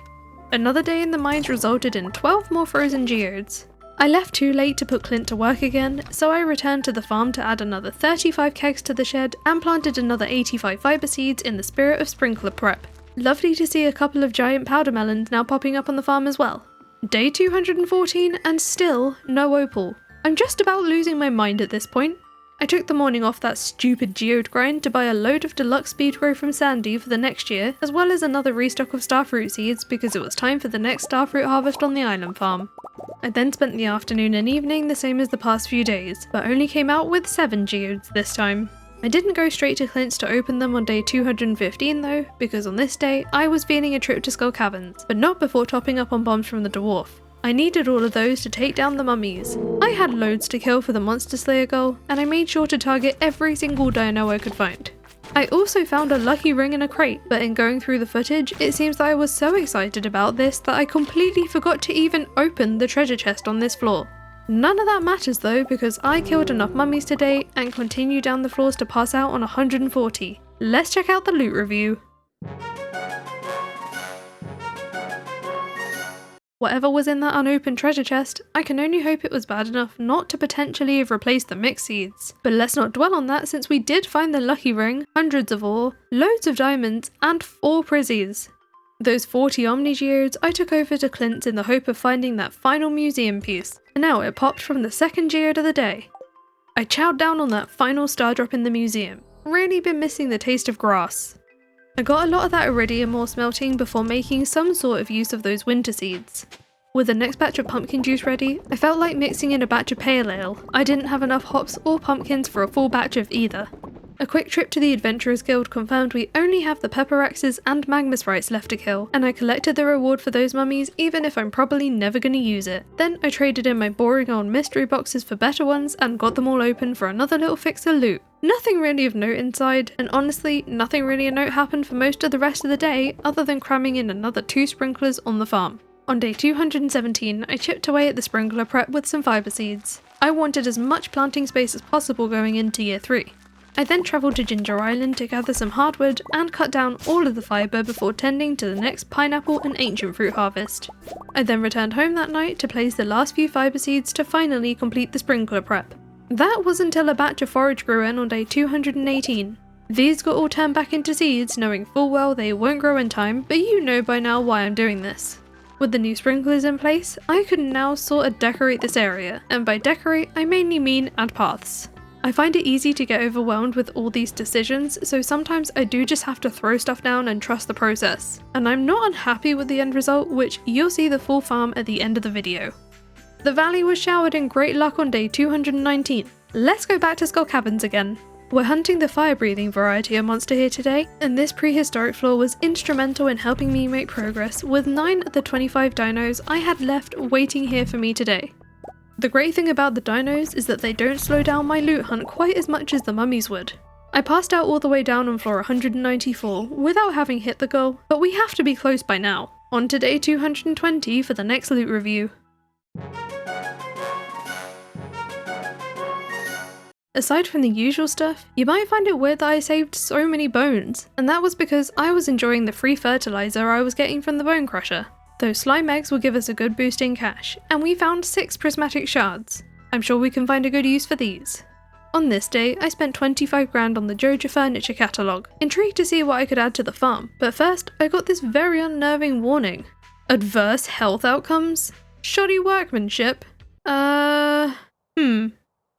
Another day in the mines resulted in 12 more frozen geodes. I left too late to put Clint to work again, so I returned to the farm to add another 35 kegs to the shed and planted another 85 fiber seeds in the spirit of sprinkler prep. Lovely to see a couple of giant powder melons now popping up on the farm as well. Day 214 and still no opal. I'm just about losing my mind at this point. I took the morning off that stupid geode grind to buy a load of deluxe speed grow from Sandy for the next year, as well as another restock of starfruit seeds because it was time for the next starfruit harvest on the island farm. I then spent the afternoon and evening the same as the past few days, but only came out with 7 geodes this time. I didn't go straight to Clint's to open them on day 215 though, because on this day I was feeling a trip to Skull Caverns, but not before topping up on bombs from the dwarf. I needed all of those to take down the mummies. I had loads to kill for the Monster Slayer goal, and I made sure to target every single dino I could find. I also found a lucky ring in a crate, but in going through the footage, it seems that I was so excited about this that I completely forgot to even open the treasure chest on this floor. None of that matters though, because I killed enough mummies today and continue down the floors to pass out on 140. Let's check out the loot review. Whatever was in that unopened treasure chest, I can only hope it was bad enough not to potentially have replaced the mixed seeds. But let's not dwell on that since we did find the lucky ring, hundreds of ore, loads of diamonds, and 4 prizzies. Those 40 Omni Geodes I took over to Clint's in the hope of finding that final museum piece, and now it popped from the second geode of the day. I chowed down on that final star drop in the museum. Really been missing the taste of grass. I got a lot of that iridium ore smelting before making some sort of use of those winter seeds. With the next batch of pumpkin juice ready, I felt like mixing in a batch of pale ale. I didn't have enough hops or pumpkins for a full batch of either. A quick trip to the Adventurers Guild confirmed we only have the pepper axes and magma sprites left to kill, and I collected the reward for those mummies even if I'm probably never going to use it. Then I traded in my boring old mystery boxes for better ones and got them all open for another little fixer loot. Nothing really of note inside, and honestly, nothing really of note happened for most of the rest of the day other than cramming in another 2 sprinklers on the farm. On day 217, I chipped away at the sprinkler prep with some fiber seeds. I wanted as much planting space as possible going into year 3. I then travelled to Ginger Island to gather some hardwood and cut down all of the fibre before tending to the next pineapple and ancient fruit harvest. I then returned home that night to place the last few fibre seeds to finally complete the sprinkler prep. That was until a batch of forage grew in on day 218. These got all turned back into seeds, knowing full well they won't grow in time, but you know by now why I'm doing this. With the new sprinklers in place, I could now sort of decorate this area, and by decorate I mainly mean add paths. I find it easy to get overwhelmed with all these decisions, so sometimes I do just have to throw stuff down and trust the process. And I'm not unhappy with the end result, which you'll see the full farm at the end of the video. The valley was showered in great luck on day 219. Let's go back to Skull Caverns again. We're hunting the fire-breathing variety of monster here today, and this prehistoric floor was instrumental in helping me make progress with 9 of the 25 dinos I had left waiting here for me today. The great thing about the dinos is that they don't slow down my loot hunt quite as much as the mummies would. I passed out all the way down on floor 194 without having hit the goal, but we have to be close by now. On to day 220 for the next loot review. Aside from the usual stuff, you might find it weird that I saved so many bones, and that was because I was enjoying the free fertilizer I was getting from the bone crusher. Those slime eggs will give us a good boost in cash, and we found 6 prismatic shards. I'm sure we can find a good use for these. On this day, I spent 25 grand on the Joja furniture catalogue, intrigued to see what I could add to the farm, but first I got this very unnerving warning. Adverse health outcomes? Shoddy workmanship?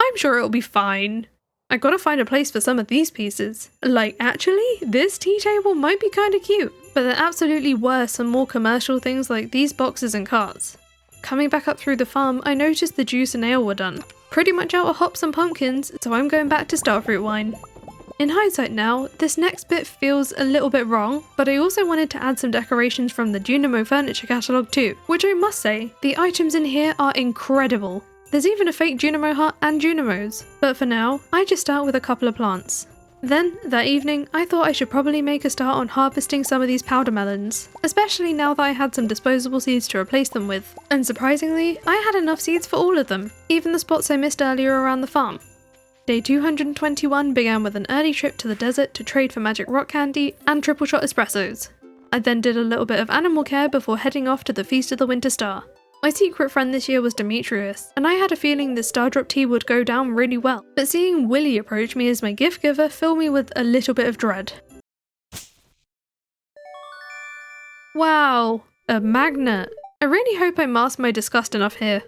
I'm sure it'll be fine. I gotta find a place for some of these pieces. Like, actually, this tea table might be kinda cute, but there absolutely were some more commercial things like these boxes and carts. Coming back up through the farm, I noticed the juice and ale were done. Pretty much out of hops and pumpkins, so I'm going back to starfruit wine. In hindsight now, this next bit feels a little bit wrong, but I also wanted to add some decorations from the Junimo furniture catalogue too, which I must say, the items in here are incredible. There's even a fake Junimo hut and Junimos, but for now, I just start with a couple of plants. Then, that evening, I thought I should probably make a start on harvesting some of these powder melons, especially now that I had some disposable seeds to replace them with. And surprisingly, I had enough seeds for all of them, even the spots I missed earlier around the farm. Day 221 began with an early trip to the desert to trade for magic rock candy and triple shot espressos. I then did a little bit of animal care before heading off to the Feast of the Winter Star. My secret friend this year was Demetrius, and I had a feeling the Star Drop tea would go down really well, but seeing Willy approach me as my gift giver filled me with a little bit of dread. Wow, a magnet. I really hope I masked my disgust enough here.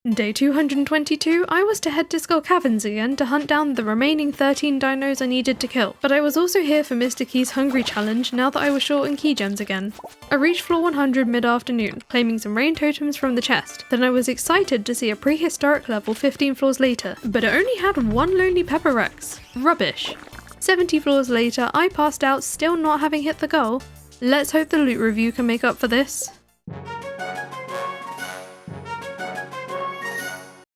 Day 222, I was to head to Skull Caverns again to hunt down the remaining 13 dinos I needed to kill, but I was also here for Mr. Key's Hungry Challenge now that I was short on key gems again. I reached floor 100 mid-afternoon, claiming some rain totems from the chest. Then I was excited to see a prehistoric level 15 floors later, but it only had 1 lonely pepper rex. Rubbish. 70 floors later, I passed out still not having hit the goal. Let's hope the loot review can make up for this.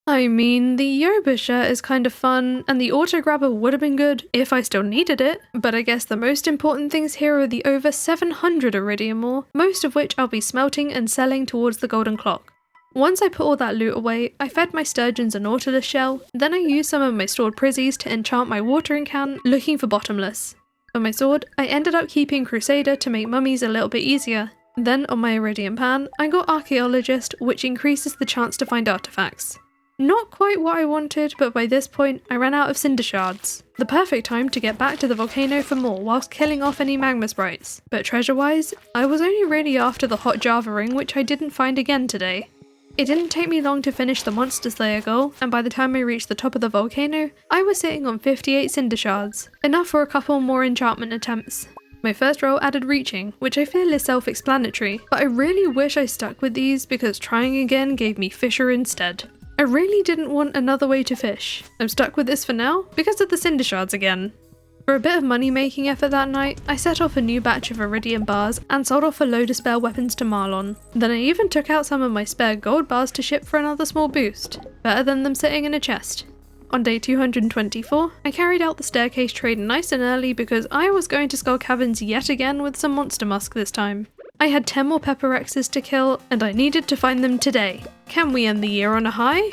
I mean, the Yoba shirt is kind of fun, and the auto grabber would have been good if I still needed it, but I guess the most important things here are the over 700 iridium ore, most of which I'll be smelting and selling towards the golden clock. Once I put all that loot away, I fed my sturgeons a nautilus shell, then I used some of my stored prizzies to enchant my watering can, looking for bottomless. On my sword, I ended up keeping Crusader to make mummies a little bit easier. Then on my iridium pan, I got Archaeologist, which increases the chance to find artifacts. Not quite what I wanted, but by this point, I ran out of cinder shards. The perfect time to get back to the volcano for more whilst killing off any magma sprites. But treasure-wise, I was only really after the hot Java ring, which I didn't find again today. It didn't take me long to finish the Monster Slayer goal, and by the time I reached the top of the volcano, I was sitting on 58 cinder shards, enough for a couple more enchantment attempts. My first roll added reaching, which I feel is self-explanatory, but I really wish I stuck with these because trying again gave me Fisher instead. I really didn't want another way to fish. I'm stuck with this for now because of the cinder shards again. For a bit of money making effort that night, I set off a new batch of iridium bars and sold off a load of spare weapons to Marlon. Then I even took out some of my spare gold bars to ship for another small boost. Better than them sitting in a chest. On day 224, I carried out the staircase trade nice and early because I was going to Skull Caverns yet again with some monster musk this time. I had 10 more pepper rexes to kill, and I needed to find them today. Can we end the year on a high?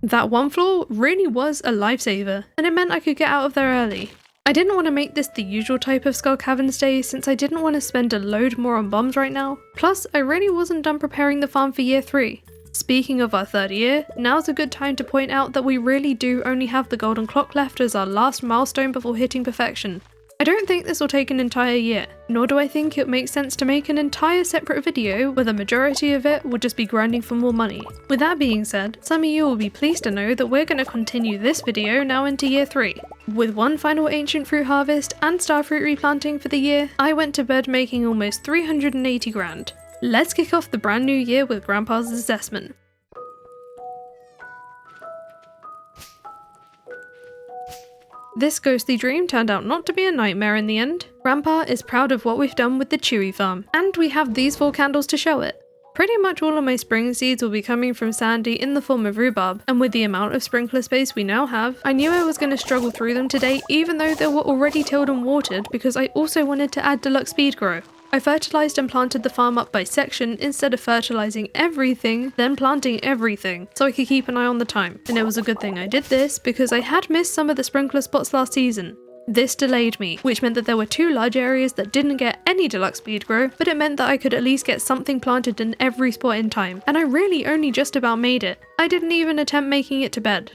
That one floor really was a lifesaver, and it meant I could get out of there early. I didn't want to make this the usual type of Skull Caverns day since I didn't want to spend a load more on bombs right now, plus I really wasn't done preparing the farm for year 3. Speaking of our 3rd year, now's a good time to point out that we really do only have the golden clock left as our last milestone before hitting perfection. I don't think this will take an entire year, nor do I think it makes sense to make an entire separate video where the majority of it will just be grinding for more money. With that being said, some of you will be pleased to know that we're going to continue this video now into year 3. With one final ancient fruit harvest and starfruit replanting for the year, I went to bed making almost 380 grand. Let's kick off the brand new year with Grandpa's assessment. This ghostly dream turned out not to be a nightmare in the end. Grandpa is proud of what we've done with the Chewy farm, and we have these 4 candles to show it. Pretty much all of my spring seeds will be coming from Sandy in the form of rhubarb, and with the amount of sprinkler space we now have, I knew I was going to struggle through them today even though they were already tilled and watered because I also wanted to add deluxe speed grow. I fertilised and planted the farm up by section instead of fertilising everything, then planting everything, so I could keep an eye on the time. And it was a good thing I did this because I had missed some of the sprinkler spots last season. This delayed me, which meant that there were 2 large areas that didn't get any deluxe speed grow, but it meant that I could at least get something planted in every spot in time, and I really only just about made it. I didn't even attempt making it to bed.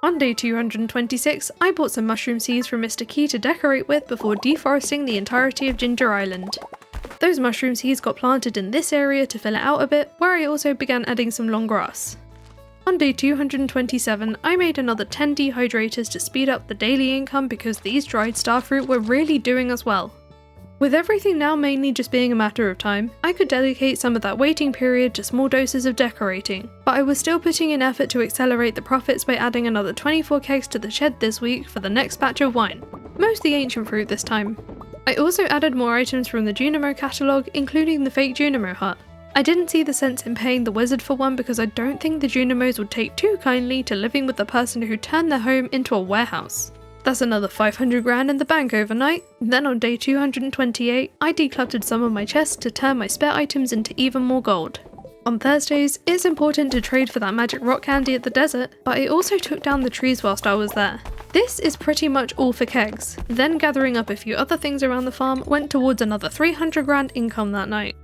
On day 226, I bought some mushroom seeds from Mr. Key to decorate with before deforesting the entirety of Ginger Island. Those mushroom seeds got planted in this area to fill it out a bit, where I also began adding some long grass. On day 227, I made another 10 dehydrators to speed up the daily income because these dried starfruit were really doing us well. With everything now mainly just being a matter of time, I could dedicate some of that waiting period to small doses of decorating, but I was still putting in effort to accelerate the profits by adding another 24 kegs to the shed this week for the next batch of wine. Mostly ancient fruit this time. I also added more items from the Junimo catalogue, including the fake Junimo hut. I didn't see the sense in paying the wizard for one because I don't think the Junimos would take too kindly to living with the person who turned their home into a warehouse. That's another 500 grand in the bank overnight. Then on day 228, I decluttered some of my chests to turn my spare items into even more gold. On Thursdays, it's important to trade for that magic rock candy at the desert, but I also took down the trees whilst I was there. This is pretty much all for kegs. Then gathering up a few other things around the farm went towards another 300 grand income that night.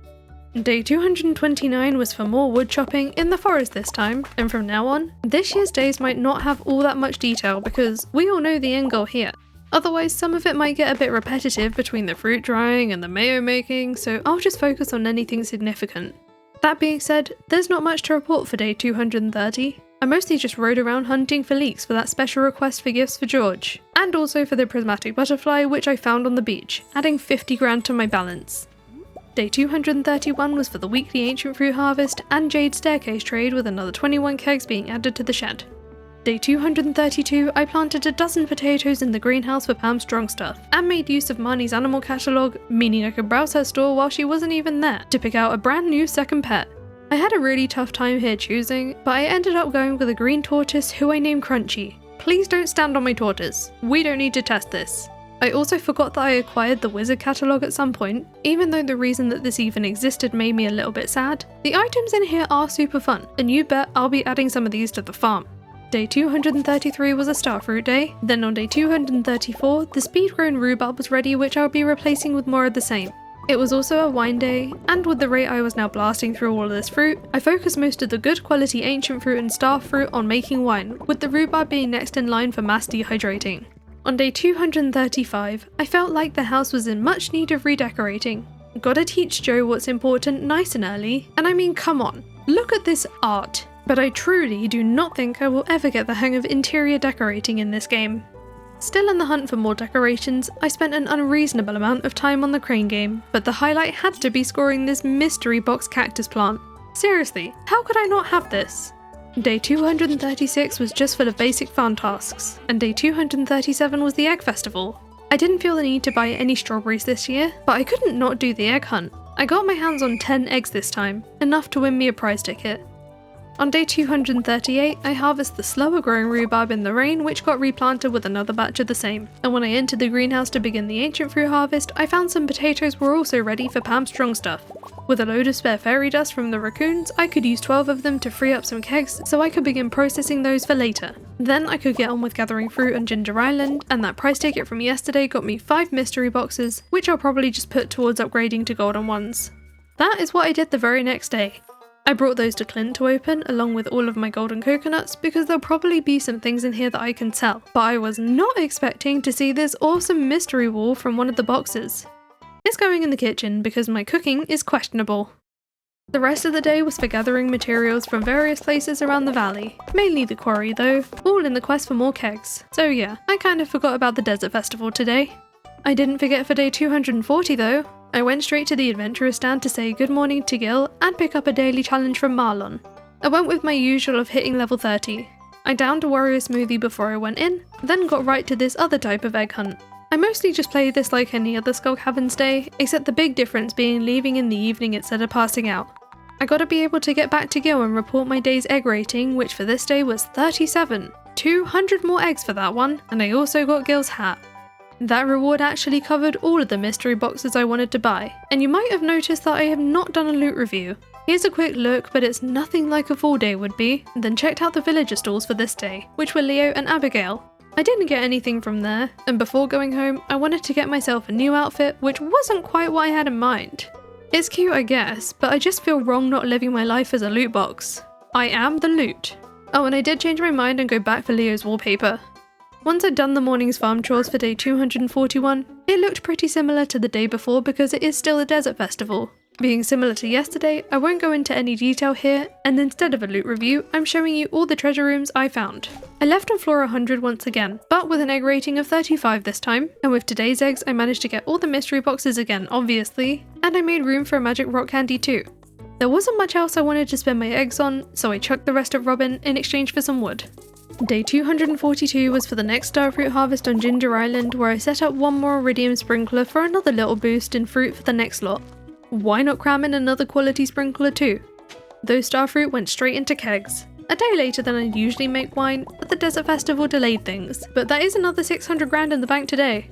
Day 229 was for more wood chopping in the forest this time, and from now on, this year's days might not have all that much detail because we all know the end goal here. Otherwise, some of it might get a bit repetitive between the fruit drying and the mayo making, so I'll just focus on anything significant. That being said, there's not much to report for day 230. I mostly just rode around hunting for leeks for that special request for gifts for George, and also for the prismatic butterfly which I found on the beach, adding 50 grand to my balance. Day 231 was for the weekly ancient fruit harvest and jade staircase trade with another 21 kegs being added to the shed. Day 232 I planted a dozen potatoes in the greenhouse for Pam's strong stuff, and made use of Marnie's animal catalogue, meaning I could browse her store while she wasn't even there, to pick out a brand new second pet. I had a really tough time here choosing, but I ended up going with a green tortoise who I named Crunchy. Please don't stand on my tortoise, we don't need to test this. I also forgot that I acquired the wizard catalogue at some point, even though the reason that this even existed made me a little bit sad. The items in here are super fun, and you bet I'll be adding some of these to the farm. Day 233 was a starfruit day, then on day 234 the speed grown rhubarb was ready, which I'll be replacing with more of the same. It was also a wine day, and with the rate I was now blasting through all of this fruit, I focused most of the good quality ancient fruit and starfruit on making wine, with the rhubarb being next in line for mass dehydrating. On day 235, I felt like the house was in much need of redecorating. Gotta teach Joe what's important nice and early, and I mean come on, look at this art. But I truly do not think I will ever get the hang of interior decorating in this game. Still in the hunt for more decorations, I spent an unreasonable amount of time on the crane game, but the highlight had to be scoring this mystery box cactus plant. Seriously, how could I not have this? Day 236 was just full of basic farm tasks, and day 237 was the egg festival. I didn't feel the need to buy any strawberries this year, but I couldn't not do the egg hunt. I got my hands on 10 eggs this time, enough to win me a prize ticket. On day 238, I harvested the slower growing rhubarb in the rain, which got replanted with another batch of the same. And when I entered the greenhouse to begin the ancient fruit harvest, I found some potatoes were also ready for Pam's strong stuff. With a load of spare fairy dust from the raccoons, I could use 12 of them to free up some kegs so I could begin processing those for later. Then I could get on with gathering fruit on Ginger Island, and that prize ticket from yesterday got me 5 mystery boxes, which I'll probably just put towards upgrading to golden ones. That is what I did the very next day. I brought those to Clint to open along with all of my golden coconuts because there'll probably be some things in here that I can sell, but I was not expecting to see this awesome mystery wall from one of the boxes. It's going in the kitchen because my cooking is questionable. The rest of the day was for gathering materials from various places around the valley, mainly the quarry though, all in the quest for more kegs. So yeah, I kind of forgot about the desert festival today. I didn't forget for day 240 though. I went straight to the adventurer stand to say good morning to Gil and pick up a daily challenge from Marlon. I went with my usual of hitting level 30. I downed a warrior smoothie before I went in, then got right to this other type of egg hunt. I mostly just played this like any other Skull Caverns day, except the big difference being leaving in the evening instead of passing out. I gotta be able to get back to Gil and report my day's egg rating, which for this day was 37. 200 more eggs for that one, and I also got Gil's hat. That reward actually covered all of the mystery boxes I wanted to buy, and you might have noticed that I have not done a loot review. Here's a quick look, but it's nothing like a full day would be. Then checked out the villager stalls for this day, which were Leo and Abigail. I didn't get anything from there, and before going home, I wanted to get myself a new outfit, which wasn't quite what I had in mind. It's cute I guess, but I just feel wrong not living my life as a loot box. I am the loot. Oh, and I did change my mind and go back for Leo's wallpaper. Once I'd done the morning's farm chores for day 241, it looked pretty similar to the day before because it is still a desert festival. Being similar to yesterday, I won't go into any detail here, and instead of a loot review, I'm showing you all the treasure rooms I found. I left on floor 100 once again, but with an egg rating of 35 this time, and with today's eggs I managed to get all the mystery boxes again, obviously, and I made room for a magic rock candy too. There wasn't much else I wanted to spend my eggs on, so I chucked the rest of Robin in exchange for some wood. Day 242 was for the next starfruit harvest on Ginger Island, where I set up one more iridium sprinkler for another little boost in fruit for the next lot. Why not cram in another quality sprinkler too? Those starfruit went straight into kegs. A day later than I'd usually make wine, but the desert festival delayed things. But that is another 600 grand in the bank today.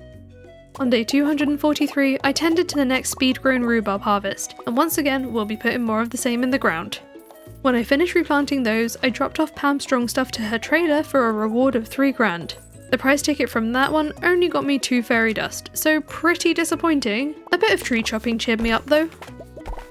On day 243, I tended to the next speed-grown rhubarb harvest, and once again we'll be putting more of the same in the ground. When I finished replanting those, I dropped off Pam Strongstuff to her trailer for a reward of 3 grand. The prize ticket from that one only got me 2 fairy dust, so pretty disappointing. A bit of tree chopping cheered me up though.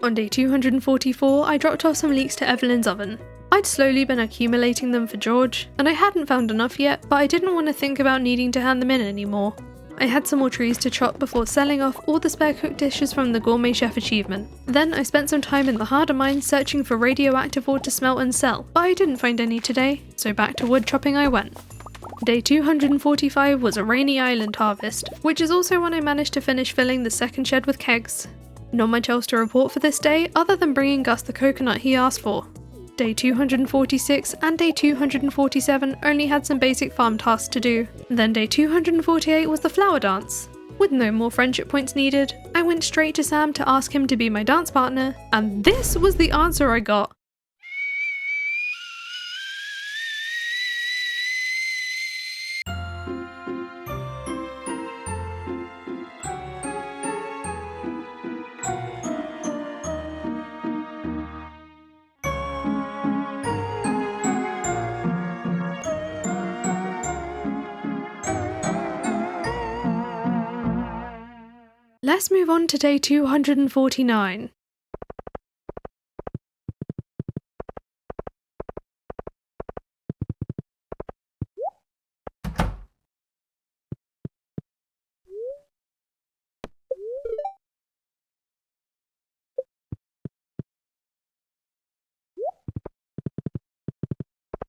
On day 244, I dropped off some leeks to Evelyn's oven. I'd slowly been accumulating them for George, and I hadn't found enough yet, but I didn't want to think about needing to hand them in anymore. I had some more trees to chop before selling off all the spare cooked dishes from the Gourmet Chef achievement. Then I spent some time in the harder mines searching for radioactive ore to smelt and sell, but I didn't find any today, so back to wood chopping I went. Day 245 was a rainy island harvest, which is also when I managed to finish filling the second shed with kegs. Not much else to report for this day other than bringing Gus the coconut he asked for. Day 246 and day 247 only had some basic farm tasks to do. Then day 248 was the flower dance. With no more friendship points needed, I went straight to Sam to ask him to be my dance partner, and this was the answer I got. Let's move on to day 249.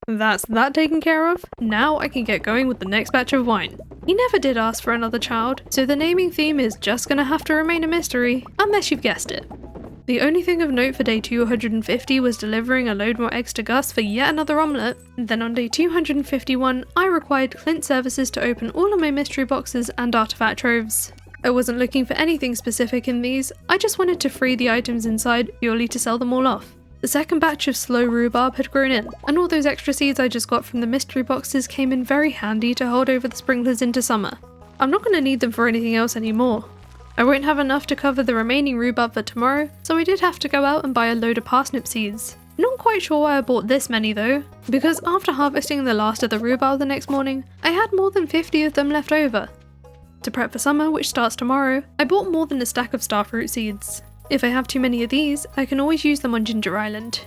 That's that taken care of. Now I can get going with the next batch of wine. He never did ask for another child, so the naming theme is just gonna have to remain a mystery, unless you've guessed it. The only thing of note for day 250 was delivering a load more eggs to Gus for yet another omelette. Then on day 251, I required Clint services to open all of my mystery boxes and artifact troves. I wasn't looking for anything specific in these, I just wanted to free the items inside purely to sell them all off. The second batch of slow rhubarb had grown in, and all those extra seeds I just got from the mystery boxes came in very handy to hold over the sprinklers into summer. I'm not going to need them for anything else anymore. I won't have enough to cover the remaining rhubarb for tomorrow, so I did have to go out and buy a load of parsnip seeds. Not quite sure why I bought this many though, because after harvesting the last of the rhubarb the next morning, I had more than 50 of them left over. To prep for summer, which starts tomorrow, I bought more than a stack of starfruit seeds. If I have too many of these, I can always use them on Ginger Island.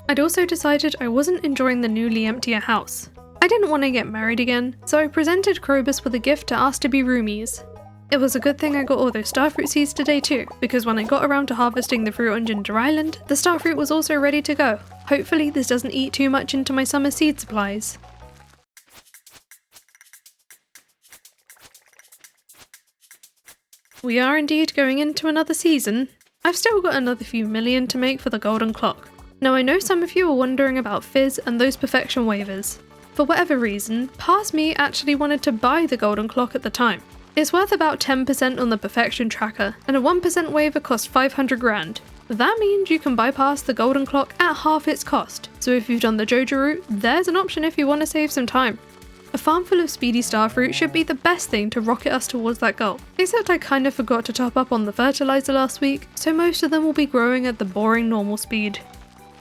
I'd also decided I wasn't enjoying the newly emptier house. I didn't want to get married again, so I presented Krobus with a gift to ask to be roomies. It was a good thing I got all those starfruit seeds today too, because when I got around to harvesting the fruit on Ginger Island, the starfruit was also ready to go. Hopefully this doesn't eat too much into my summer seed supplies. We are indeed going into another season. I've still got another few million to make for the golden clock. Now I know some of you are wondering about Fizz and those perfection waivers. For whatever reason, past me actually wanted to buy the golden clock at the time. It's worth about 10% on the perfection tracker, and a 1% waiver costs 500 grand. That means you can bypass the golden clock at half its cost, so if you've done the Jojo route, there's an option if you want to save some time. A farm full of speedy starfruit should be the best thing to rocket us towards that goal, except I kind of forgot to top up on the fertilizer last week, so most of them will be growing at the boring normal speed.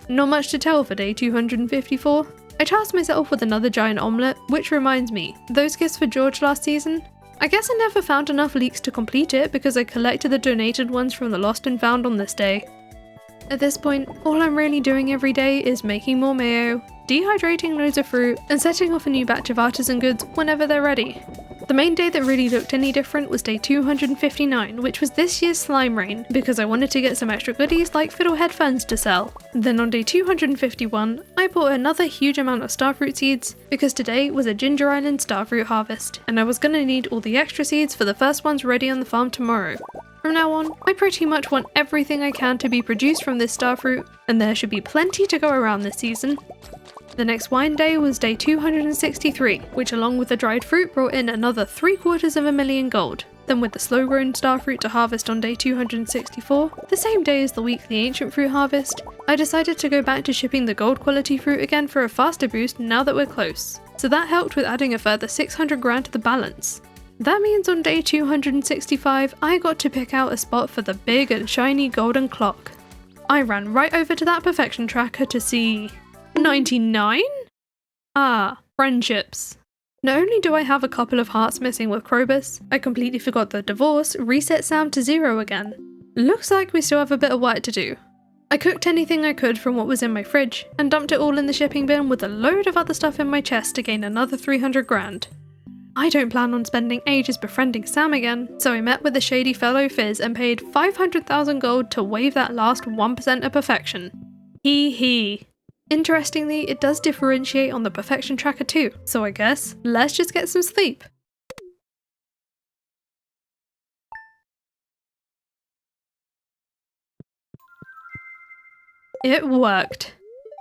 Not much to tell for day 254. I tasked myself with another giant omelette, which reminds me, those gifts for George last season? I guess I never found enough leeks to complete it because I collected the donated ones from the lost and found on this day. At this point, all I'm really doing every day is making more mayo, dehydrating loads of fruit, and setting off a new batch of artisan goods whenever they're ready. The main day that really looked any different was day 259, which was this year's slime rain, because I wanted to get some extra goodies like fiddlehead ferns to sell. Then on day 251, I bought another huge amount of starfruit seeds, because today was a Ginger Island starfruit harvest, and I was gonna need all the extra seeds for the first ones ready on the farm tomorrow. From now on, I pretty much want everything I can to be produced from this starfruit, and there should be plenty to go around this season. The next wine day was day 263, which along with the dried fruit brought in another 750,000 gold. Then with the slow grown starfruit to harvest on day 264, the same day as the weekly ancient fruit harvest, I decided to go back to shipping the gold quality fruit again for a faster boost now that we're close. So that helped with adding a further 600 grand to the balance. That means on day 265, I got to pick out a spot for the big and shiny golden clock. I ran right over to that perfection tracker to see 99? Ah, friendships. Not only do I have a couple of hearts missing with Krobus, I completely forgot the divorce reset Sam to 0 again. Looks like we still have a bit of work to do. I cooked anything I could from what was in my fridge, and dumped it all in the shipping bin with a load of other stuff in my chest to gain another 300 grand. I don't plan on spending ages befriending Sam again, so I met with the shady fellow Fizz and paid 500,000 gold to waive that last 1% of perfection. Hee hee. Interestingly, it does differentiate on the perfection tracker too, so I guess let's just get some sleep. It worked.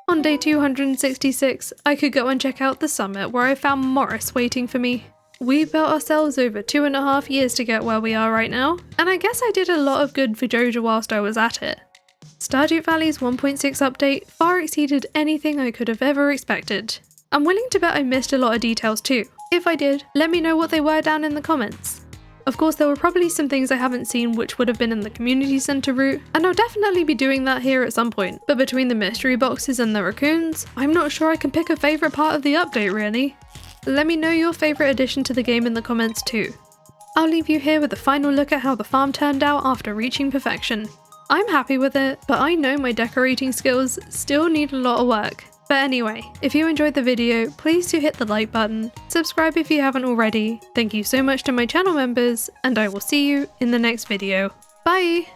On day 266, I could go and check out the summit where I found Morris waiting for me. We built ourselves over 2.5 years to get where we are right now, and I guess I did a lot of good for Jojo whilst I was at it. Stardew Valley's 1.6 update far exceeded anything I could have ever expected. I'm willing to bet I missed a lot of details too. If I did, let me know what they were down in the comments. Of course, there were probably some things I haven't seen which would have been in the community centre route, and I'll definitely be doing that here at some point, but between the mystery boxes and the raccoons, I'm not sure I can pick a favourite part of the update really. Let me know your favourite addition to the game in the comments too. I'll leave you here with a final look at how the farm turned out after reaching perfection. I'm happy with it, but I know my decorating skills still need a lot of work. But anyway, if you enjoyed the video, please do hit the like button, subscribe if you haven't already, thank you so much to my channel members, and I will see you in the next video. Bye!